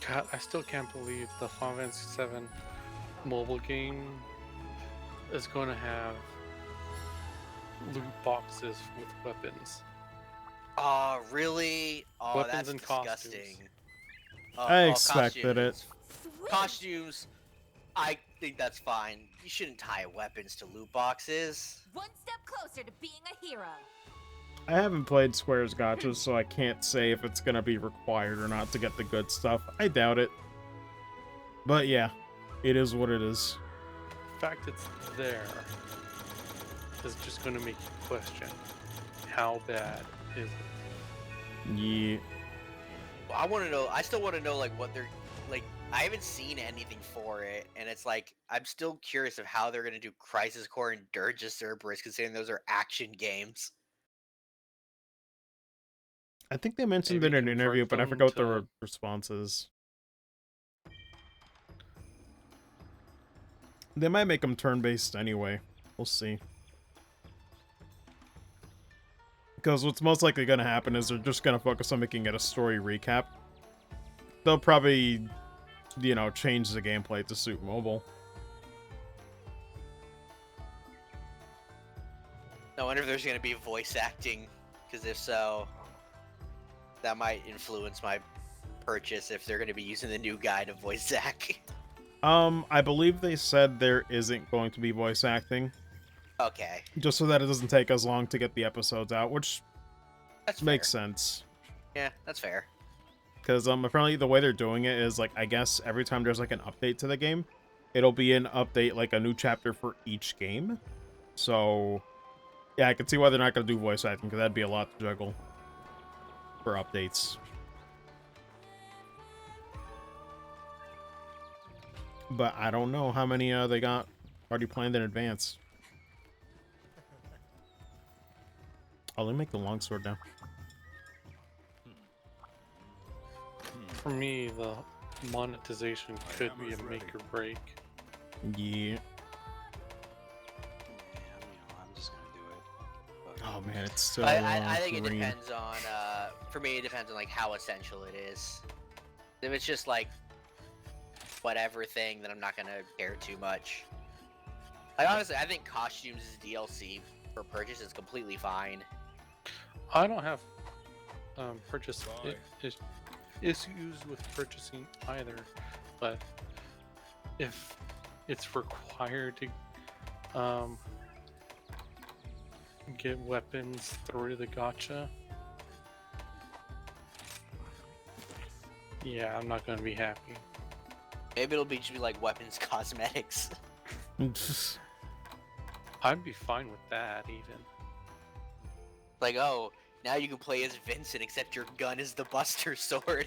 God, I still can't believe the Final Fantasy 7 mobile game is going to have loot boxes with weapons. Oh, really? Oh, Weapons that's and disgusting. costumes. I expected it. Sweet. Costumes, I think that's fine. You shouldn't tie weapons to loot boxes. One step closer to being a hero. I haven't played Square's Gotchas, so I can't say if it's gonna be required or not to get the good stuff. I doubt it. But yeah, it is what it is. The fact it's there is just going to make you question how bad is it. Yeah. Well, I want to know. I still want to know like what they're like. I haven't seen anything for it, and it's like I'm still curious of how they're gonna do Crisis Core and Dirge of Cerberus, considering those are action games. I think they mentioned Maybe it in an interview, convert but I them forgot what the to- response is. They might make them turn-based anyway. We'll see. Because what's most likely going to happen is they're just going to focus on making it a story recap. They'll probably, you know, change the gameplay to suit mobile. I wonder if there's gonna be voice acting, because if so, that might influence my purchase if they're gonna be using the new guy to voice act. I believe they said there isn't going to be voice acting, Okay, just so that it doesn't take as long to get the episodes out, which that's makes fair. sense. Yeah, that's fair. Because apparently the way they're doing it is, like, I guess every time there's, like, an update to the game, it'll be an update, like, a new chapter for each game. So, yeah, I can see why they're not going to do voice acting, because that'd be a lot to juggle for updates. But I don't know how many they got already planned in advance. Oh, let me make the longsword now. For me, the monetization could be a make or break. Yeah. I'm just gonna do it. Oh man, it's so I think it green. depends on, for me, it depends on like how essential it is. If it's just like whatever thing, then I'm not gonna care too much. Like honestly, I think costumes as DLC for purchase is completely fine. I don't have purchase issues with purchasing either, but if it's required to get weapons through the gacha, yeah, I'm not gonna be happy. Maybe it'll just be like weapons cosmetics. I'd be fine with that even. Like, oh, now you can play as Vincent, except your gun is the Buster Sword.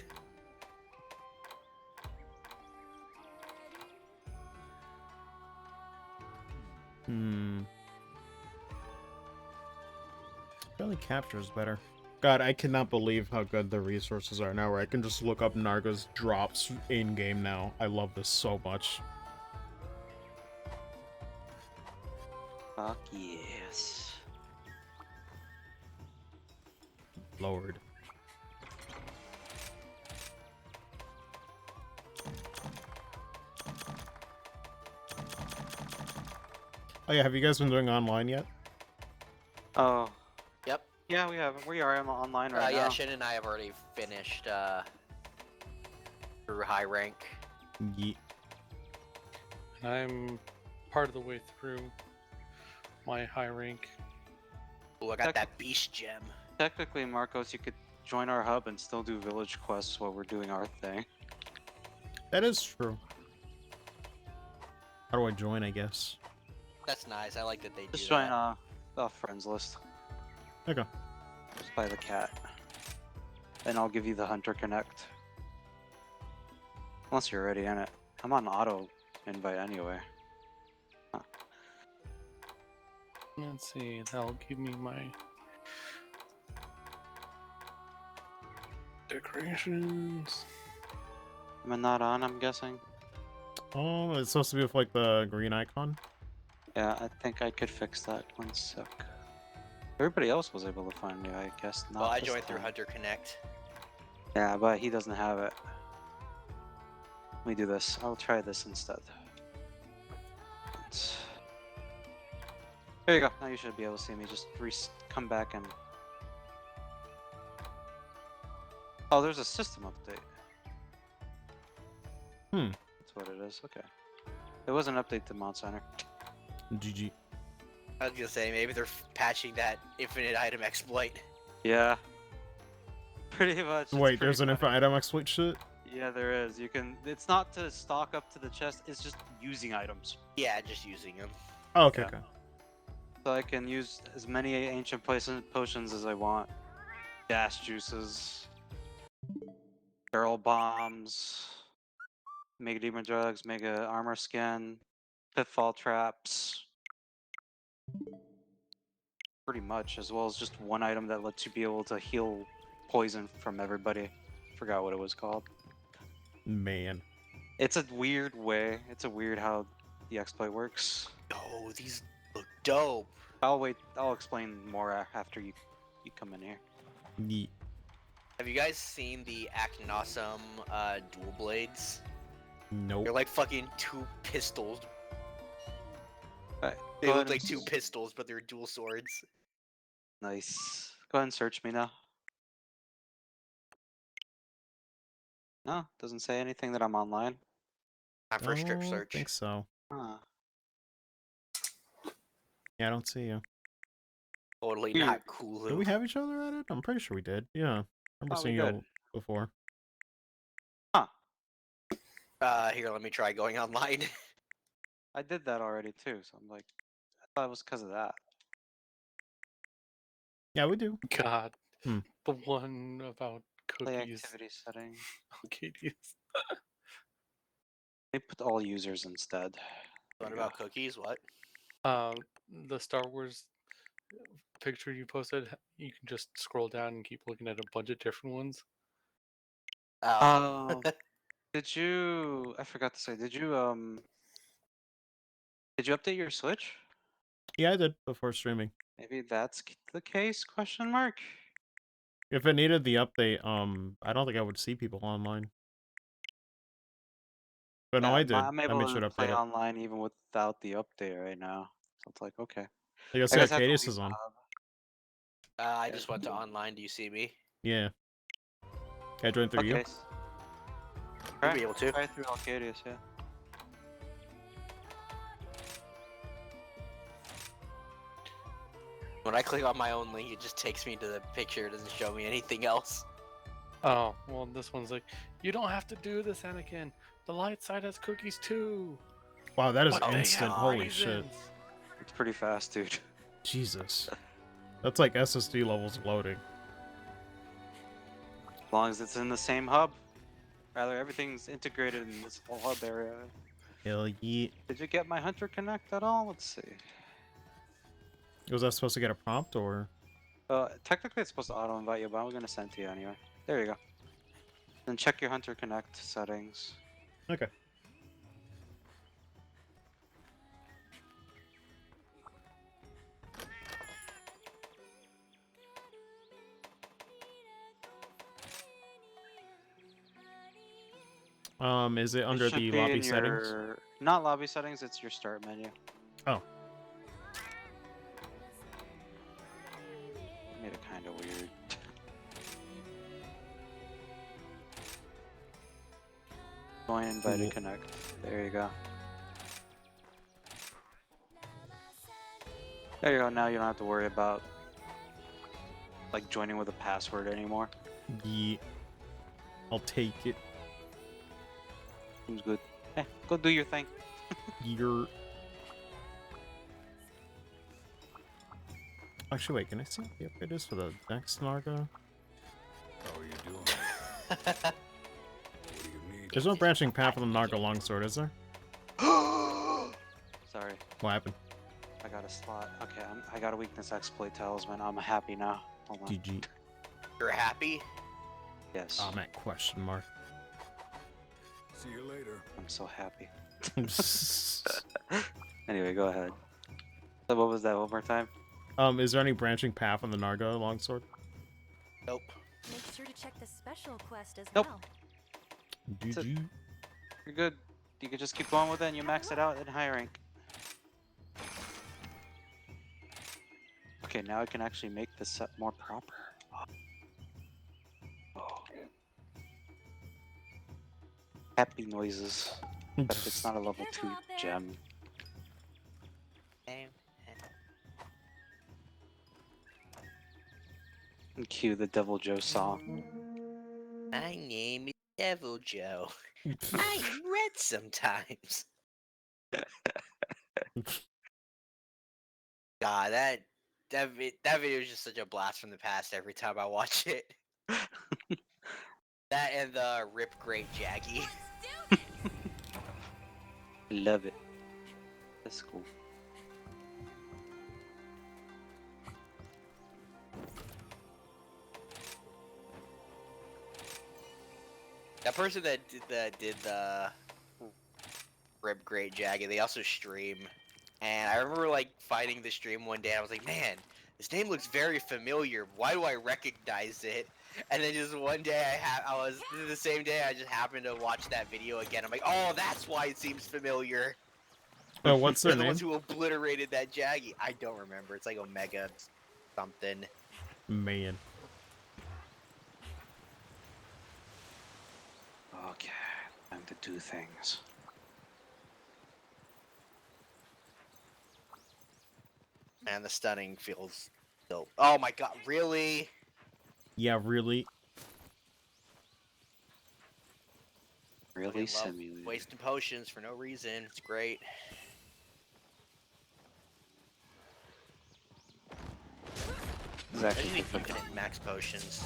Really captures better. God, I cannot believe how good the resources are now, where I can just look up Narga's drops in-game now. I love this so much. Fuck yes. Lord. Oh yeah, have you guys been doing online yet? Oh. Yep. Yeah, we have. We are online right Yeah, now. Shin and I have already finished through high rank. Yeah. And I'm part of the way through my high rank. Oh, I got that beast gem. Technically, Marcos, you could join our hub and still do village quests while we're doing our thing. That is true. How do I join, I guess? That's nice. I like that they Just do join that. the friends list. Okay. Just by the cat. And I'll give you the Hunter Connect. Unless you're already in it. I'm on auto invite anyway. Huh. Let's see, that'll give me my decorations. Am I not on, I'm guessing? Oh, it's supposed to be with like the green icon. Yeah, I think I could fix that. One sec. Everybody else was able to find me, I guess. Not Well, I this joined through time. Hunter Connect. Yeah, but he doesn't have it. Let me do this. I'll try this instead. There you go. Now you should be able to see me. Just come back and... Oh, there's a system update. That's what it is. Okay. It was an update to Mod Center. GG. I was gonna say, maybe they're patching that infinite item exploit. Yeah. Pretty much. it's Wait, there's pretty an funny. infinite item exploit shit? Yeah, there is. You can... It's not to stock up to the chest, it's just using items. Yeah, just using them. Oh, okay, Yeah. okay. So I can use as many ancient potions as I want. Gas juices. Barrel bombs. Mega demon drugs, mega armor skin. Pitfall traps. Pretty much, as well as just one item that lets you be able to heal poison from everybody. Forgot what it was called. Man. It's a weird way. It's a weird how the exploit works. Oh, these look dope. I'll wait. I'll explain more after you come in here. Yeet. Have you guys seen the Aknosum dual blades? Nope. They're like fucking two pistols. Alright, They go look ahead like and two pistols, but they're dual swords. Nice. Go ahead and search me now. No, doesn't say anything that I'm online. Time for a strip Don't search. think so. Huh. Yeah, I don't see you. Totally Weird. not cool. Did we have each other at it? I'm pretty sure we did. Yeah. I remember Oh, we seeing did. you before. Huh. Here, let me try going online. I did that already too, so I'm like, I thought it was because of that. Yeah, we do. God, Hmm. the one about Play cookies. activity setting. Cookies. They put all users instead. What There you about go. cookies? What? The Star Wars picture you posted, you can just scroll down and keep looking at a bunch of different ones. Oh. Did you? I forgot to say. Did you update your Switch? Yeah, I did before streaming. Maybe that's the case? Question mark. If it needed the update, I don't think I would see people online. But no, Yeah, I did. I'm I able made sure to to play update it. online even without the update right now. So it's like, okay. I guess I yeah, guess I have to Cadius leave is the on. hub. I Yeah. just went to online. Do you see me? Yeah. Can I join through you? Okay. You'll be able to. Try through Arcadius, yeah. When I click on my own link, it just takes me to the picture. It doesn't show me anything else. Oh, well, this one's like, you don't have to do this, Anakin. The light side has cookies too. Wow, that is But they instant. have Holy shit. raisins. It's pretty fast, dude. Jesus. That's like SSD levels of loading. As long as it's in the same hub. Rather, everything's integrated in this whole hub area. Hell yeah. Did you get my Hunter Connect at all? Let's see. Was that supposed to get a prompt or? Technically it's supposed to auto-invite you, but I'm gonna send to you anyway. There you go. Then check your Hunter Connect settings. Okay. Is it under It should the be lobby in settings? your- Not lobby settings, it's your start menu. Oh. Made it kind of weird. Join invited Cool. connect. There you go. There you go. Now you don't have to worry about like joining with a password anymore. Yeah. I'll take it. Seems good. Go do your thing. You're... Actually, wait, can I see what the upgrade is for the next Narga? How are you doing? What do you need? There's no branching path for the Narga longsword, is there? Sorry, What happened? I got a slot. Okay, I got a weakness exploit talisman. I'm happy now. Hold on. GG. You're happy? Yes, Oh, man, question mark. See you later. I'm so happy. Anyway, go ahead. So what was that? One more time. Is there any branching path on the Narga longsword? Nope. Make sure to check the special quest as Nope. well. GG. You're good. You can just keep going with it and you max it out in high rank. Okay, now I can actually make this set more proper. Oh. Happy noises. But if it's not a level 2 gem. And cue the Devil Joe song. My name is Devil Joe. I read sometimes. God, that video is just such a blast from the past every time I watch it. That and the Rip Great Jaggy. Love it. That's cool. That person that did the Rip Great Jaggy, they also stream. And I remember like finding the stream one day. I was like, man, this name looks very familiar. Why do I recognize it? And then just one day I was the same day I just happened to watch that video again. I'm like, oh, that's why it seems familiar. Oh, what's their They're the name? ones who obliterated that Jaggy. I don't remember. It's like Omega something. Man. Okay, time to do things. And the stunning feels dope. Oh my god, really? Yeah, really? Really Love simulated. wasting potions for no reason. It's great. It's I actually just need difficult. infinite max potions.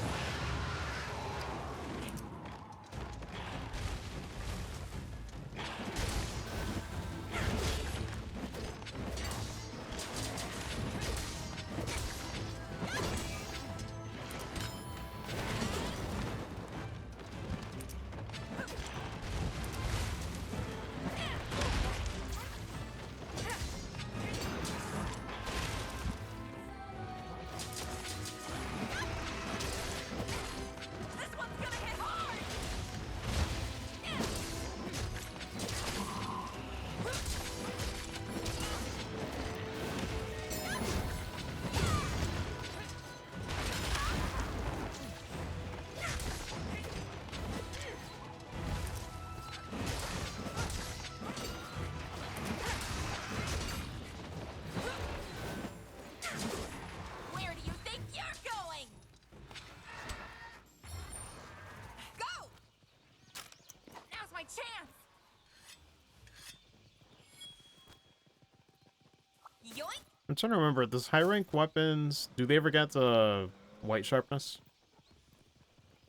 I'm trying to remember. Does high rank weapons do they ever get to white sharpness?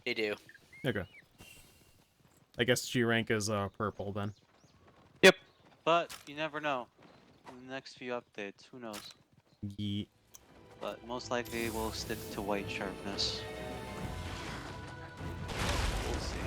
They do. Okay. I guess G rank is purple then. Yep. But you never know. In the next few updates, who knows? Yeet. But most likely we'll stick to white sharpness. We'll see.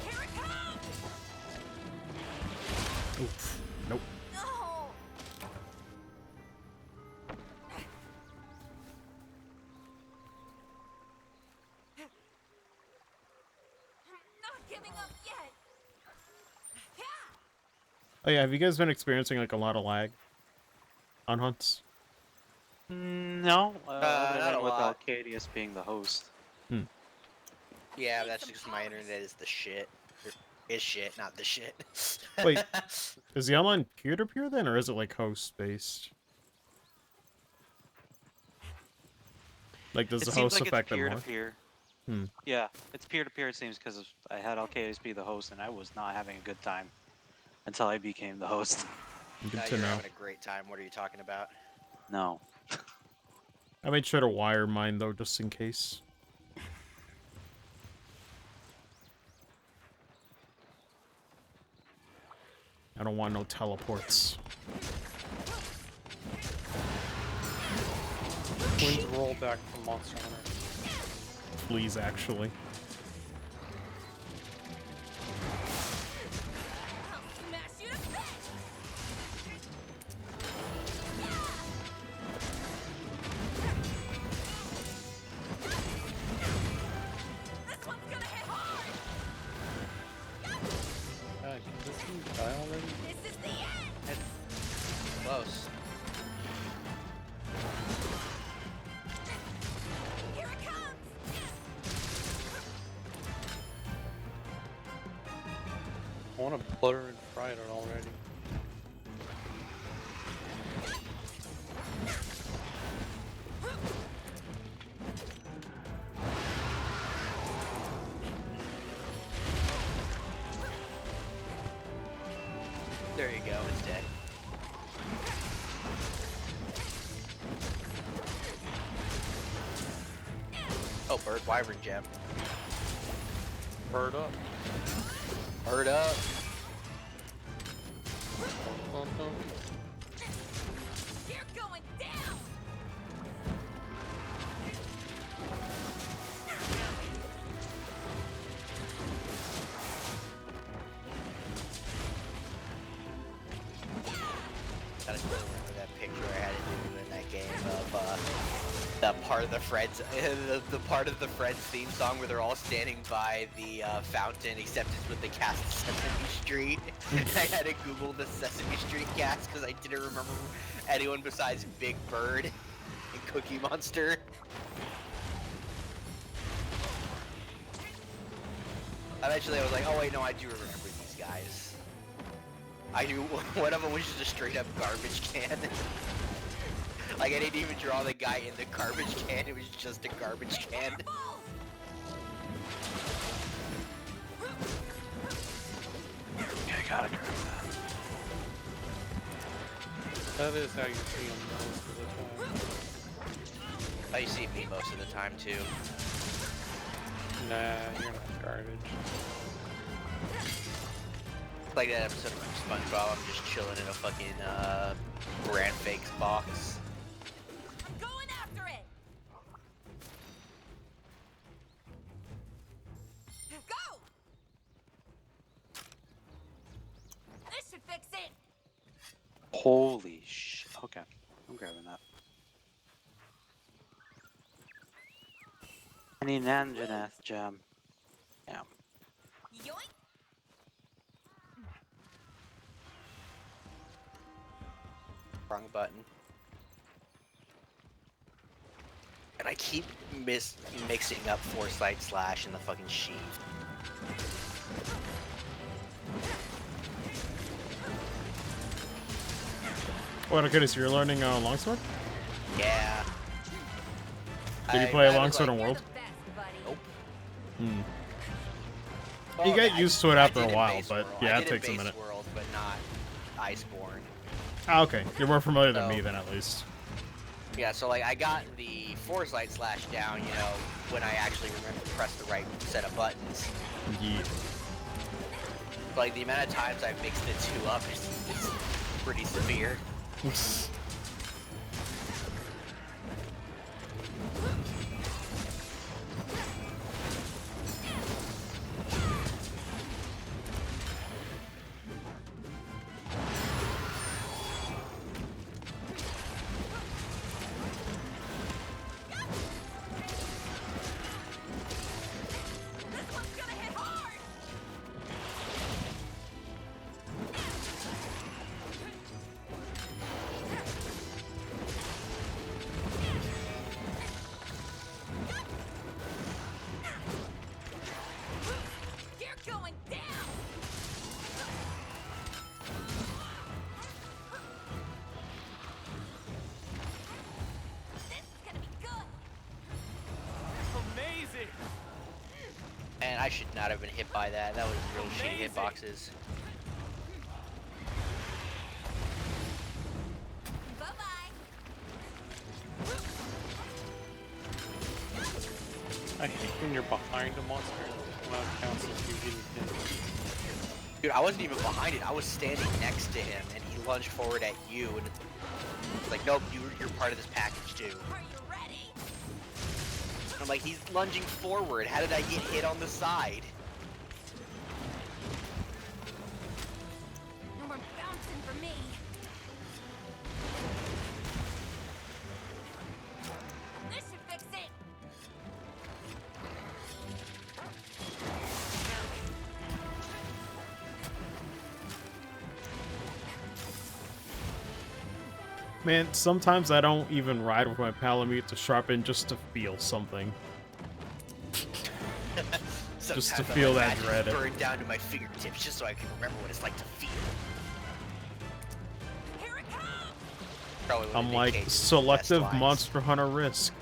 Here it comes! Oof. Nope. No! Not giving up yet! Yeah! Oh yeah, have you guys been experiencing like a lot of lag on hunts? No, other not than a with lot. Alcadius being the host. Yeah, that's just my internet is the shit. Is shit, not the shit. Wait. Is the online peer-to-peer then, or is it like host-based? Like, does It the seems host like affect it's them more? peer-to-peer. Hmm. Yeah, it's peer-to-peer. It seems because I had Alcadius be the host, and I was not having a good time until I became the host. Good Now to you're know. having a great time. What are you talking about? No. I made sure to wire mine though, just in case. I don't want no teleports. Twins roll back from Monster Hunter. Please, actually. I'll smash you to bits! This one's gonna hit hard! God, can this thing die already? This is the end! Close. Here it comes! I want to butter and fry it already. There you go, it's dead. Oh, bird wyvern gem. Bird up. Bird up. Dun, dun. You're going down! I still remember that picture I had to do in that game of the part of the Friends, the part of the Friends theme song where they're all standing by the fountain, except it's with the cast of Sesame Street. I had to Google the Sesame Street cast because I didn't remember anyone besides Big Bird and Cookie Monster. Eventually, I was like, oh wait, no, I do remember these guys. I knew one of them was just a straight up garbage can. Like I didn't even draw the guy in the garbage can, it was just a garbage can. Yeah, I gotta grab that. That is how you see them most of the time. Oh, you see me most of the time too. Nah, you're not garbage. Like that episode of SpongeBob, I'm just chilling in a fucking brand fakes box. I'm going after it! Go! This should fix it! Holy sh! Okay, I'm grabbing that. I need an Anjanath gem. Yeah. Yoink! Wrong button. And I keep mixing up Foresight Slash and the fucking Sheath. What, okay, so you're learning Longsword? Yeah. Did you play I was Longsword like, in World? Nope. Hmm. Well, You get I- used to it I after did a in while, Base but World. yeah, I it did in takes a Base minute. World, but not Iceborne. Ah, okay. You're more familiar than So- me then, at least. Yeah, so like I got the Foresight Slash down, you know, when I actually remember to press the right set of buttons. Yeah. Like the amount of times I've mixed the two up is pretty severe. This one's gonna hit hard. You're going down. This is gonna be good. Amazing! And I should not have been hit by that. That was real shitty hitboxes. Bye-bye. I hate when you're behind a monster. Well, it counts as you getting hit. Dude, I wasn't even behind it. I was standing next to him, and he lunged forward at you, and it's like, nope, you're part of this package too. Are you ready? I'm like, he's lunging forward. How did I get hit on the side? No more bouncing for me. This should fix it. Man, sometimes I don't even ride with my Palamute to sharpen just to feel something. Sometimes to I'm feel like, that "I dread." just burn down to my fingertips just so I can remember what it's like to feel. Here it comes. Probably one of I'm Nick like Cage's best selective lines. Monster Hunter Risk.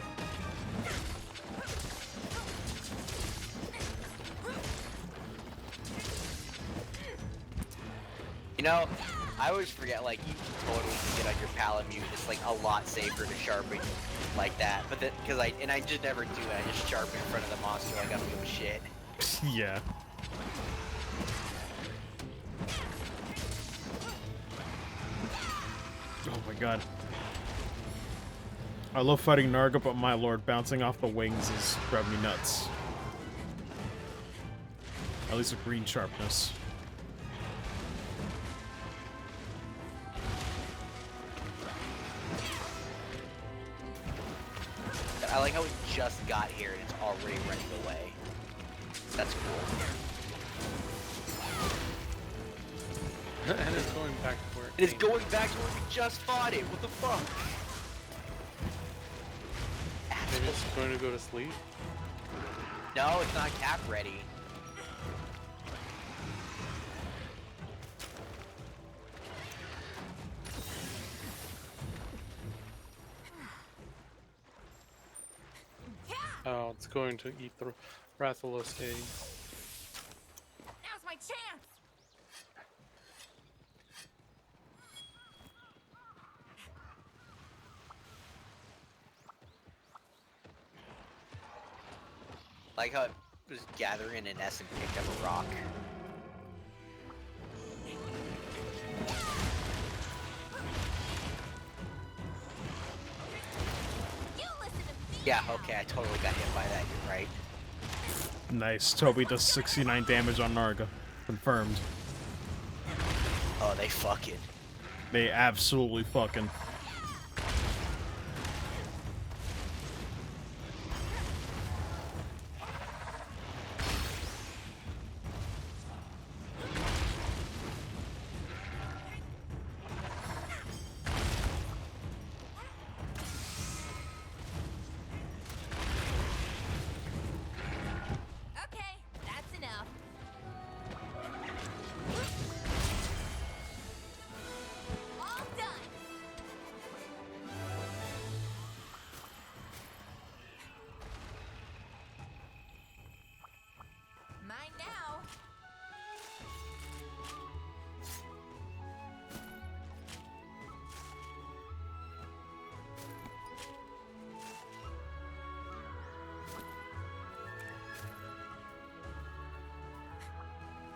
You know, I always forget, like, you totally can get on your Palamute. It's, like, a lot safer to sharpen like that. But then, because I just never do it. I just sharpen in front of the monster like I don't give a shit. Yeah. Oh my god. I love fighting Narga, but my lord, bouncing off the wings is driving me nuts. At least with green sharpness. I like how it just got here and it's already running away. That's cool. And it's going back to where it It is came. going back to where we just fought it. What the fuck? Maybe it's going to go to sleep. No, it's not cap ready. Oh, it's going to eat the Rathalos egg. Now's my chance. Like how it was gathering an S and picked up a rock. You listen to me. Yeah, okay, I totally got hit by that, you're right. Nice. Toby does 69 damage on Narga. Confirmed. Oh, they fucking. They absolutely fucking.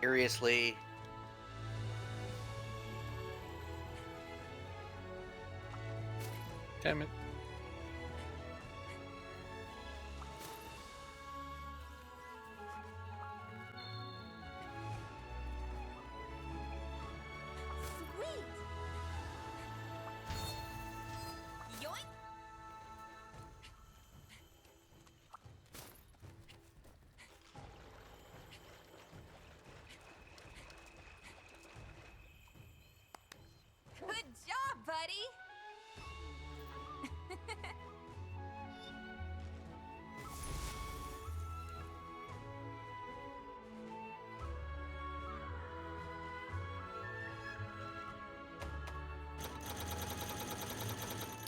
Seriously. Damn it. Sweet. Yoink. Good job, buddy.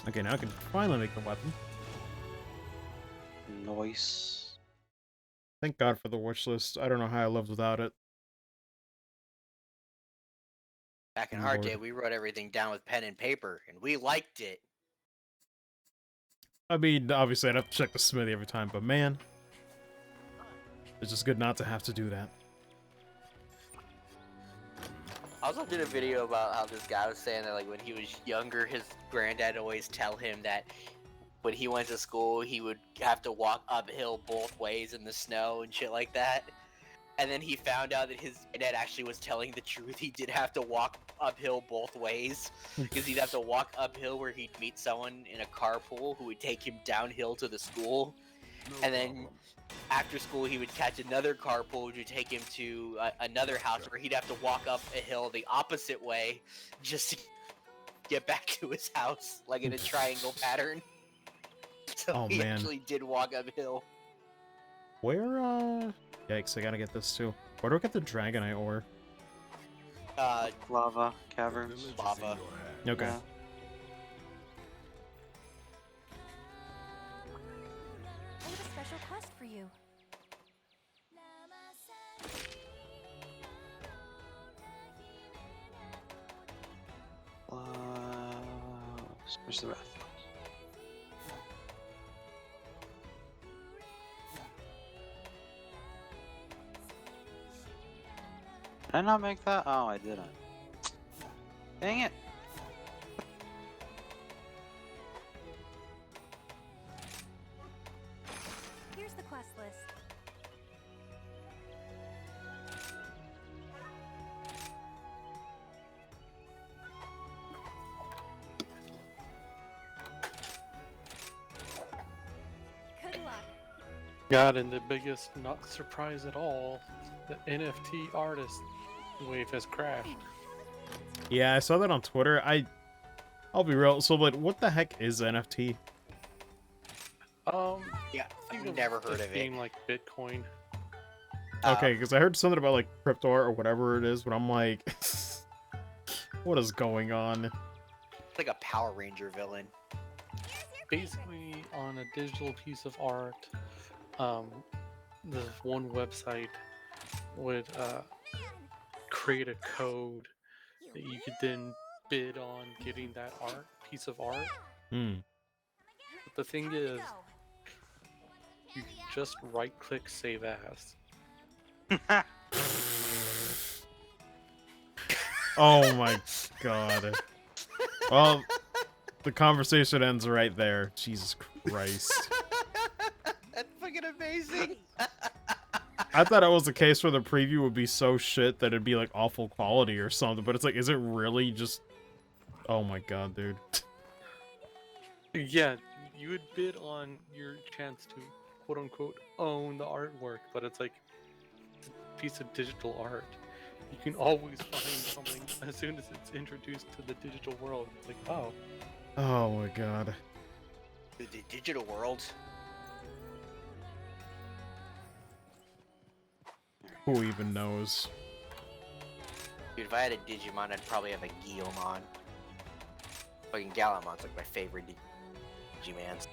Okay, now I can finally make the weapon. Nice. Thank God for the wish list. I don't know how I lived without it. Back in our Lord. day, we wrote everything down with pen and paper, and we liked it. I mean, obviously I'd have to check the smithy every time, but man, it's just good not to have to do that. I also did a video about how this guy was saying that, like, when he was younger, his granddad always tell him that when he went to school, he would have to walk uphill both ways in the snow and shit like that. And then he found out that his dad actually was telling the truth. He did have to walk uphill both ways because he'd have to walk uphill where he'd meet someone in a carpool who would take him downhill to the school. And then after school, he would catch another carpool which would take him to another house where he'd have to walk up a hill the opposite way just to get back to his house, like in a triangle pattern. So Oh, he man. actually did walk uphill. Where, Yikes, I gotta get this too. Where do I get the Dragonite ore? Lava caverns. Village is Lava. in your hands. Okay. Yeah. I have a special quest for you. Where's the rest? Did I not make that? Oh, I didn't. Dang it! Here's the quest list. Good luck. God, and the biggest not surprise at all, the NFT artist wave has crashed. Yeah, I saw that on Twitter. I'll be real. So, like, what the heck is NFT? Yeah, think I've never heard of it. being like Bitcoin. Okay, because I heard something about like crypto or whatever it is, but I'm like, what is going on? It's like a Power Ranger villain. Basically, on a digital piece of art, this one website would create a code that you could then bid on getting that piece of art. Hmm. But the thing is, you can just right-click Save As. Oh my god. Well, the conversation ends right there. Jesus Christ. That's fucking amazing. I thought it was the case where the preview would be so shit that it'd be like awful quality or something, but it's like, is it really just... Oh my god, dude. Yeah, you would bid on your chance to quote-unquote own the artwork, but it's like it's a piece of digital art. You can always find something as soon as it's introduced to the digital world. It's like, oh, Oh my god. The digital world. Who even knows? Dude, if I had a Digimon, I'd probably have a Guillemon. Fucking Galamon's like my favorite Digimon.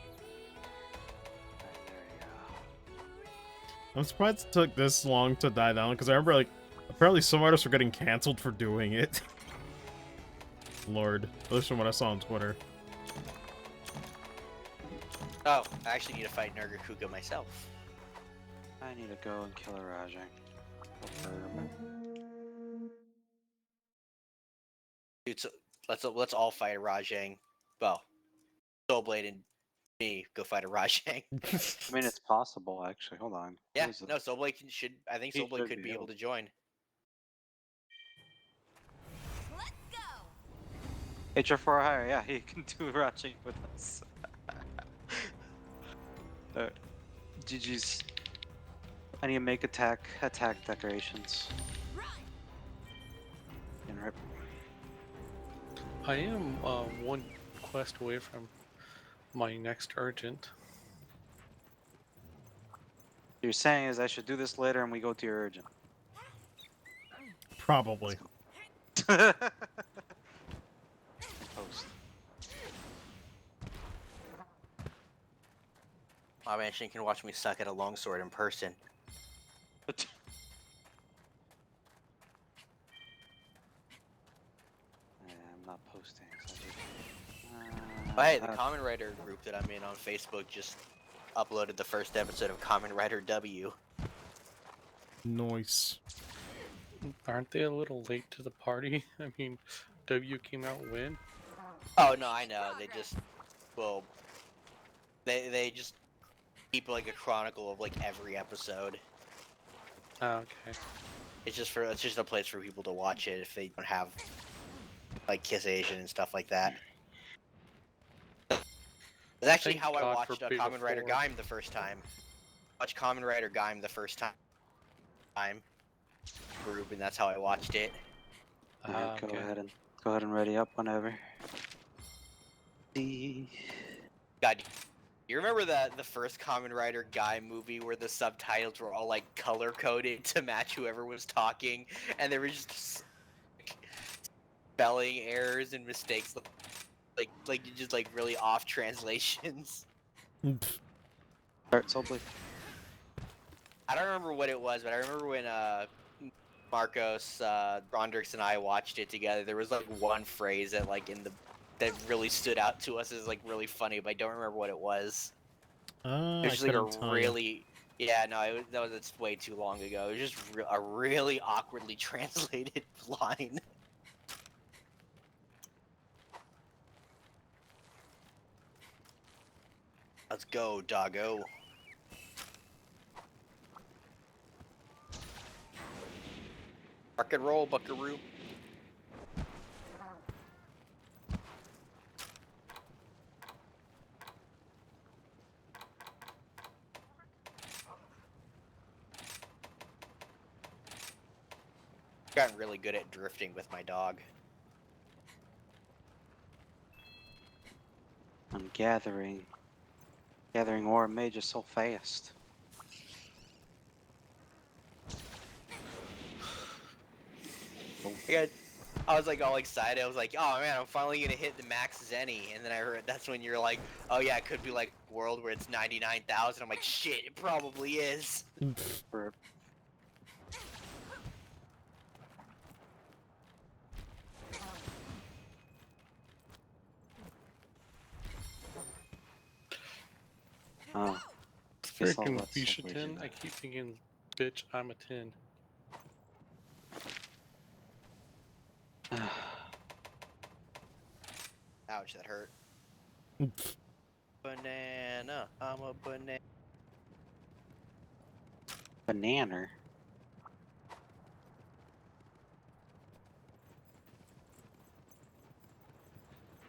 I'm surprised it took this long to die down, because I remember, like, apparently some artists were getting canceled for doing it. Lord. At least from what I saw on Twitter. Oh, I actually need to fight Nergakuga myself. I need to go and kill a Rajang. Dude, so let's all fight a Rajang. Well, Soulblade and me go fight a Rajang. I mean, it's possible actually. Hold on. Yeah, What is it? no, Soulblade should. I think He Soulblade should could be be able able to join. Let's go. HR4 higher. Yeah, he can do Ratchet with us. GG's. I need to make attack decorations. Run. And rip. I am one quest away from my next urgent. You're saying is I should do this later and we go to your urgent. Probably. Post. Oh man, Shane can watch me suck at a longsword in person. I'm not posting. So Oh, hey, the Common Writer group that I'm in on Facebook just uploaded the first episode of Common Writer W. Nice. Aren't they a little late to the party? I mean, W came out when? Oh no, I know. They just, well, they just keep like a chronicle of like every episode. Ah, okay. It's just a place for people to watch it if they don't have like Kiss Asian and stuff like that. It's actually Thank how I God watched for Beta Common Writer 4. Gaim the first time. Watched Common Writer Gaim the first time. Group, and that's how I watched it. Ah, go okay. ahead and ready up whenever. God, you remember the first Common Writer Guy movie where the subtitles were all like color coded to match whoever was talking, and there were just spelling errors and mistakes, like just like really off translations. Start Soulblade. I don't remember what it was, but I remember when Marcos, Rondrix, and I watched it together. There was like one phrase that that really stood out to us as like really funny, but I don't remember what it was. It I was just like couldn't a tell ya. really, yeah, no, it's way too long ago. It was just a really awkwardly translated line. Let's go, doggo. Rock and roll, buckaroo. Gotten really good at drifting with my dog. I'm gathering ore mage is so fast. I was like all excited. I was like, oh man, I'm finally gonna hit the max Zenny. And then I heard that's when you're like, oh yeah, it could be like world where it's 99,000. I'm like, shit, it probably is. Rip. Oh. Guess I'll Freaking let Bisha Soulblade 10. do I that. keep thinking, bitch, I'm a 10. Ouch, that hurt. Banana, I'm a banana. Banana.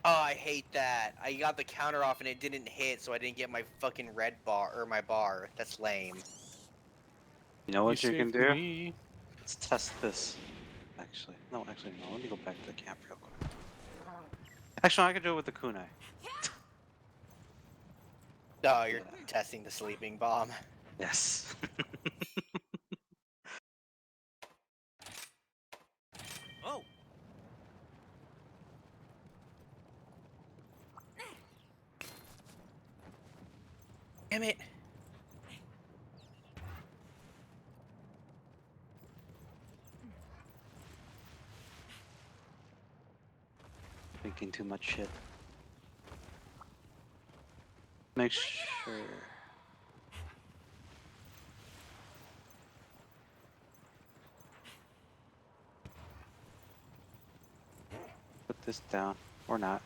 Oh, I hate that. I got the counter off and it didn't hit, so I didn't get my fucking red bar or my bar. That's lame. You know what you can saved do? me. Let's test this. Actually, no. Let me go back to the camp real quick. Actually, I can do it with the kunai. Oh, you're testing the sleeping bomb. Yes. Oh. Damn it. Thinking too much shit. Make sure. this down. Or not.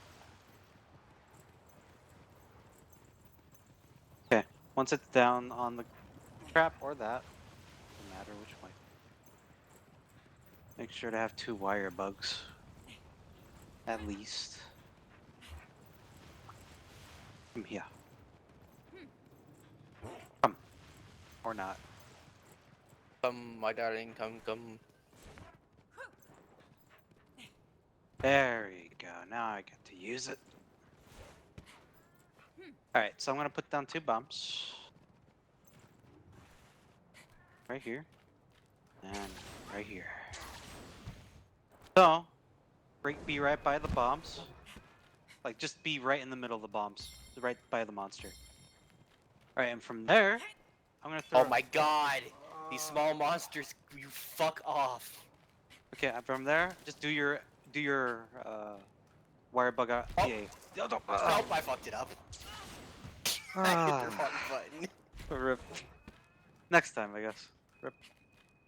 Okay. Once it's down on the trap or that, doesn't matter which way. Make sure to have 2 wire bugs. At least. Come here. Come. Or not. Come, my darling, come. There you go. Now I get to use it. Alright, so I'm gonna put down 2 bombs. Right here. And right here. So, be right by the bombs. Like, just be right in the middle of the bombs. Right by the monster. Alright, and from there, I'm gonna throw... Oh my god! These small monsters, you fuck off. Okay, from there, just do your wire bug out. Oh. Yeah. Oh, I fucked it up. I hit the wrong button. Rip. Next time, I guess. Rip.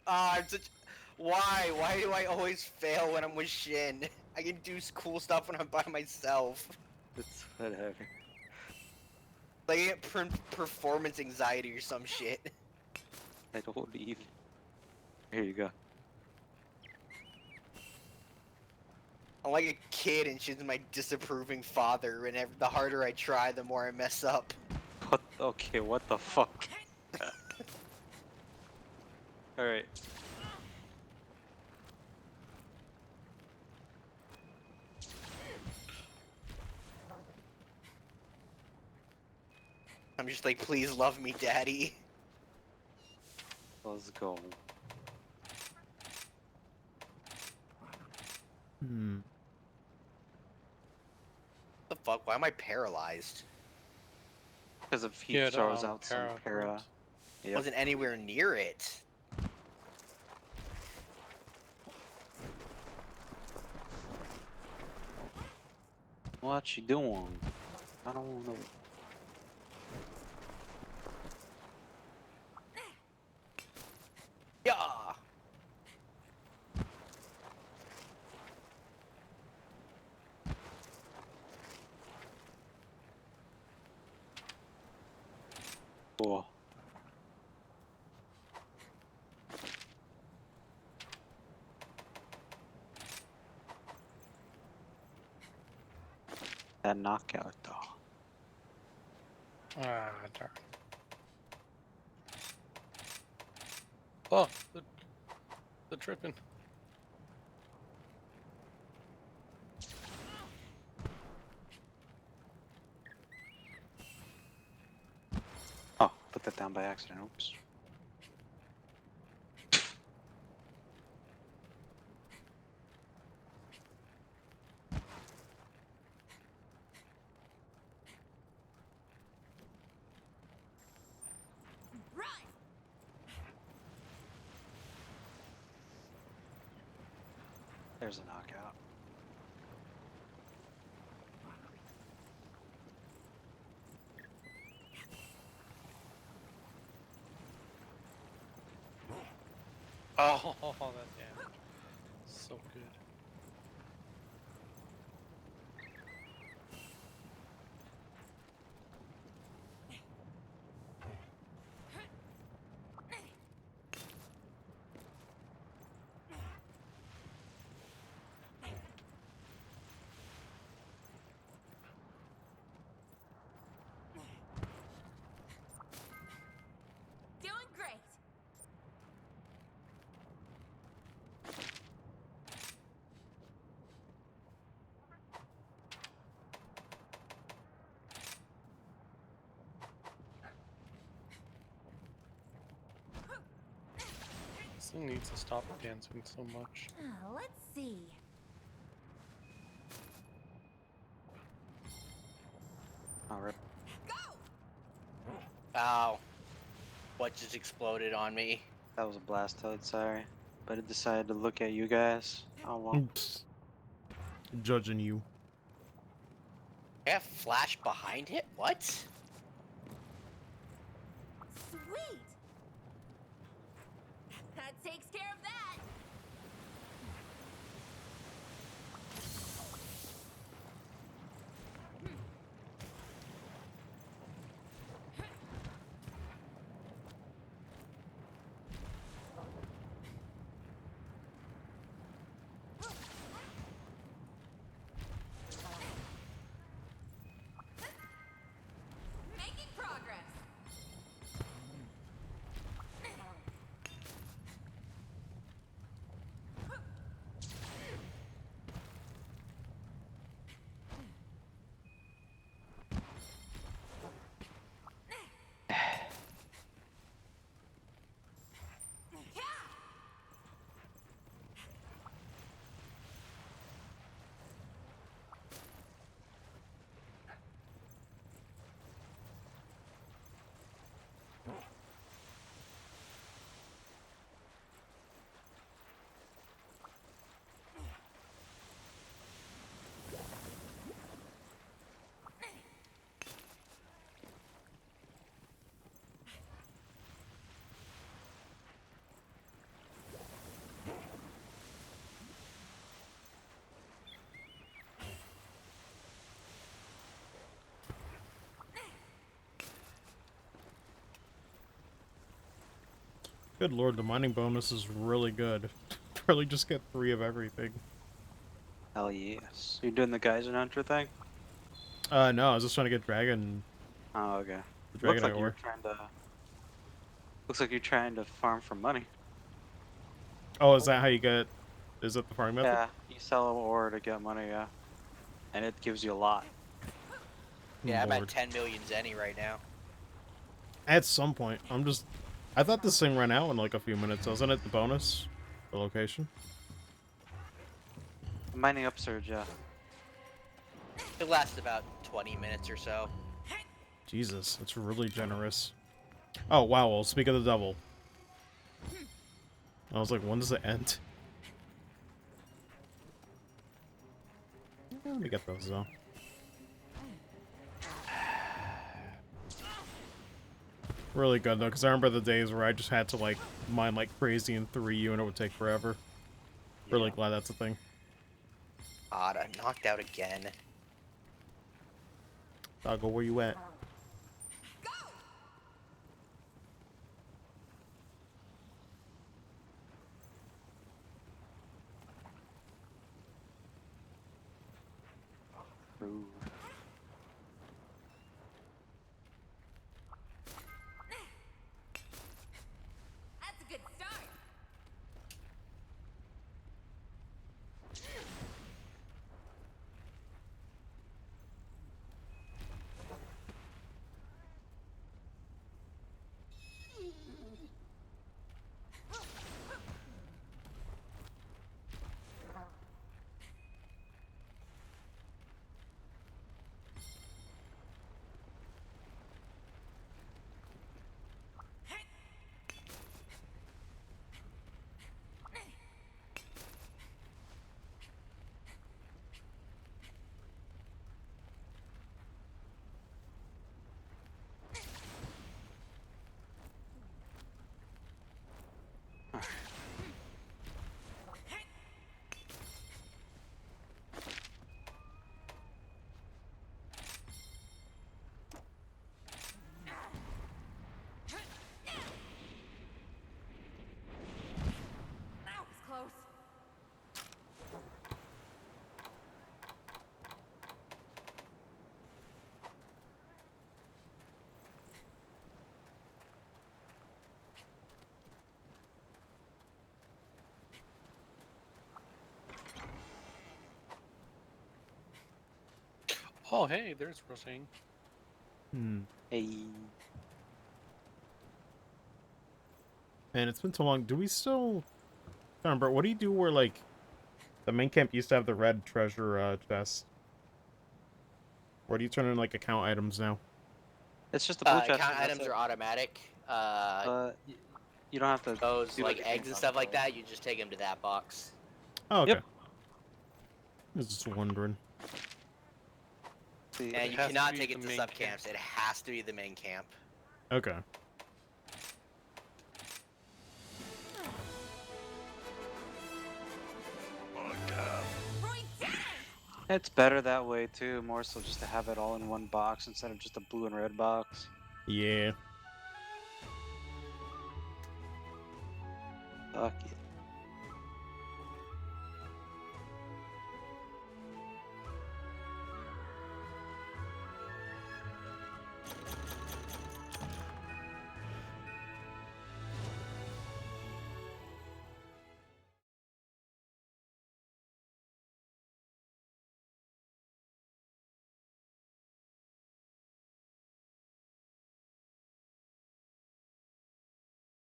I'm such. Why? Why do I always fail when I'm with Shin? I can do cool stuff when I'm by myself. It's whatever. Like I get performance anxiety or some shit. I don't even. Here you go. I'm like a kid and she's my disapproving father, and the harder I try, the more I mess up. What? Okay, what the fuck? Alright. I'm just like, please love me, daddy. Let's go. What the fuck? Why am I paralyzed? Because if he Get throws on out some para para. points. Yep. Wasn't anywhere near it. What you doing? I don't know. Yeah. Cool. That knockout though. Ah, darn. Oh, the tripping. Oh, put that down by accident. Oops. Run! There's a knockout. Oh, that damage. So good. Doing great. This thing needs to stop dancing so much. Let's see. Oh, rip. Ow. What just exploded on me? That was a Blastoise, sorry. But it decided to look at you guys. Oh well. Oops. Judging you. I have flash behind it? What? Sweet. That takes care of that. Good lord, the mining bonus is really good. Really just get 3 of everything. Hell yes. You doing the Geyser Hunter thing? No, I was just trying to get dragon. Oh, okay. The Looks dragon like you're ore. trying to. Looks like you're trying to farm for money. Oh, is that how you get? Is that the farming method? Yeah, you sell ore to get money, yeah. And it gives you a lot. Yeah, I'm at Lord. 10 million Zenny right now. At some point, I thought this thing ran out in like a few minutes, wasn't it? The bonus, the location. Mining upsurge, yeah. It lasts about 20 minutes or so. Jesus, it's really generous. Oh wow! Well, speak of the devil. I was like, when does it end? Yeah, let me get those though. Really good though, because I remember the days where I just had to like mine like crazy in 3U and it would take forever. Really Yeah. glad that's a thing. God, I'm knocked out again. Doggo, where you at? Ooh. That's a good start. That was close. Oh, hey, there's Rosane. Hmm. Hey. Man, it's been too long. Do we still... I don't remember. What do you do where, like, the main camp used to have the red treasure chest? Or do you turn in, like, account items now? It's just the blue chest. Account and that's items it. are automatic. You don't have to. Those do like anything eggs and on stuff like it. that, you just take them to that box. Oh, okay. Yep. I was just wondering. See, And you has to cannot be take the it to main sub camp. camps. It has to be the main camp. Okay. Right down. It's better that way too, more so just to have it all in one box instead of just a blue and red box. Yeah. Fuck it.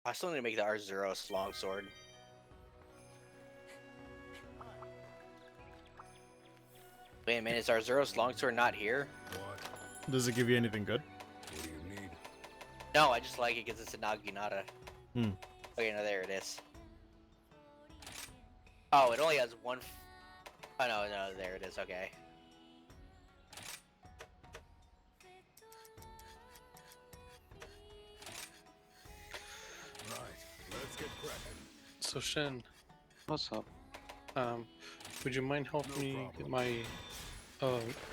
I still need to make the Arzuros longsword. Wait a minute, is Arzuros longsword not here? What? Does it give you anything good? What do you need? No, I just like it because it's a Naginata. Hmm. Okay, no, there it is. Oh, it only has one. Oh no, there it is. Okay. Right, let's get cracking. So Shen, What's up? would you mind helping me get problem. my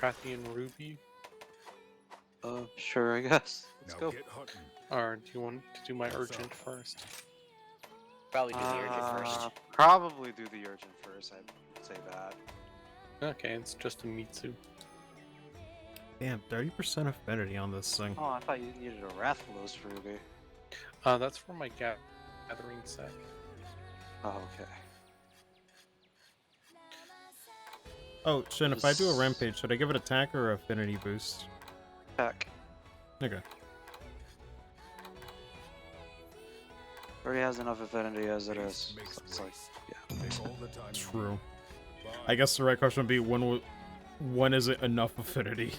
Prathian Ruby? Sure, I guess. Let's Now go. get hunting. Or do you want to do my Yes, urgent sir. first? Probably do the urgent first. Probably do the urgent first. I'd say that. Okay, it's just a Mitsu. Damn, 30% affinity on this thing. Oh, I thought you needed a Rathalos Ruby. That's for my gathering set. Oh, okay. Oh, Shin, if I do a rampage, should I give it attack or affinity boost? Heck. Okay. Already has enough affinity as it is. Makes It's like, grace. yeah. Take all the time you True. need. I guess the right question would be when is it enough affinity?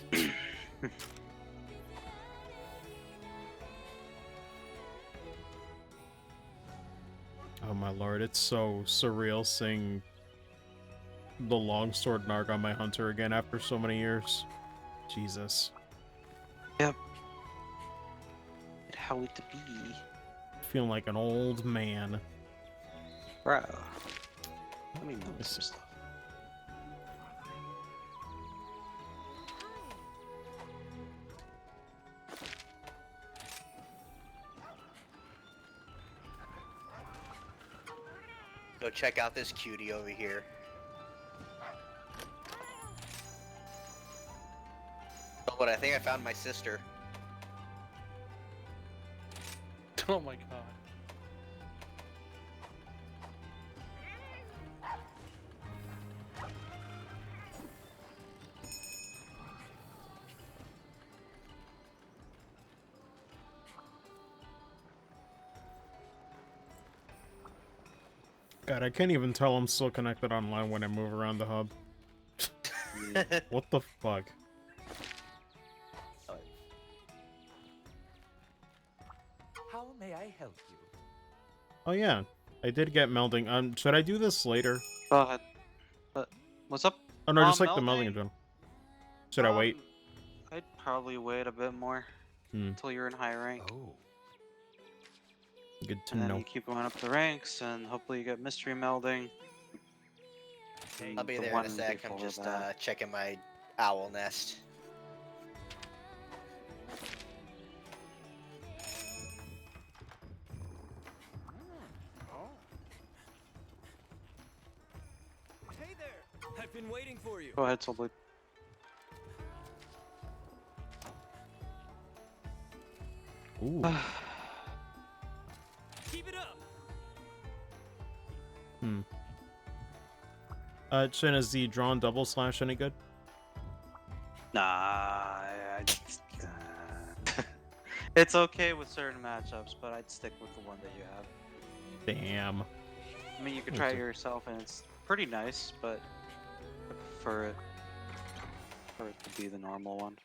Oh my lord, it's so surreal seeing the longsword Narg on my hunter again after so many years. Jesus. How it be? Feeling like an old man. Bro. Let me move some stuff. Go check out this cutie over here. Oh, but I think I found my sister. Oh my god. God, I can't even tell I'm still connected online when I move around the hub. What the fuck? How may I help you? Oh yeah, I did get melding. Should I do this later? Go ahead. What's up? Oh no, just like the Melding? melding in general. Should I wait? I'd probably wait a bit more until you're in high rank. Oh. Good to And then know. you keep going up the ranks, and hopefully you get mystery melding. I'll be The there in one a sec. I'm before just that. checking my owl nest. Hey there! I've been waiting for you. Go ahead, Soulblade. Ooh. Keep it up. Shin, is the drawn double slash any good? Nah, it's okay with certain matchups, but I'd stick with the one that you have. Damn. I mean, you could try it yourself, and it's pretty nice, but I prefer it to be the normal one.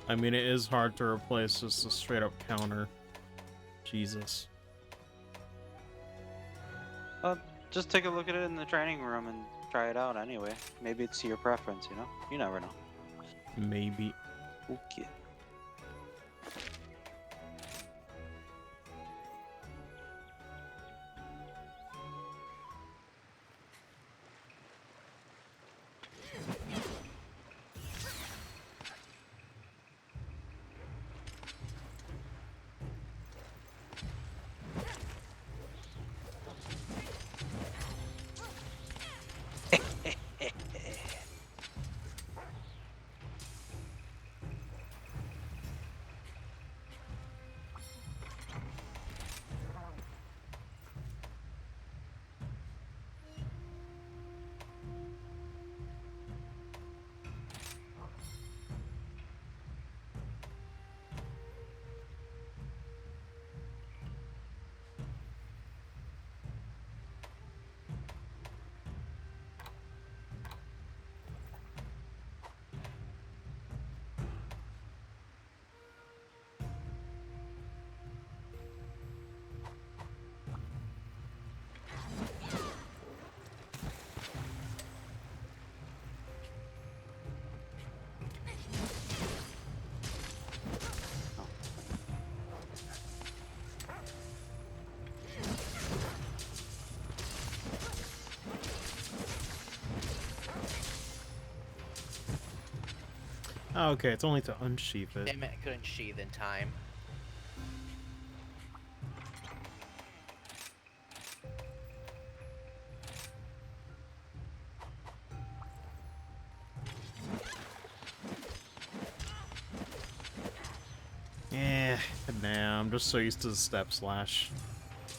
I mean, it is hard to replace just a straight up counter. Jesus. Just take a look at it in the training room and try it out anyway. Maybe it's to your preference, you know? You never know. Maybe. Okay. Oh, okay, it's only to unsheath it. Damn it, I couldn't sheath in time. Yeah, nah, I'm just so used to the step slash.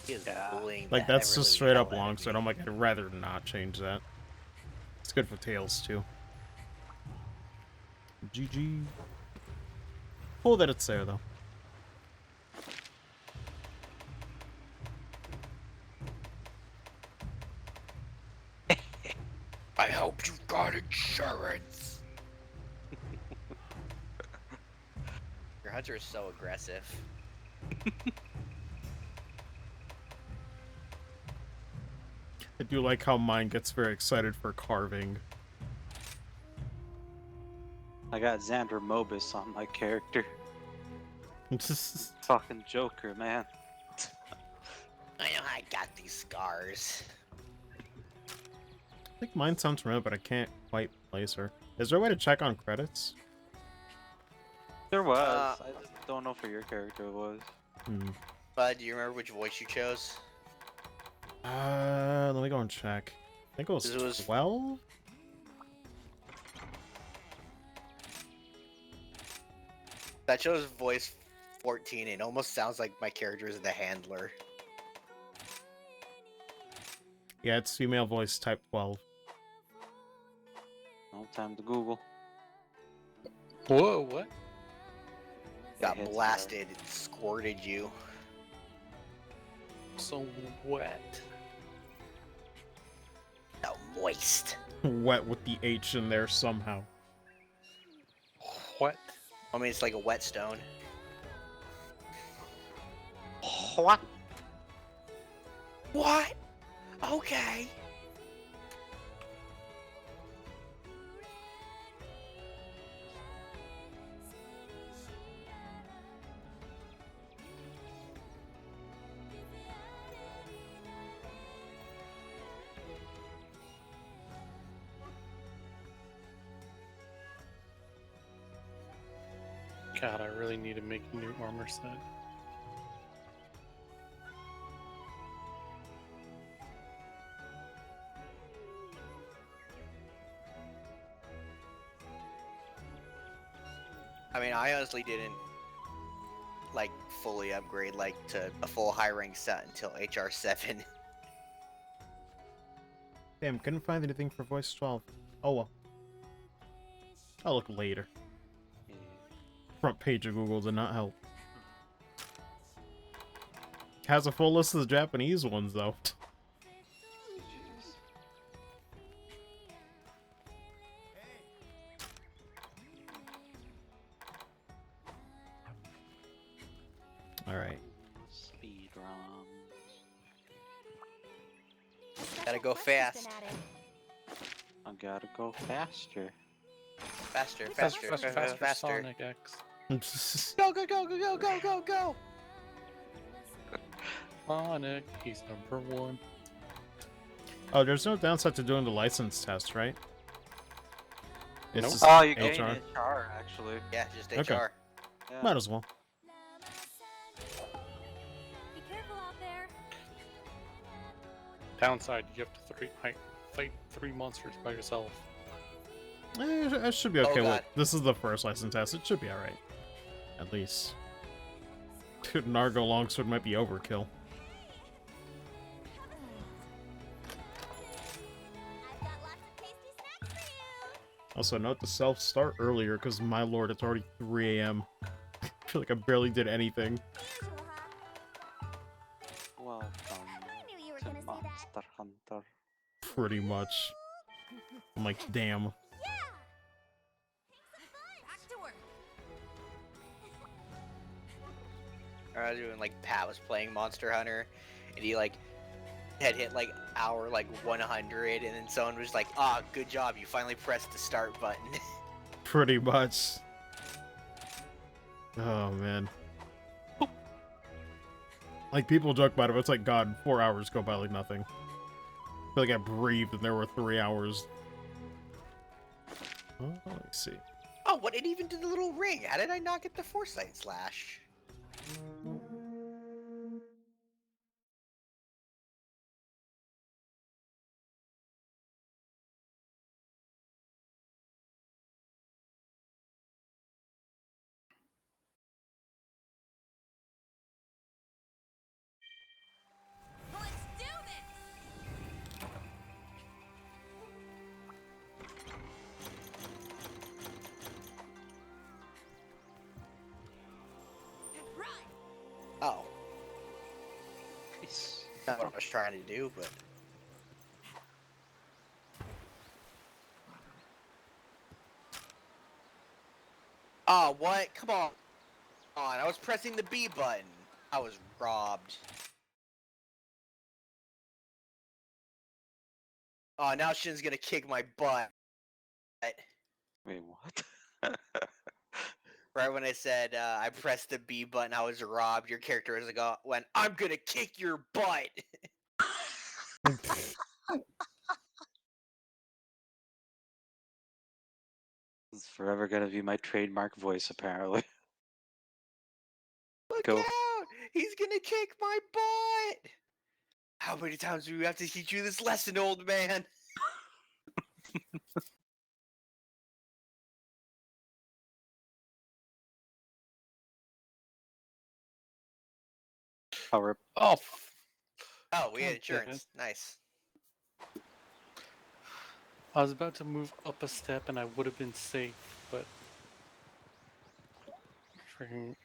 He is Yeah. bullying Like, the that's just ever-living straight up hell out of longsword. me. I'm like, I'd rather not change that. It's good for tails, too. GG. Cool that it's there, though. I hope you got insurance. Your hunter is so aggressive. I do like how mine gets very excited for carving. I got Xander Mobus on my character. Fucking Joker, man. I know I got these scars. I think mine sounds familiar, but I can't quite place her. Is there a way to check on credits? There was. I just don't know for your character it was. Hmm. Bud, do you remember which voice you chose? Let me go and check. I think it was This was- 12? That shows voice 14. It almost sounds like my character is the handler. Yeah, it's female voice type 12. No time to Google. Whoa, what? Got hits blasted, it squirted you. So wet. So moist. Wet with the H in there somehow. What? I mean, it's like a whetstone. What? What? Okay. God, I really need to make a new armor set. I mean, I honestly didn't like fully upgrade like to a full high rank set until HR 7. Damn, couldn't find anything for voice 12. Oh well. I'll look later. Front page of Google did not help. Has a full list of the Japanese ones, though. Alright. Speed runs. Gotta go fast. I gotta go faster. Faster, faster, faster, faster. Sonic X. Go, go, go, go, go, go, go, go! Sonic, he's #1. Oh, there's no downside to doing the license test, right? It's Nope. just Oh, you gain HR. HR actually. Yeah, just Okay. HR. Yeah. Might as well. Be careful out there. Downside, you have to fight 3 monsters by yourself. I should be okay with. God. This is the first license test. It should be alright. At least. Dude, Nargo Longsword might be overkill. I've got lots of tasty snacks for you. Also, note to self, start earlier, because my lord, it's already 3 a.m. I feel like I barely did anything. Usual, huh? Welcome I knew you were to gonna say that. Monster Hunter. Pretty much. I'm like, damn. Yeah. Back to work. I was doing like Pat was playing Monster Hunter, and he like had hit like hour like 100, and then someone was like, "Ah, good job, you finally pressed the start button." Pretty much. Oh, man. Like, people joke about it, but it's like, God, 4 hours go by like nothing. I feel like I breathed and there were 3 hours. Oh, let's see. Oh, what? It even did the little ring. How did I not get the Foresight Slash? Let's do this! Right! Oh, Nice. not what I was trying to do, but. Oh, what? Come on. I was pressing the B button. I was robbed. Oh, now Shin's gonna kick my butt. Wait, what? Right when I said I pressed the B button, I was robbed. Your character was like, "When I'm gonna kick your butt." It's forever gonna be my trademark voice, apparently. Look Go. out! He's gonna kick my butt. How many times do we have to teach you this lesson, old man? I'll rip. Oh, Oh, we had God damn it. insurance. Nice. I was about to move up a step and I would have been safe, but freaking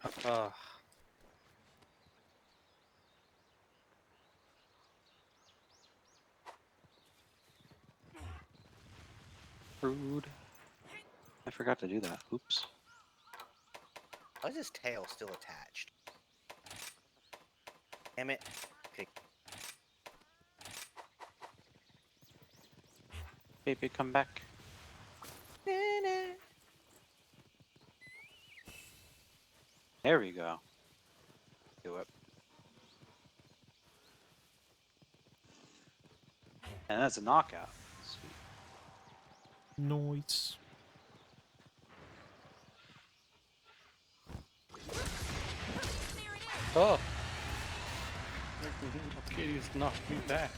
rude. I forgot to do that. Oops. Why is his tail still attached? Damn it. Okay. Baby, come back. There we go. Do it. And that's a knockout. Sweet. Noise. There it is! Oh! Katie's knocked me back.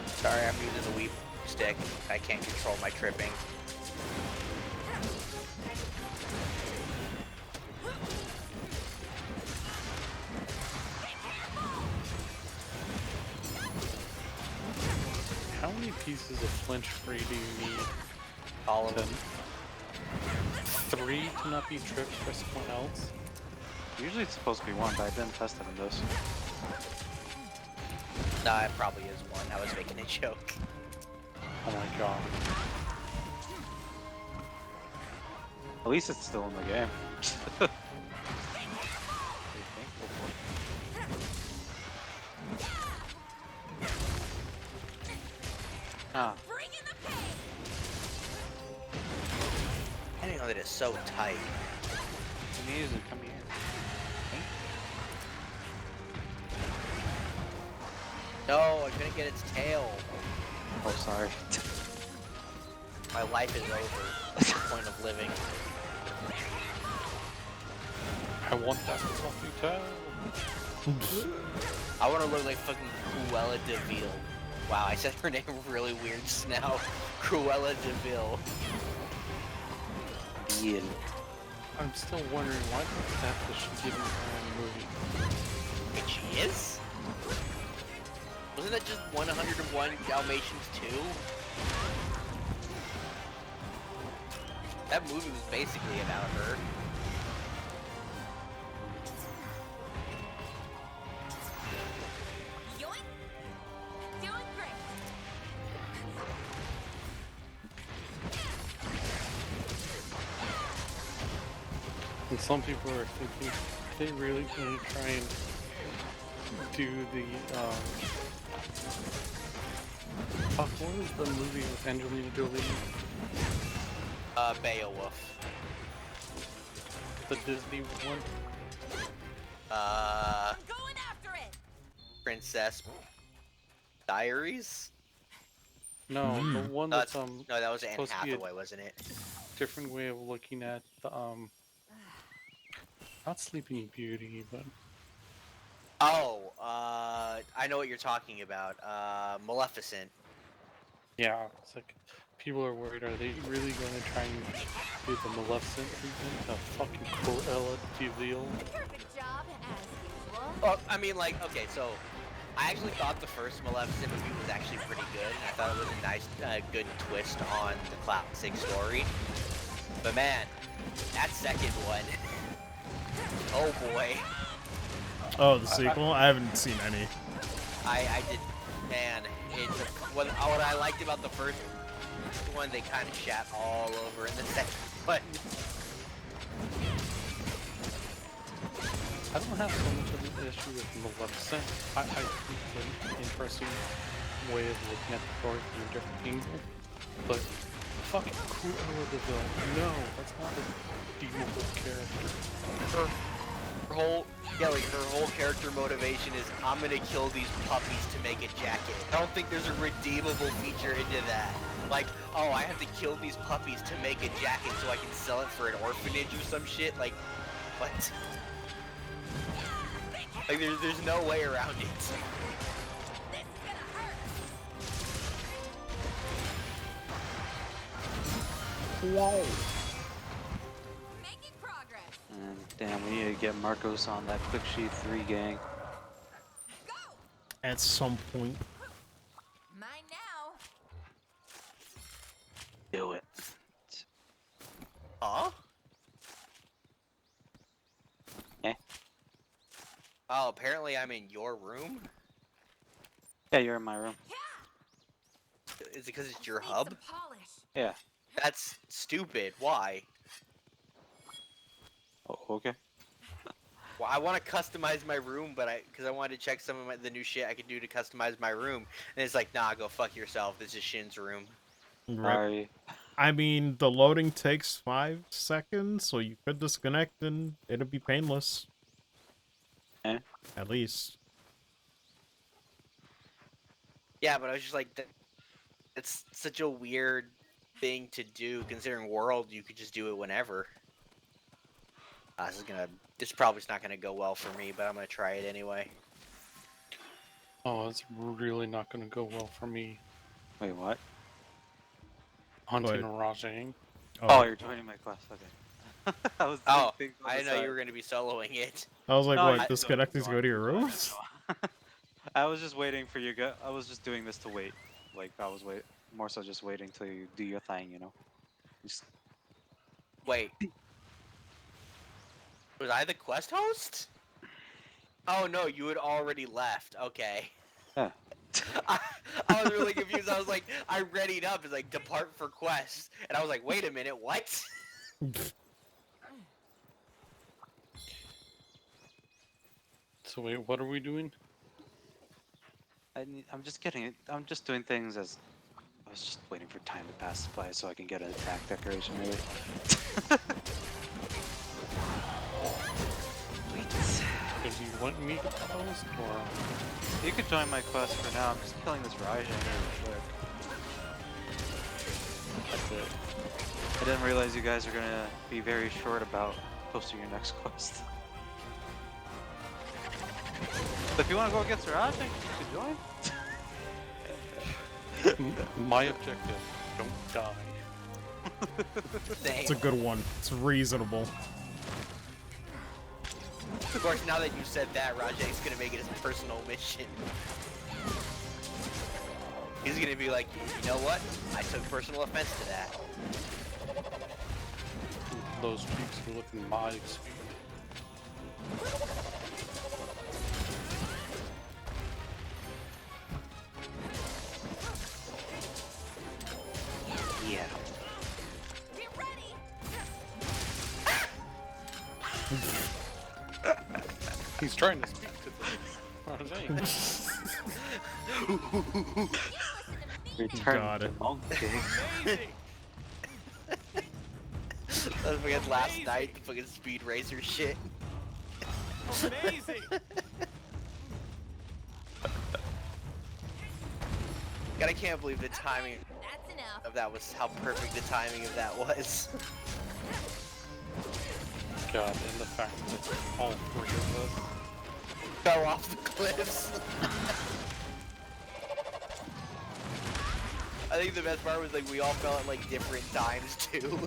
Sorry, I'm using the Wii stick. I can't control my tripping. How many pieces of flinch free do you need? All of To, them. 3 to not be tripped by someone else? Usually it's supposed to be one, but I didn't test it in this. Nah, it probably is one. I was making a joke. Oh my god. At least it's still in the game. Ah, Bring in the pain! I didn't know that it's so tight. music, come here. No, I couldn't get its tail. Oh, sorry. My life is over. What's the point of living? I want that fluffy tail. I want to look like fucking Cruella de Vil. Wow, I said her name really weird just now. Cruella de Vil. Yeah. I'm still wondering why the death is she giving her in the movie? Wait, she is? Wasn't that just 101 Dalmatians 2? That movie was basically about her. Yoink! Doing great! And some people are thinking, are they really going to try and do the, fuck, what was the movie with Angelina Jolie? Beowulf. The Disney one? I'm going after it! Princess Diaries? No, the Mm. one No, that's no, that was Anne supposed to be a Hathaway, wasn't it? different way of looking at the not Sleeping Beauty, but Oh, I know what you're talking about. Maleficent. yeah, it's like people are worried. Are they really going to try and do the Maleficent treatment to fucking Cruella de Vil? Perfect job, as usual. Well, I mean, like, okay, so I actually thought the first Maleficent movie was actually pretty good. And I thought it was a nice, good twist on the classic story. But man, that second one, oh boy, Oh, the sequel? I haven't seen any. I did, man. It's what I liked about the first one, they kind of shat all over in the second one. I don't have so much of an issue with Maleficent. I think it's an interesting way of looking at the story from a different angle. But fucking Cruella de Vil, no, that's not a deemable character. Her whole character motivation is, I'm gonna kill these puppies to make a jacket. I don't think there's a redeemable feature into that. Like, oh, I have to kill these puppies to make a jacket so I can sell it for an orphanage or some shit. Like, what? Like, there's no way around it. Whoa. Making progress. And damn, we need to get Marcos on that Quick Sheet 3 gang. Go. At some point. Mine now. Do it. Huh? Eh? Oh, apparently I'm in your room? Yeah, you're in my room. Is it because it's your Need hub? some polish. Yeah. That's stupid. Why? Oh, okay. Well, I want to customize my room, but because I wanted to check some of the new shit I could do to customize my room, and it's like, nah, go fuck yourself. This is Shin's room. Right. Sorry. I mean, the loading takes 5 seconds, so you could disconnect and it'll be painless. Eh? At least. Yeah, but I was just like, it's such a weird thing to do, considering World, you could just do it whenever. This probably is not gonna go well for me, but I'm gonna try it anyway. Oh, it's really not going to go well for me. Wait, what? Hunting What? a Rajang. Oh, you're joining my quest. Okay. I was Oh, thinking on I the didn't know you side. were gonna be soloing it. I was like, No, what, I- disconnect these, go to your No, I rooms? know. I was just waiting for you guys. I was just doing this to wait. Like, I was more so just waiting till you do your thing, you know? Just, Wait. Was I the quest host? Oh no, you had already left. Okay. yeah. I was really confused. I was like, I readied up. It's like, depart for quest. And I was like, wait a minute, what? So wait, what are we doing? I'm just getting it. I'm just doing things as. I was just waiting for time to pass by so I can get an attack decoration ready. Do you want me to post or? You could join my quest for now. I'm just killing this Rajang really quick. That's it. I didn't realize you guys are gonna be very short about posting your next quest. But if you want to go against Rajang, you could join. My objective, don't die. It's a good one. It's reasonable. Of course, now that you said that, Rajang's gonna make it his personal mission. He's gonna be like, you know what? I took personal offense to that. Those peaks are looking my speed. Yeah. Get ready. He's trying to speak to the Rajang. Return Got to it. monkey. That was fucking last night, the fucking Speed Racer shit. Amazing! God, I can't believe the timing That's enough. of that was how perfect the timing of that was. God, and the fact that all three of us. Fell off the cliffs. I think the best part was like we all fell at like different times too.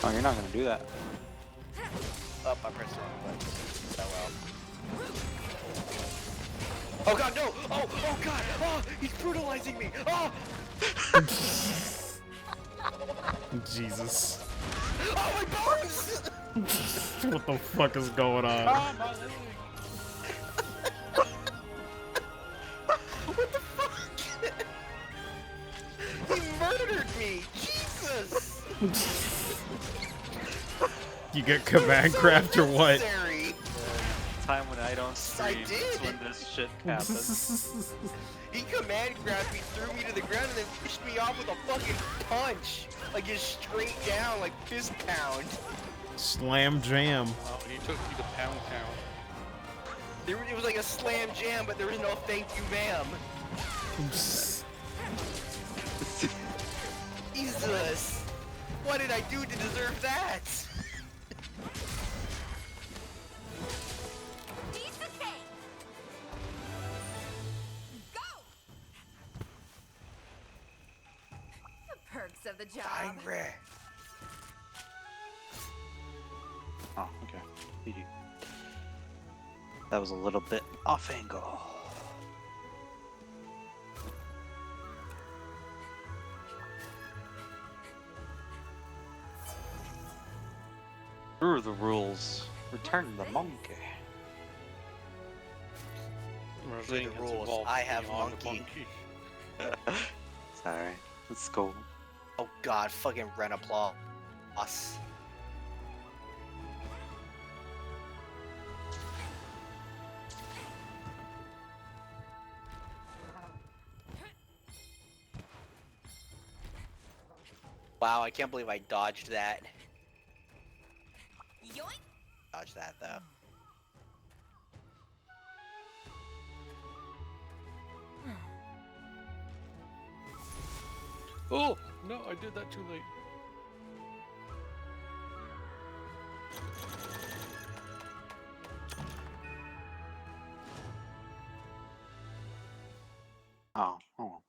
Oh, you're not gonna do that. Oh, I pressed the wrong button. Oh well. Oh god, no! Oh god! Oh, he's brutalizing me! Oh! Jesus. Oh my bones! What the fuck is going on? Ah, my leg! What the fuck? He murdered me! Jesus! You get command craft or what? Unnecessary. Time when I don't stream, I that's did. when this shit happens. He command grabbed me, threw me to the ground, and then pushed me off with a fucking punch. Like just straight down, like fist pound. Slam jam. Oh, he took you to Pound Town. It was like a slam jam, but there was no thank you, ma'am. Jesus! What did I do to deserve that? Piece of cake. Go. The perks of the job. Angry. Oh, okay. GG. That was a little bit off angle. Through the rules. Return the monkey. Rosine has rules, evolved I have beyond a monkey. Sorry. Let's go. Oh god, fucking rent applause. Wow, I can't believe I dodged that. Yoink. Dodged that though. Oh no, I did that too late. Oh, oh.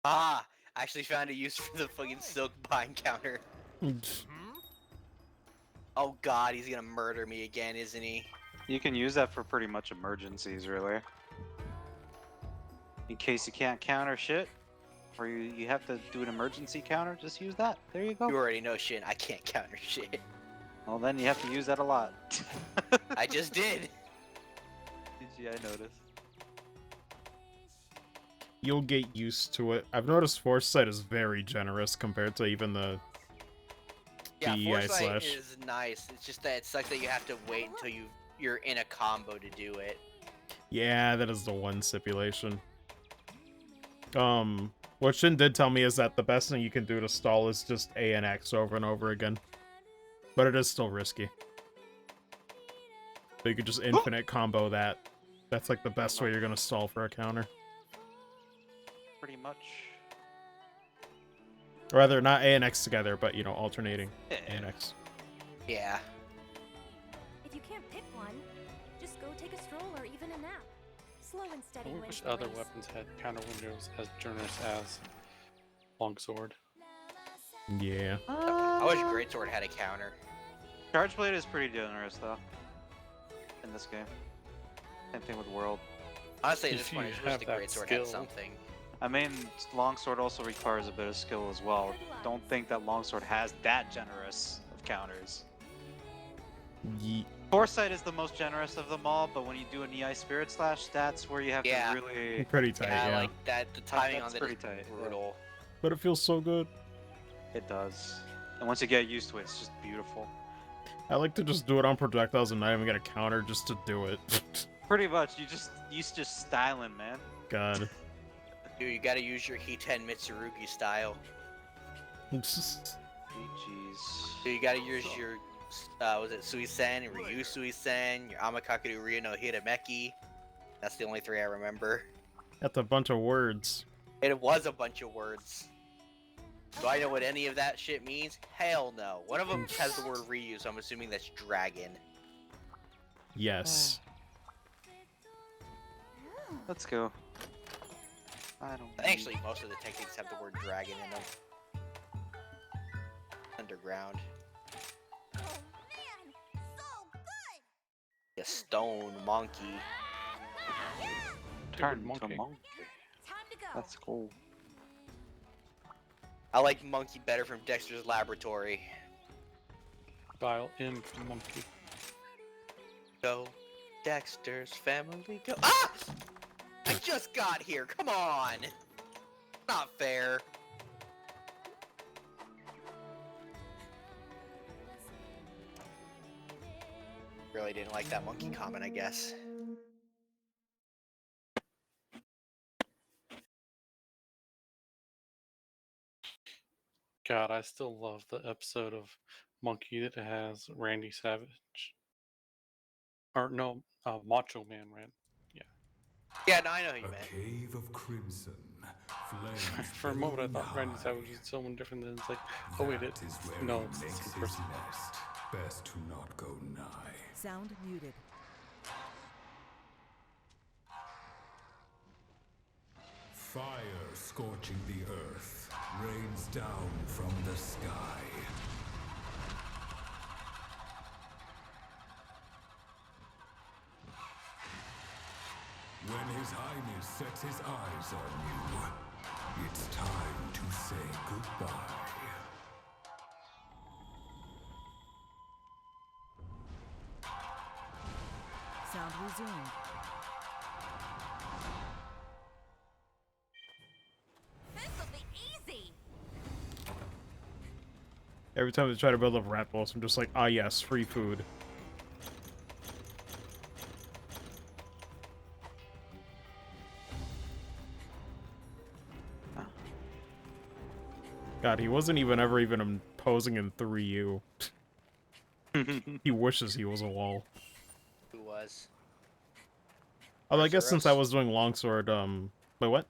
Ah, I actually found a use for the fucking silk bind counter. Oh god, he's gonna murder me again, isn't he? You can use that for pretty much emergencies, really. In case you can't counter shit, or you have to do an emergency counter, just use that. There you go. You already know shit, I can't counter shit. Well, then you have to use that a lot. I just did. GG, I noticed. You'll get used to it. I've noticed Foresight is very generous compared to even the Yeah, DEI Foresight slash. is nice. It's just that it sucks that you have to wait until you're in a combo to do it. Yeah, that is the one stipulation. What Shin did tell me is that the best thing you can do to stall is just A and X over and over again. But it is still risky. So you could just infinite combo that. That's like the best way you're gonna stall for a counter. Pretty much. Or rather, not A and X together, but, you know, alternating A and X. Yeah. If you can't pick one, just go take a stroll or even a nap. Slow and I steady wins wish the other race. weapons had counter windows as generous as Longsword. Yeah. I wish Greatsword had a counter. Charge Blade is pretty generous, though. In this game. Same thing with World. Honestly, at If this point, I you just wish have the that Greatsword skill. had something. I mean, Longsword also requires a bit of skill as well. Don't think that Longsword has that generous of counters. Yeet. Foresight is the most generous of them all, but when you do an EI Spirit Slash, that's where you have Yeah. to really... Pretty tight, Yeah, yeah. like that. The timing That's on that pretty is tight, yeah. brutal. But it feels so good. It does. And once you get used to it, it's just beautiful. I like to just do it on projectiles and not even get a counter just to do it. Pretty much, you just styling, man. God. Dude, you gotta use your Hiten Mitsurugi style. GG's. So you gotta use your, was it Suisen, Ryu Suisen, your Amakakuru Ryu no Hirameki. That's the only 3 I remember. That's a bunch of words. It was a bunch of words. Do I know what any of that shit means? Hell no. One of them has the word Ryu, so I'm assuming that's dragon. Yes. Let's go. I don't. Actually, most of the techniques have the word dragon in them. Underground. Oh man, so good. A stone monkey. Turn to monkey. monkey. Time to go. That's cool. I like monkey better from Dexter's Laboratory. Dial in for monkey. Go, Dexter's family, go. Ah! I just got here. Come on. Not fair. Really didn't like that monkey comment, I guess. God, I still love the episode of Monkey that has Randy Savage. Or no, Macho Man ran. Yeah, no, I know who you A meant. cave of crimson. Flames For a moment, I billowing thought Randy high. Savage was someone different. Then it's like, oh wait, That is where no, he it's the makes same his person. nest. Best to not go nigh. Sound muted. Fire scorching the earth rains down from the sky. When His Highness sets his eyes on you, it's time to say goodbye. Sound resumed. This'll be easy. Every time they try to build up rat balls, I'm just like, ah yes, free food. God, he wasn't even ever even imposing in 3U. He wishes he was a wall. Who was? Although I guess since I Arzuros? was doing longsword, wait, what?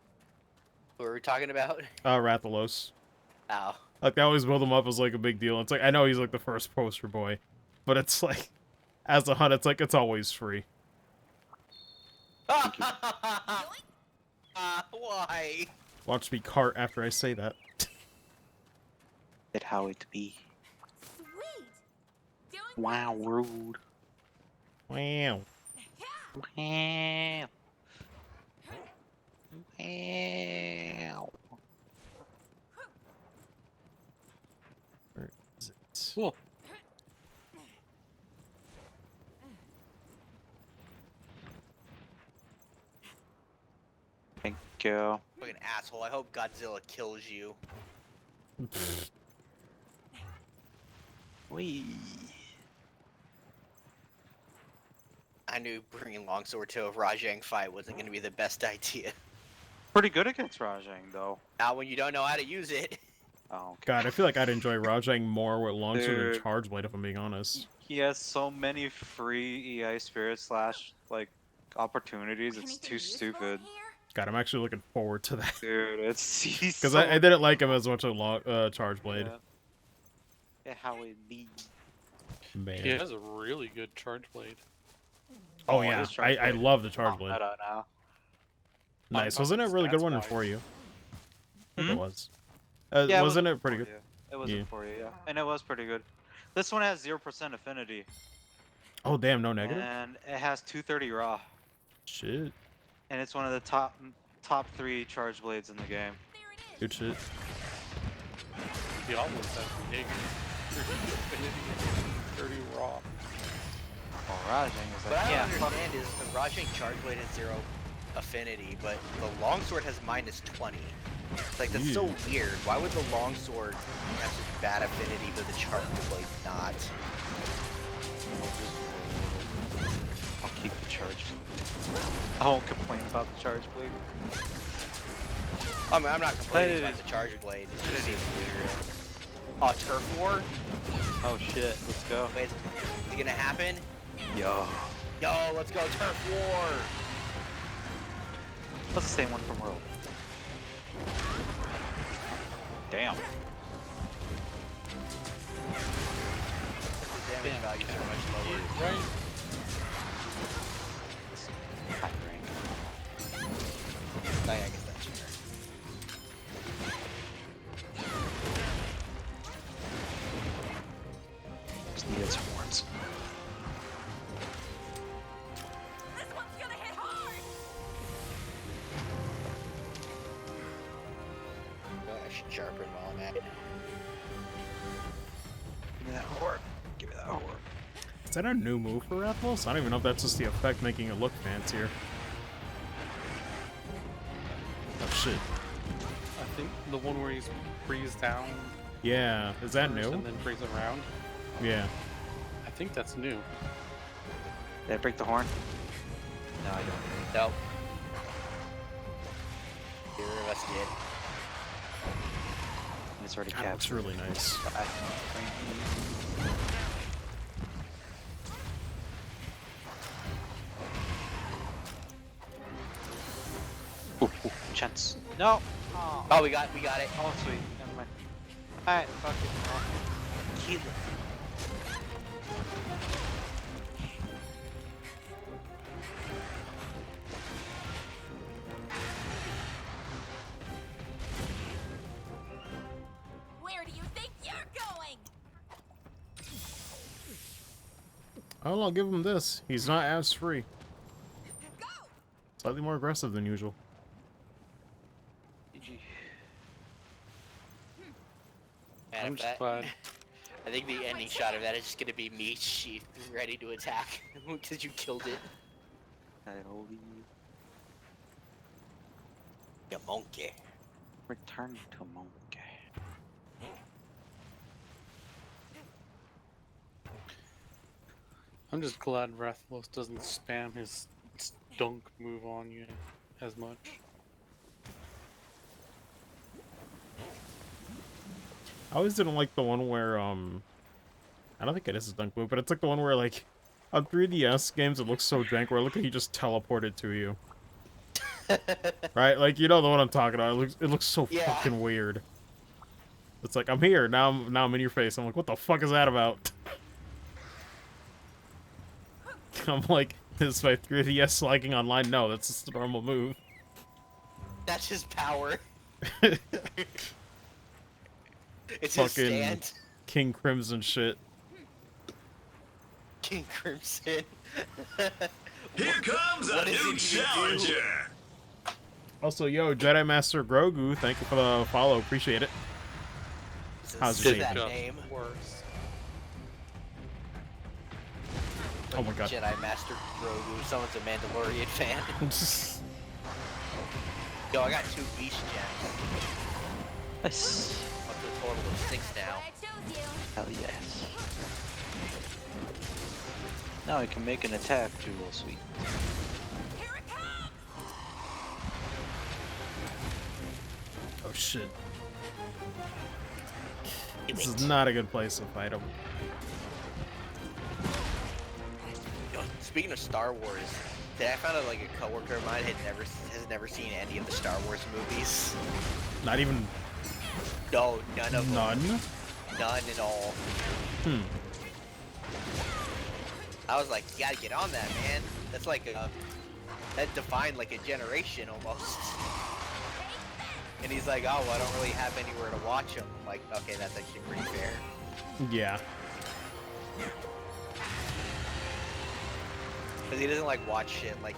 Who are we talking about? Rathalos. Oh. Like, they always build him up as, like, a big deal. It's like, I know he's, like, the first poster boy. But it's like, as a hunt, it's like, it's always free. Why? Watch me cart after I say that. It how it be. Sweet. Doing Wow, rude. Wow. Wow. Wow. Where is it? Cool. Thank you. Fucking asshole. I hope Godzilla kills you. Wee. I knew bringing Longsword to a Rajang fight wasn't going to be the best idea. Pretty good against Rajang, though. Not when you don't know how to use it. Oh, okay. God, I feel like I'd enjoy Rajang more with Longsword and Dude. Charge Blade, if I'm being honest. He has so many free EI Spirit slash, like, opportunities. It's anything too useful stupid. here? God, I'm actually looking forward to that. Dude, it's he's Because so I didn't like him as much as Charge Blade. Yeah. Yeah, how it be. Man. He has a really good charge blade. Oh, Oh, yeah. his Charge I Blade love the Oh, Charge Blade. I don't know. Nice. I'm Wasn't it a talking really good one in stats-wise. 4U? I think Hmm? it was. Yeah, wasn't it wasn't pretty for good? you. It wasn't Yeah. for you, yeah. And it was pretty good. This one has 0% affinity. Oh, damn, no negative? And it has 230 raw. Shit. And it's one of the top 3 charge blades in the game. There it is. Good shit. Diablos has negative 30 raw. Well, Rajang is What like, I don't yeah, fuck understand is the Rajang Charge Blade has 0 affinity, but the Longsword has -20. It's like, that's so weird. Why would the Longsword have such bad affinity, but the Charge Blade not? I'll keep the charge. I won't complain about the charge blade. I mean, I'm not complaining Hey. about the Charge Blade. It just seems weird. Oh, turf war? Oh shit, let's go. Wait, is it gonna happen? Yo. Yo, let's go turf war! That's the same one from World. Damn. The damage value so much lower. Right? High rank. Oh, yeah, I guess that's fair. Just needed some words. This one's gonna hit hard. I should sharpen while I'm at it. Give me that horn. Give me that horn. Is that a new move for Rathalos? I don't even know if that's just the effect making it look fancier. Oh shit. I think the one where he's freeze down Yeah, is that first new? and then freeze around. Yeah. I think that's new. Did I break the horn? No, I don't. Nope. Neither of us did. It's already God, looks captured. really nice. Chance. No! Oh, we got it. Oh, sweet. Never mind. Alright, fuck it. Keep- Where do you think you're going? Oh, I'll give him this. He's not abs free. Go! Slightly more aggressive than usual. Man, I'm if just that- glad. I think the ending shot of that is just gonna be me sheathed, ready to attack, because you killed it. Holy. You monkey. Return to monkey. I'm just glad Rathalos doesn't spam his dunk move on you as much. I always didn't like the one where, I don't think it is a dunk move, but it's like the one where, like, on 3DS games it looks so jank where it looks like he just teleported to you. Right? Like, you know the one I'm talking about. It looks so Yeah. fucking weird. It's like, I'm here, now I'm in your face. I'm like, what the fuck is that about? I'm like, is my 3DS lagging online? No, that's just a normal move. That's his power. It's his Fucking stand. King Crimson shit. King Crimson. Here comes What a does new it even do? challenger. Also, yo, Jedi Master Grogu, thank you for the follow. Appreciate it. How's Say your that Just name? worse. Oh my god. Jedi Master Grogu. Someone's a Mandalorian fan. Yo, I got 2 Beast Gems. Nice. Up to a total of 6 now. I chose you. Hell yes. Now I can make an attack jewel, sweet. Here it comes! Oh shit. Give This it. is not a good place to fight him. Yo, speaking of Star Wars, today I found out like a coworker of mine has never seen any of the Star Wars movies. Not even No, none of them. none? None at all. Hmm. I was like, you gotta get on that, man. That's like that defined like a generation almost. And he's like, oh, well, I don't really have anywhere to watch them. I'm like, okay, that's actually pretty fair. Yeah. Because he doesn't like watch shit like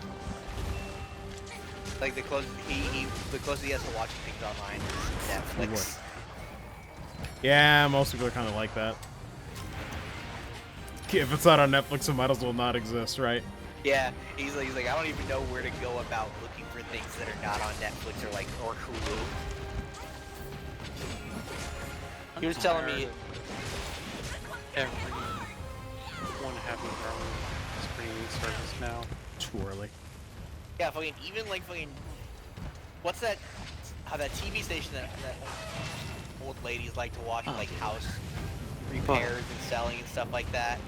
the closest the closest he has to watching things online is Netflix. Yeah, most people are kind of like that. If it's not on Netflix, it might as well not exist, right? Yeah, he's like, I don't even know where to go about looking for things that are not on Netflix or Hulu. He was telling me, Everyone having their own streaming service now. Too early. yeah, fucking even like fucking, what's that? How that TV station that old ladies like to watch like house repairs and selling and stuff like that.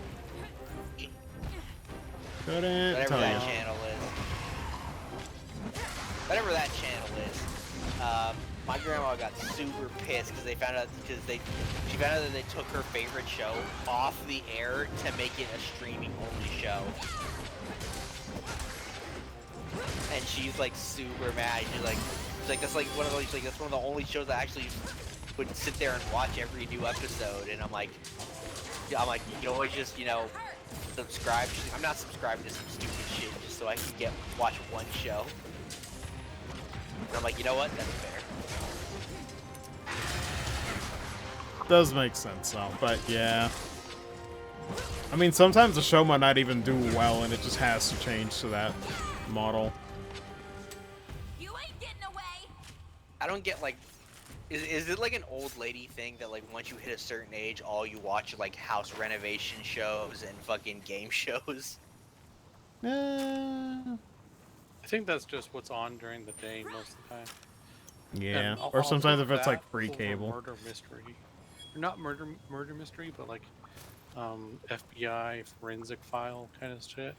Couldn't Whatever tell that you. channel is. Whatever that channel is. My grandma got super pissed because she found out that they took her favorite show off the air to make it a streaming only show. And she's like super mad. She's like that's like one of those that's one of the only shows I actually would sit there and watch every new episode. And I'm like you can always just subscribe. She's like, I'm not subscribing to some stupid shit just so I can watch one show. And I'm like, you know what? That's fair. Does make sense though, but yeah. I mean, sometimes the show might not even do well, and it just has to change to that model. You ain't getting away. I don't get like, is it like an old lady thing that like once you hit a certain age, all you watch are like house renovation shows and fucking game shows? I think that's just what's on during the day most of the time. Yeah, And or sometimes if also it's like that free over cable. Murder mystery, or not murder mystery, but like FBI forensic file kind of shit.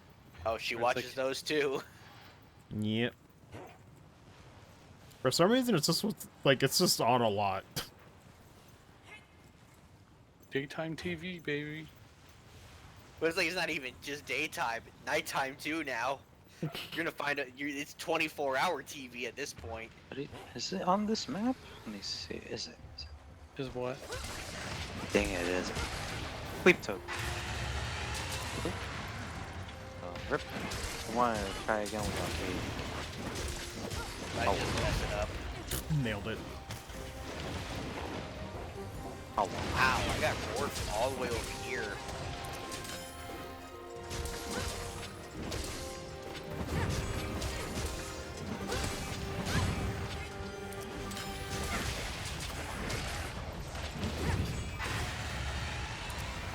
Oh, she Where it's watches like- those too. Yep. For some reason, it's just it's just on a lot. Daytime TV, baby. But it's like it's not even just daytime, nighttime too now. You're gonna find it's 24-hour TV at this point. But is it on this map? Let me see. Is it? Is what? Dang it, it is. Sleep toad. Rip. I want to try again with I just messed it up. Nailed it. Oh, Wow, I got bored from all the way over here.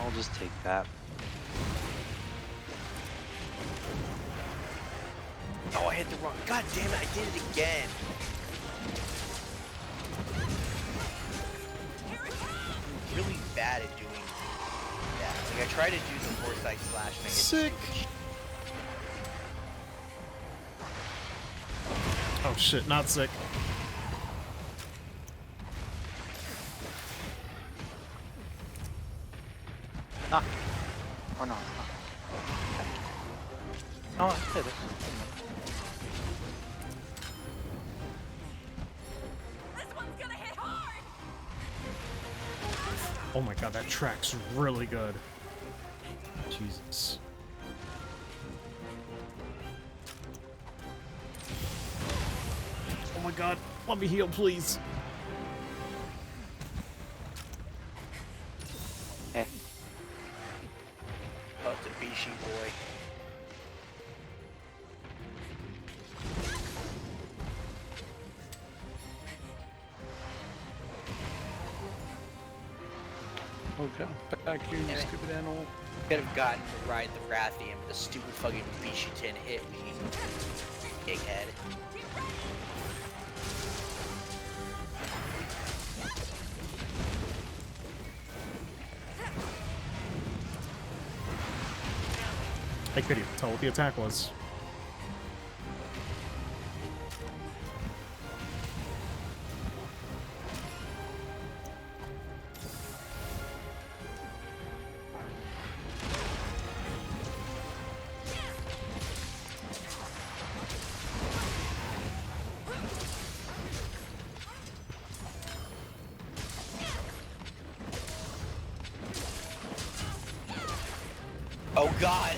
I'll just take that. Oh, I hit the wrong. God damn it! I did it again. I'm really bad at doing that. Like I try to do the foresight slash. And I hit Sick. Oh shit, not sick. Or not. No, I did it. This one's gonna hit hard. Oh my god, that track's really good. Jesus. Oh my god, let me heal, please. Eh. Oh, it's a Bishi boy. Okay, back here, you Damn it. stupid animal. Could have gotten to ride the Rathian, but the stupid fucking Bishitin hit me. Dickhead. I couldn't even tell what the attack was. Oh god!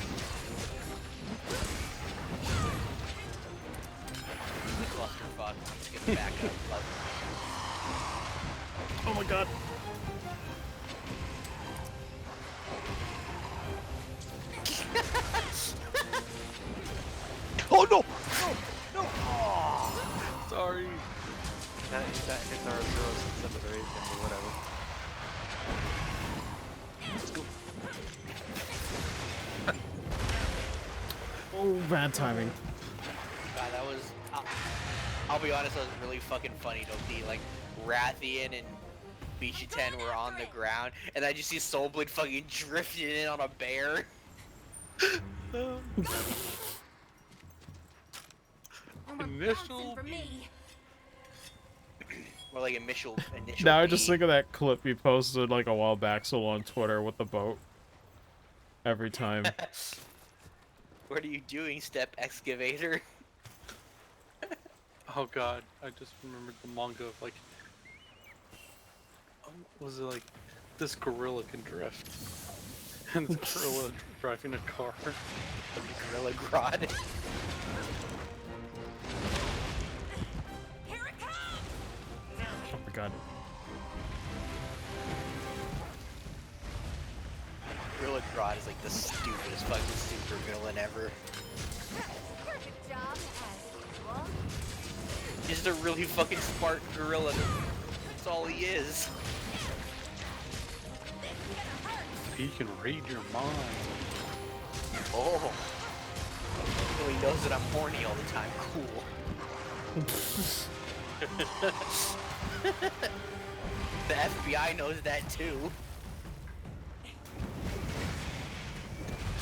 Clusterfuck. I'm just gonna back up. Oh my god. Oh no! Sorry. That hits our 0 6 7 8 or whatever. Let's go. Oh, bad timing. God, that was. I'll be honest, that was really fucking funny to see like Rathian and Bichiten were on the ground, and I just see Soulblade fucking drifting in on a bear. No more Initial bouncing for me. Or like initial. Now I just B. think of that clip he posted like a while back, so on Twitter with the boat. Every time. What are you doing, Step Excavator? Oh god, I just remembered the manga of like, was it like, this gorilla can drift, and the gorilla driving a car. Gorilla Grodd. Here it comes. Oh my god. Gorilla Grodd is like the stupidest fucking super villain ever. Perfect job as usual. He's just a really fucking smart gorilla. That's all he is. He can read your mind. Oh. Well, he knows that I'm horny all the time. Cool. The FBI knows that too.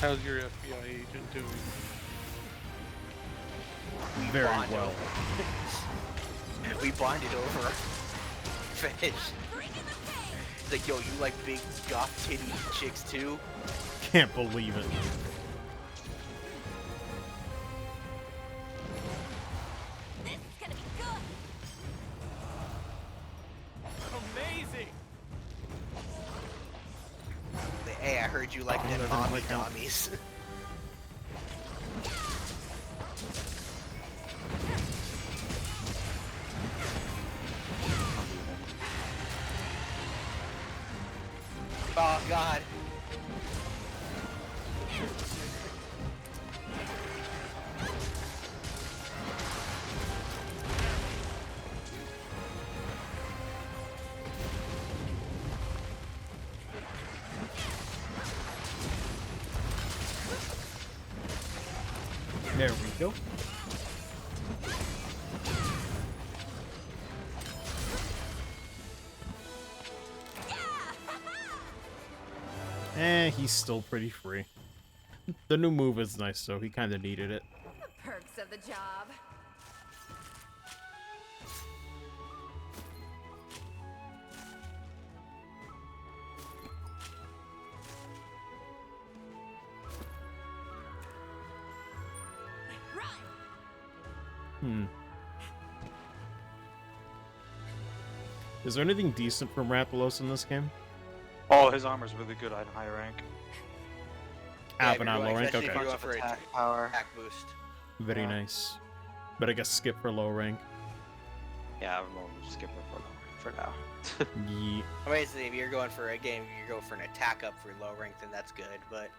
How's your FBI agent doing? Very bond well. We bonded over fetish. It's like, yo, you like big goth titty chicks too? Can't believe it. This is gonna be good. Hey, I heard you like them never mommy liked them. dummies. Oh god. There we go. He's still pretty free. The new move is nice, so he kind of needed it. The perks of the job. Right. Is there anything decent from Rathalos in this game? Oh, his armor's really good on high rank. Ah, but not low rank? especially if Okay. you're going for Attack power. attack boost. Very Yeah. nice. But I guess skip for low rank. Yeah, we'll skip it for now. Ye Obviously, if you're going for a game, you go for an attack up for low rank, then that's good. But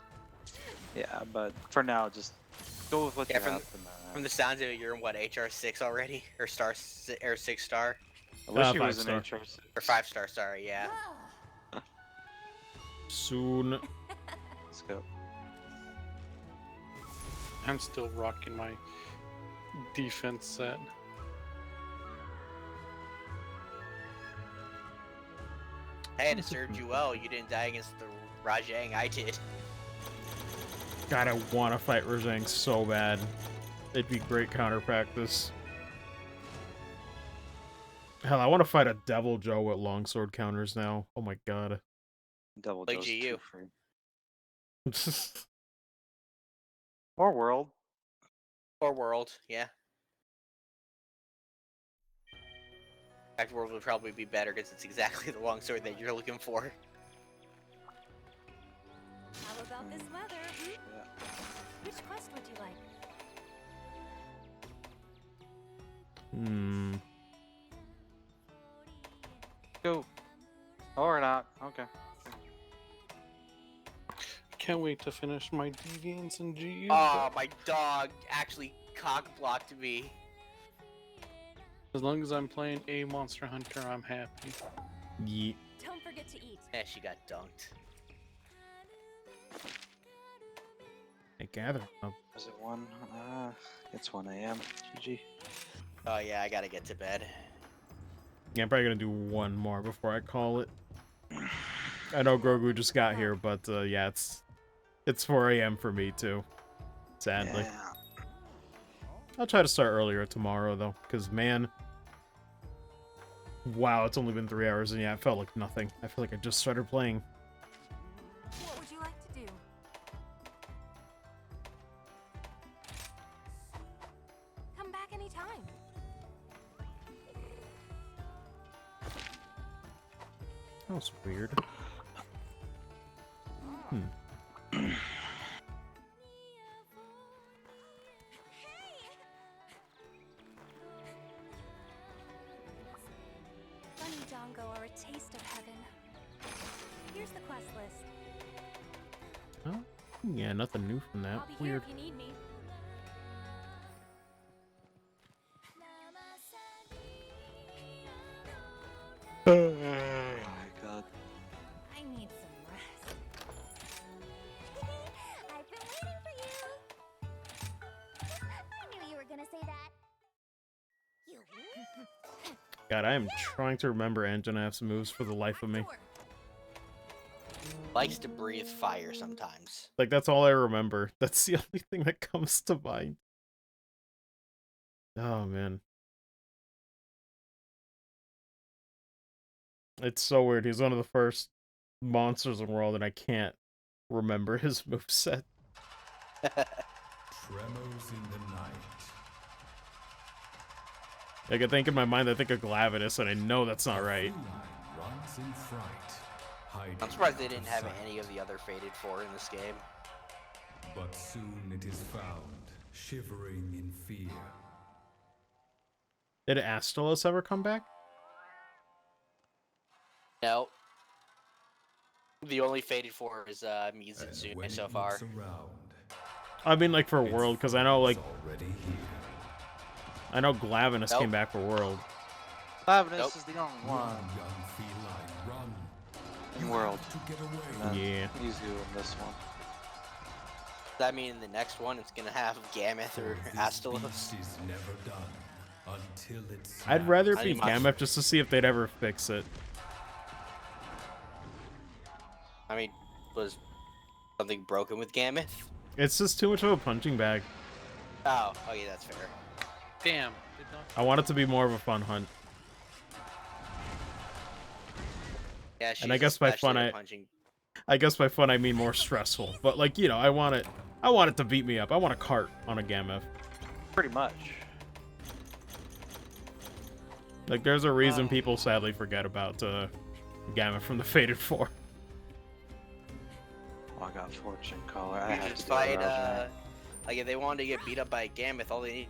Yeah, but for now, just go with what Yeah, you from- have. from the sounds of it, you're in what, HR6 already, or or 6-star, I wish he 5 was an star. HR6. or 5-star. Sorry, yeah. Soon. Let's go. I'm still rocking my defense set. Hey, and it served you well. You didn't die against the Rajang. I did. God, I want to fight Rajang so bad. It'd be great counter practice. Hell, I want to fight a Devil Joe with longsword counters now. Oh my god. Double Like dose GU. too free. Or world. Or World, yeah. In fact, World would probably be better because it's exactly the longsword that you're looking for. How about this weather? Yeah. Which quest would you like? Go. Or not. Okay. Can't wait to finish my deviants and GU. Oh, my dog actually cock blocked me. As long as I'm playing a Monster Hunter, I'm happy. Yeet. Don't forget to eat. Yeah, she got dunked. I gather. Oh, Is it 1? It's 1 a.m. GG. Oh yeah, I gotta get to bed. Yeah, I'm probably gonna do one more before I call it. I know Grogu just got here, but yeah, it's 4 a.m. for me too. Sadly. Yeah. I'll try to start earlier tomorrow though, because man, wow, it's only been 3 hours and yeah, it felt like nothing. I feel like I just started playing. What would you like to do? Come back anytime. That was weird. Bunny Dongo are a taste of heaven. Here's the quest list. Oh, yeah, nothing new from that. I'll be here Weird. if you need me. Oh my god. I need some rest. I've been waiting for you. I knew you were gonna say that. You. God, I am trying to remember Anjaneff's moves for the life of me. Likes to breathe fire sometimes. Like, that's all I remember. That's the only thing that comes to mind. Oh, man. It's so weird. He's one of the first monsters in the world, and I can't remember his moveset. Tremors in the night. Like, I think in my mind, I think of Glavenus, and I know that's not right. Feline runs in fright, hiding I'm surprised they out of didn't have sight. any of the other Fated 4 in this game. But soon it is found, shivering in fear. Did Astolos ever come back? No. The only Fated 4 is And Mizutsume when so it far. looks around, I mean, like, for its World, because I know, like, foe is already here. I know Glavenus Nope. came back for World. Glavenus Nope. is the only Run, one young feline, run. in You world. have to get away. And Yeah. he's doing this one. Does that mean in the next one it's gonna have Gameth or For this Astolos? beast is never done until it's. I'd rather it I be need my- Gameth just to see if they'd ever fix it. I mean, was something broken with Gameth? It's just too much of a punching bag. Oh, okay, that's fair. Damn. Did not... I want it to be more of a fun hunt. Yeah, she's And I guess by especially fun, a I punching. guess by fun I mean more stressful. But like, you know, I want it to beat me up. I want a cart on a Gameth. Pretty much. Like, there's a reason people sadly forget about Gameth from the Fated 4. Oh, I got Fortune Caller. I You have just to go fight, around like if they wanted to get beat up by Gameth, all they need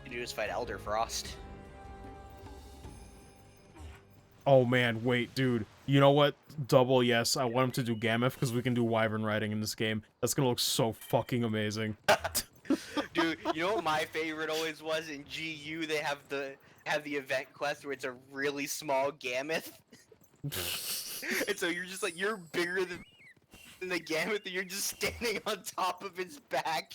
to do is fight Elder Frost. Oh man, wait, dude. You know what? Double yes. I want him to do Gameth because we can do Wyvern riding in this game. That's gonna look so fucking amazing. Dude, you know what my favorite always was in GU? They have the event quest where it's a really small Gameth, and so you're just like you're bigger than the Gameth, and you're just standing on top of its back,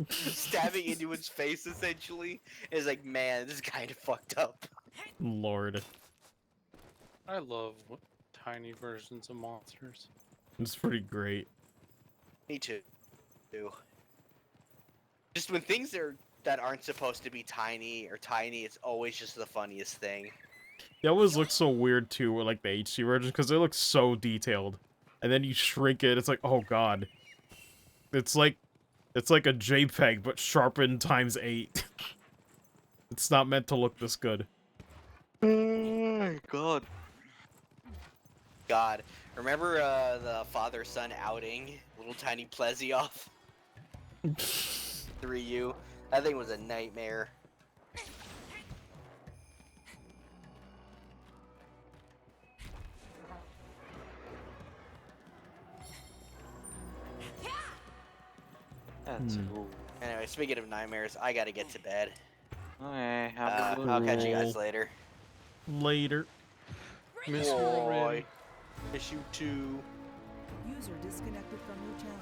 stabbing into its face essentially. And it's like, man, this is kind of fucked up. Lord. I love tiny versions of monsters. It's pretty great. Me too. Just when things that aren't supposed to be tiny or tiny, it's always just the funniest thing. It always looks so weird too with like the HD version because it looks so detailed. And then you shrink it, it's like, oh god. It's like a JPEG but sharpened times 8. It's not meant to look this good. Oh my god. God, remember the father-son outing, little tiny Plesioth? 3U. That thing was a nightmare. That's cool. Anyway, speaking of nightmares, I gotta get to bed. Okay, have a good I'll catch you guys Cool. later. Later. Miss you already. Miss you too. User disconnected from your channel.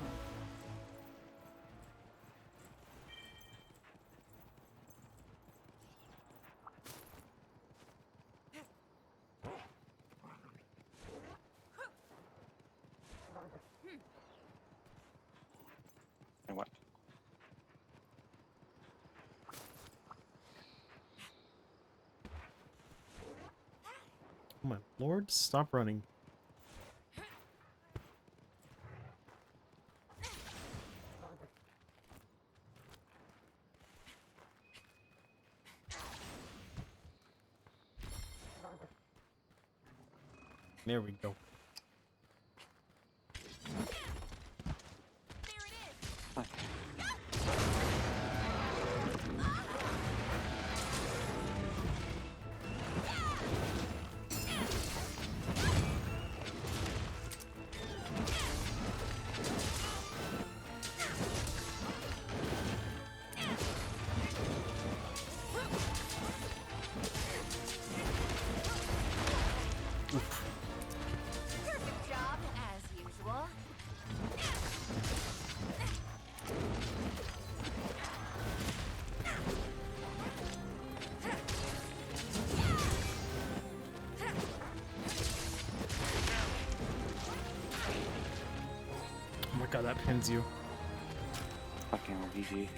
Lord, stop running. There we go. There it is. Perfect job, as usual. Oh my god, that pins you. Fucking GG.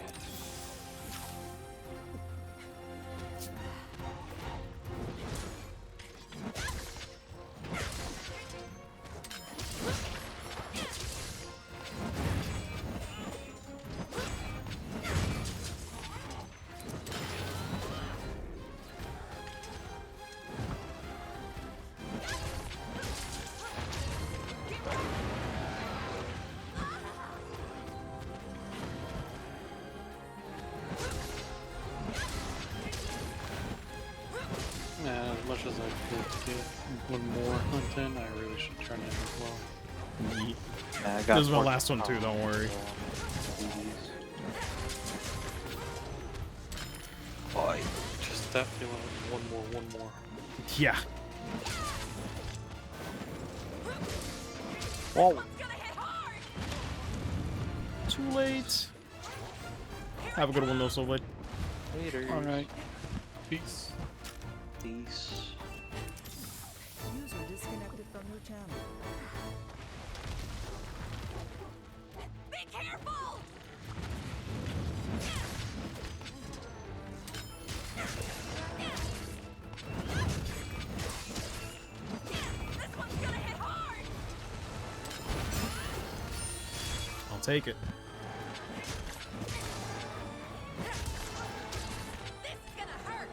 Yeah, as much as I could get one more hunt in, I really should turn in as well. Yeet. Yeah, I got This is my 14 last one too, don't worry. GGs. Boy, just that feeling of one more. Yeah. Whoa. One's gonna hit hard. Too late. Have a good one though, so late. Later. Alright. Peace. Peace. User disconnected from your channel. Be careful. This one's gonna hit hard. I'll take it. This is gonna hurt.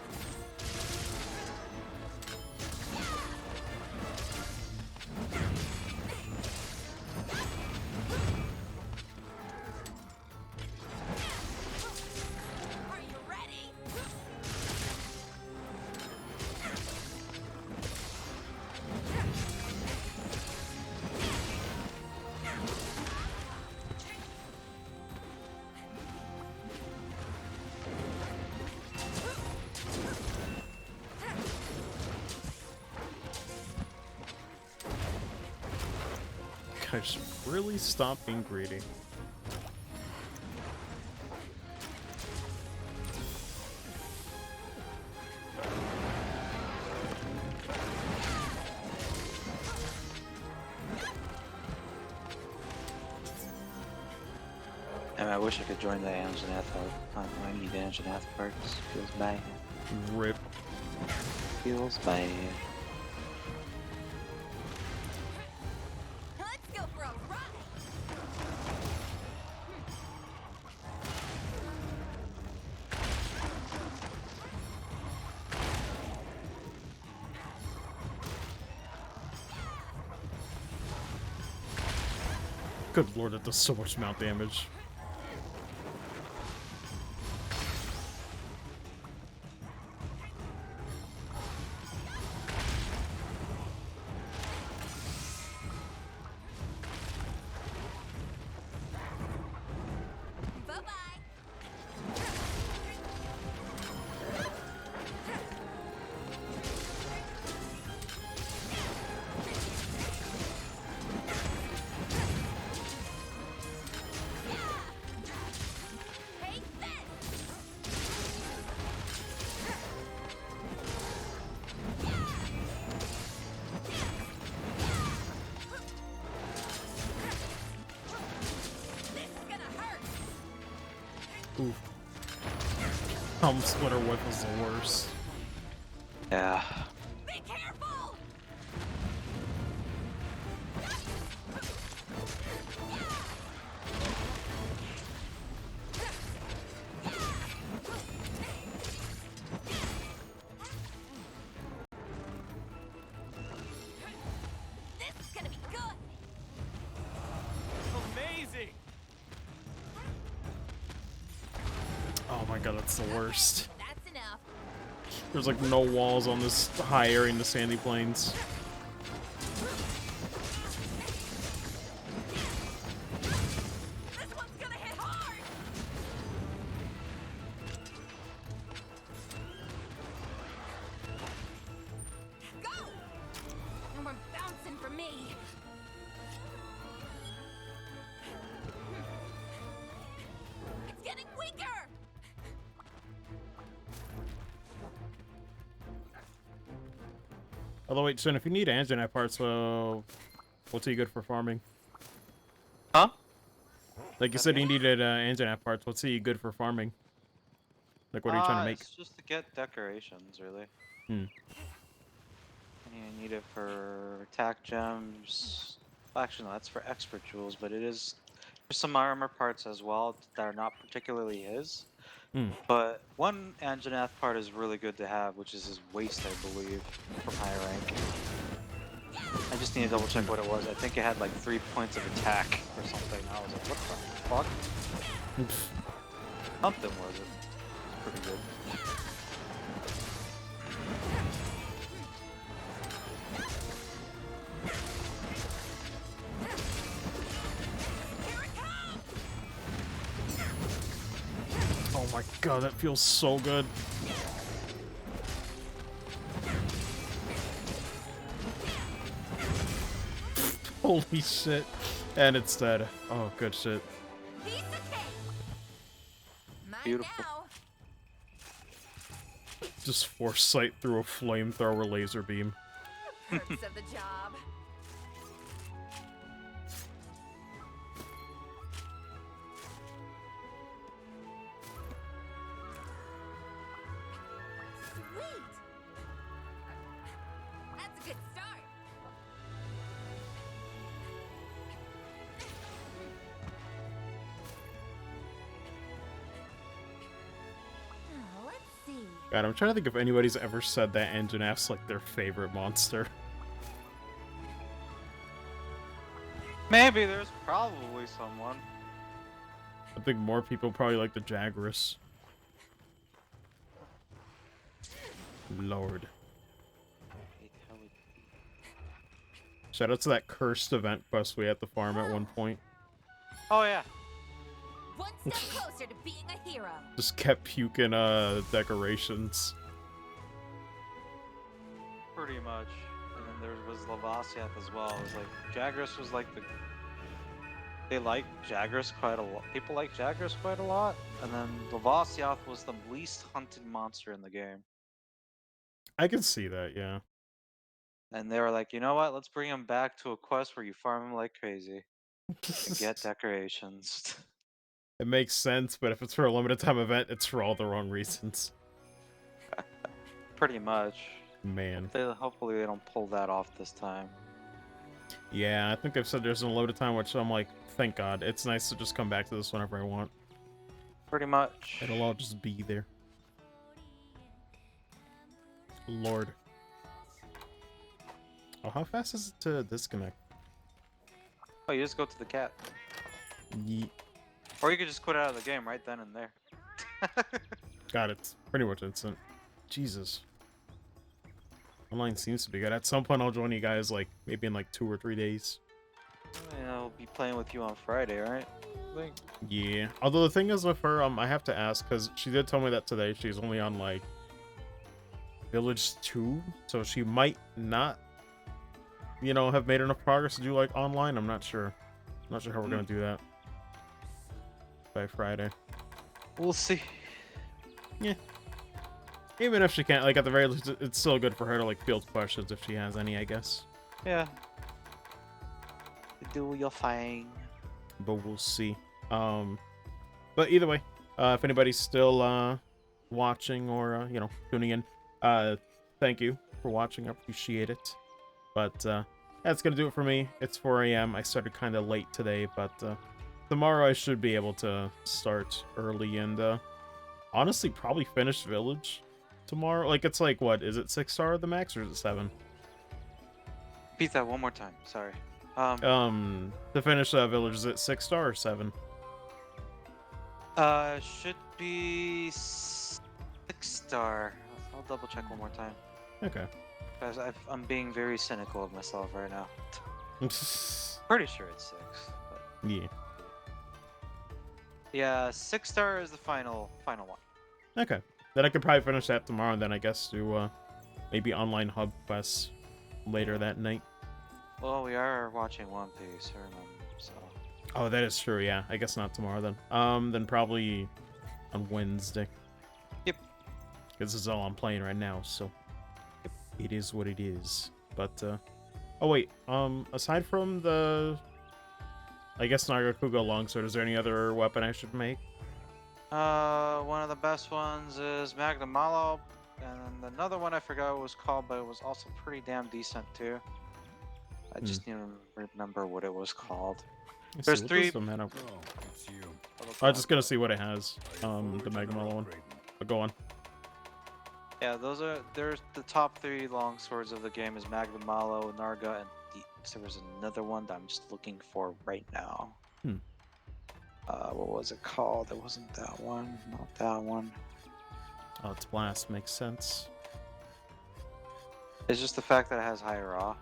Are you ready? Guys, really stop being greedy. And I wish I could join the Anjanath hunt. I need Anjanath perks. Feels bad. Rip. Feels bad. Let's go for a ride. Good lord, it does so much mount damage. Bye-bye. Take this. This is gonna hurt. Oof. Helm Splitter Whip was the worst. Yeah. Be careful. my god, that's the worst. That's enough. There's like no walls on this high area in the sandy plains. This one's gonna hit hard. Go! No more bouncing for me. It's getting weaker. Although wait, Shin, if you need Anjanath parts, what's he good for farming? Huh? Like you said, you needed Anjanath parts. What's he good for farming? Like, what are you trying to make? It's just to get decorations, really. Hmm. And you need it for attack gems. Well, actually, no, that's for expert jewels, but it is. There's some armor parts as well that are not particularly his. Hmm. But one Anjanath part is really good to have, which is his waist, I believe, from high rank. I just need to double check what it was. I think it had like 3 points of attack or something. I was like, what the fuck? Something was it. Pretty good. Oh my god, that feels so good. Holy shit. And it's dead. Oh, good shit. Piece of cake. Mine Beautiful. now. Just foresight through a flamethrower laser beam. Perks of the job. Sweet. That's a good start. Now, let's see. God, I'm trying to think if anybody's ever said that Anjanath's like their favorite monster. Maybe there's probably someone. I think more people probably like the Jagras. Lord. Shout out to that cursed event quest we had to farm at one point. Oh yeah. One step closer to being a hero. Just kept puking decorations. Pretty much. And then there was Lavasiath as well. It was like Jagras was like the. They like Jagras quite a lot. People like Jagras quite a lot. And then Lavasiath was the least hunted monster in the game. I can see that, yeah. And they were like, you know what? Let's bring him back to a quest where you farm him like crazy and get decorations. It makes sense, but if it's for a limited time event, it's for all the wrong reasons. Pretty much. Man. Hopefully they don't pull that off this time. Yeah, I think I've said there's a loaded time, which I'm like, thank God. It's nice to just come back to this whenever I want. Pretty much. It'll all just be there. Lord. Oh, how fast is it to disconnect? Oh, you just go to the cat. Yeet. Or you could just quit out of the game right then and there. God, it's pretty much instant. Jesus. Online seems to be good. At some point, I'll join you guys, like, maybe in like 2 or 3 days. Yeah, I'll be playing with you on Friday, right? I think. Yeah. Although the thing is with her, I have to ask, because she did tell me that today she's only on, like, Village 2, so she might not, you know, have made enough progress to do, like, online. I'm not sure. I'm not sure how we're gonna do that by Friday. We'll see. Yeah. Even if she can't, like, at the very least, it's still good for her to, like, field questions if she has any, I guess. Yeah. Do your thing. But we'll see. But either way, if anybody's still, watching or, you know, tuning in, thank you for watching. I appreciate it. But, that's gonna do it for me. It's 4 a.m. I started kind of late today, but, tomorrow I should be able to start early and, honestly, probably finish Village tomorrow. Like, it's like, what, is it 6-star at the max, or is it 7? Repeat that one more time. Sorry. To finish Village, is it 6-star or 7? Should be 6-star. I'll double check one more time. Okay. Guys, I'm being very cynical of myself right now. Pretty sure it's 6. But Yeah. yeah, 6-star is the final one. Okay. Then I could probably finish that tomorrow, and then I guess do maybe online hub quests later that night. Well, we are watching One Piece, remember, so. Oh, that is true. Yeah, I guess not tomorrow then. Then probably on Wednesday. Yep. This is all I'm playing right now, so it is what it is. But oh wait, aside from the, I guess Nagakuga longsword, is there any other weapon I should make? One of the best ones is Magnum Malo, and another one I forgot what it was called, but it was also pretty damn decent too. I just need to remember what it was called. Let's There's see, what 3. does the mana- Oh, it's you. I was just gonna see what it has. I look forward The to Magnum another one. upgrade. But go on. Yeah, there's the top 3 longswords of the game is Magnum Malo, Narga, and there was another one that I'm just looking for right now. What was it called? It wasn't that one. Not that one. Oh, it's blast. Makes sense. It's just the fact that it has high raw.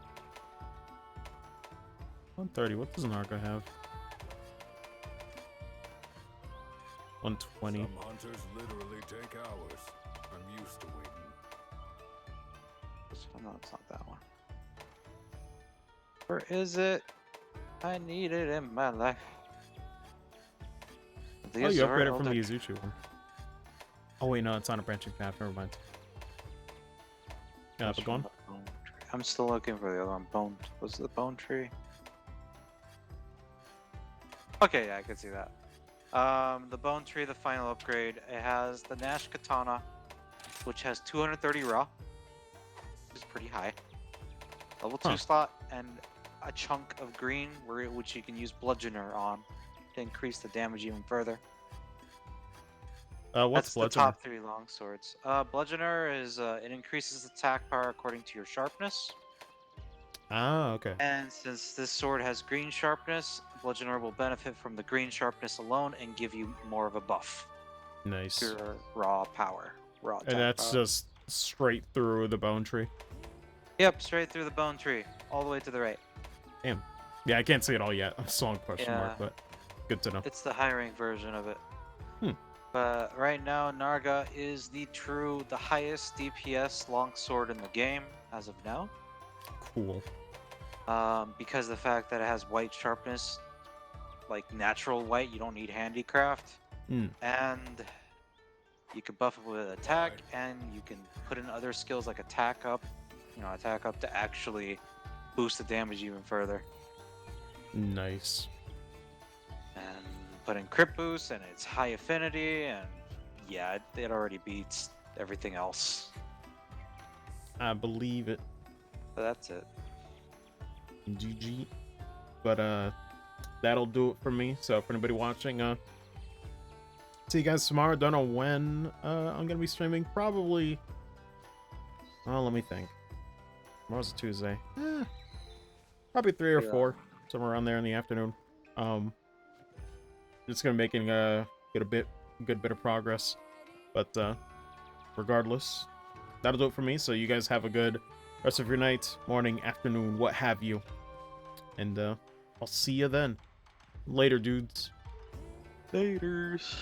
130. What does Narga have? 120. Some hunters literally take hours. I'm used to waiting. No, it's not that one. Where is it? I need it in my life. Oh, These you are upgraded from the older- Izuchi one. Oh wait, no, it's on a branching path. Never mind. Yeah, Which but go on. one? Bone tree. I'm still looking for the other one. Bone. Was it the bone tree? Okay, yeah, I can see that. The bone tree, the final upgrade. It has the Nash Katana, which has 230 raw, which is pretty high. Level 2 Huh. slot, and a chunk of green, which you can use Bludgeoner on to increase the damage even further. What's That's the Bludgeoner? top 3 long swords. Bludgeoner is it increases attack power according to your sharpness. Ah, okay. And since this sword has green sharpness, Bludgeoner will benefit from the green sharpness alone and give you more of a buff Nice. to your raw power. Raw attack And that's power. just straight through the bone tree. Yep, straight through the bone tree, all the way to the right. Damn. Yeah, I can't see it all yet. I'm still on question mark, Yeah. but good to know. It's the high rank version of it. Hmm. But right now, Narga is the highest DPS longsword in the game as of now. Cool. Because the fact that it has white sharpness, like natural white, you don't need handicraft, Hmm. and you can buff it with attack, and you can put in other skills like attack up to actually boost the damage even further, Nice. and put in crit boost, and it's high affinity, and yeah, it already beats everything else. I believe it. But that's it. GG. But that'll do it for me. So for anybody watching, see you guys tomorrow. Don't know when I'm gonna be streaming. Probably. Oh, let me think. Tomorrow's a Tuesday. Probably 3 or 4, somewhere around there in the afternoon. Just gonna making get a good bit of progress. But regardless, that'll do it for me. So you guys have a good rest of your night, morning, afternoon, what have you. And I'll see you then. Later, dudes. Laters.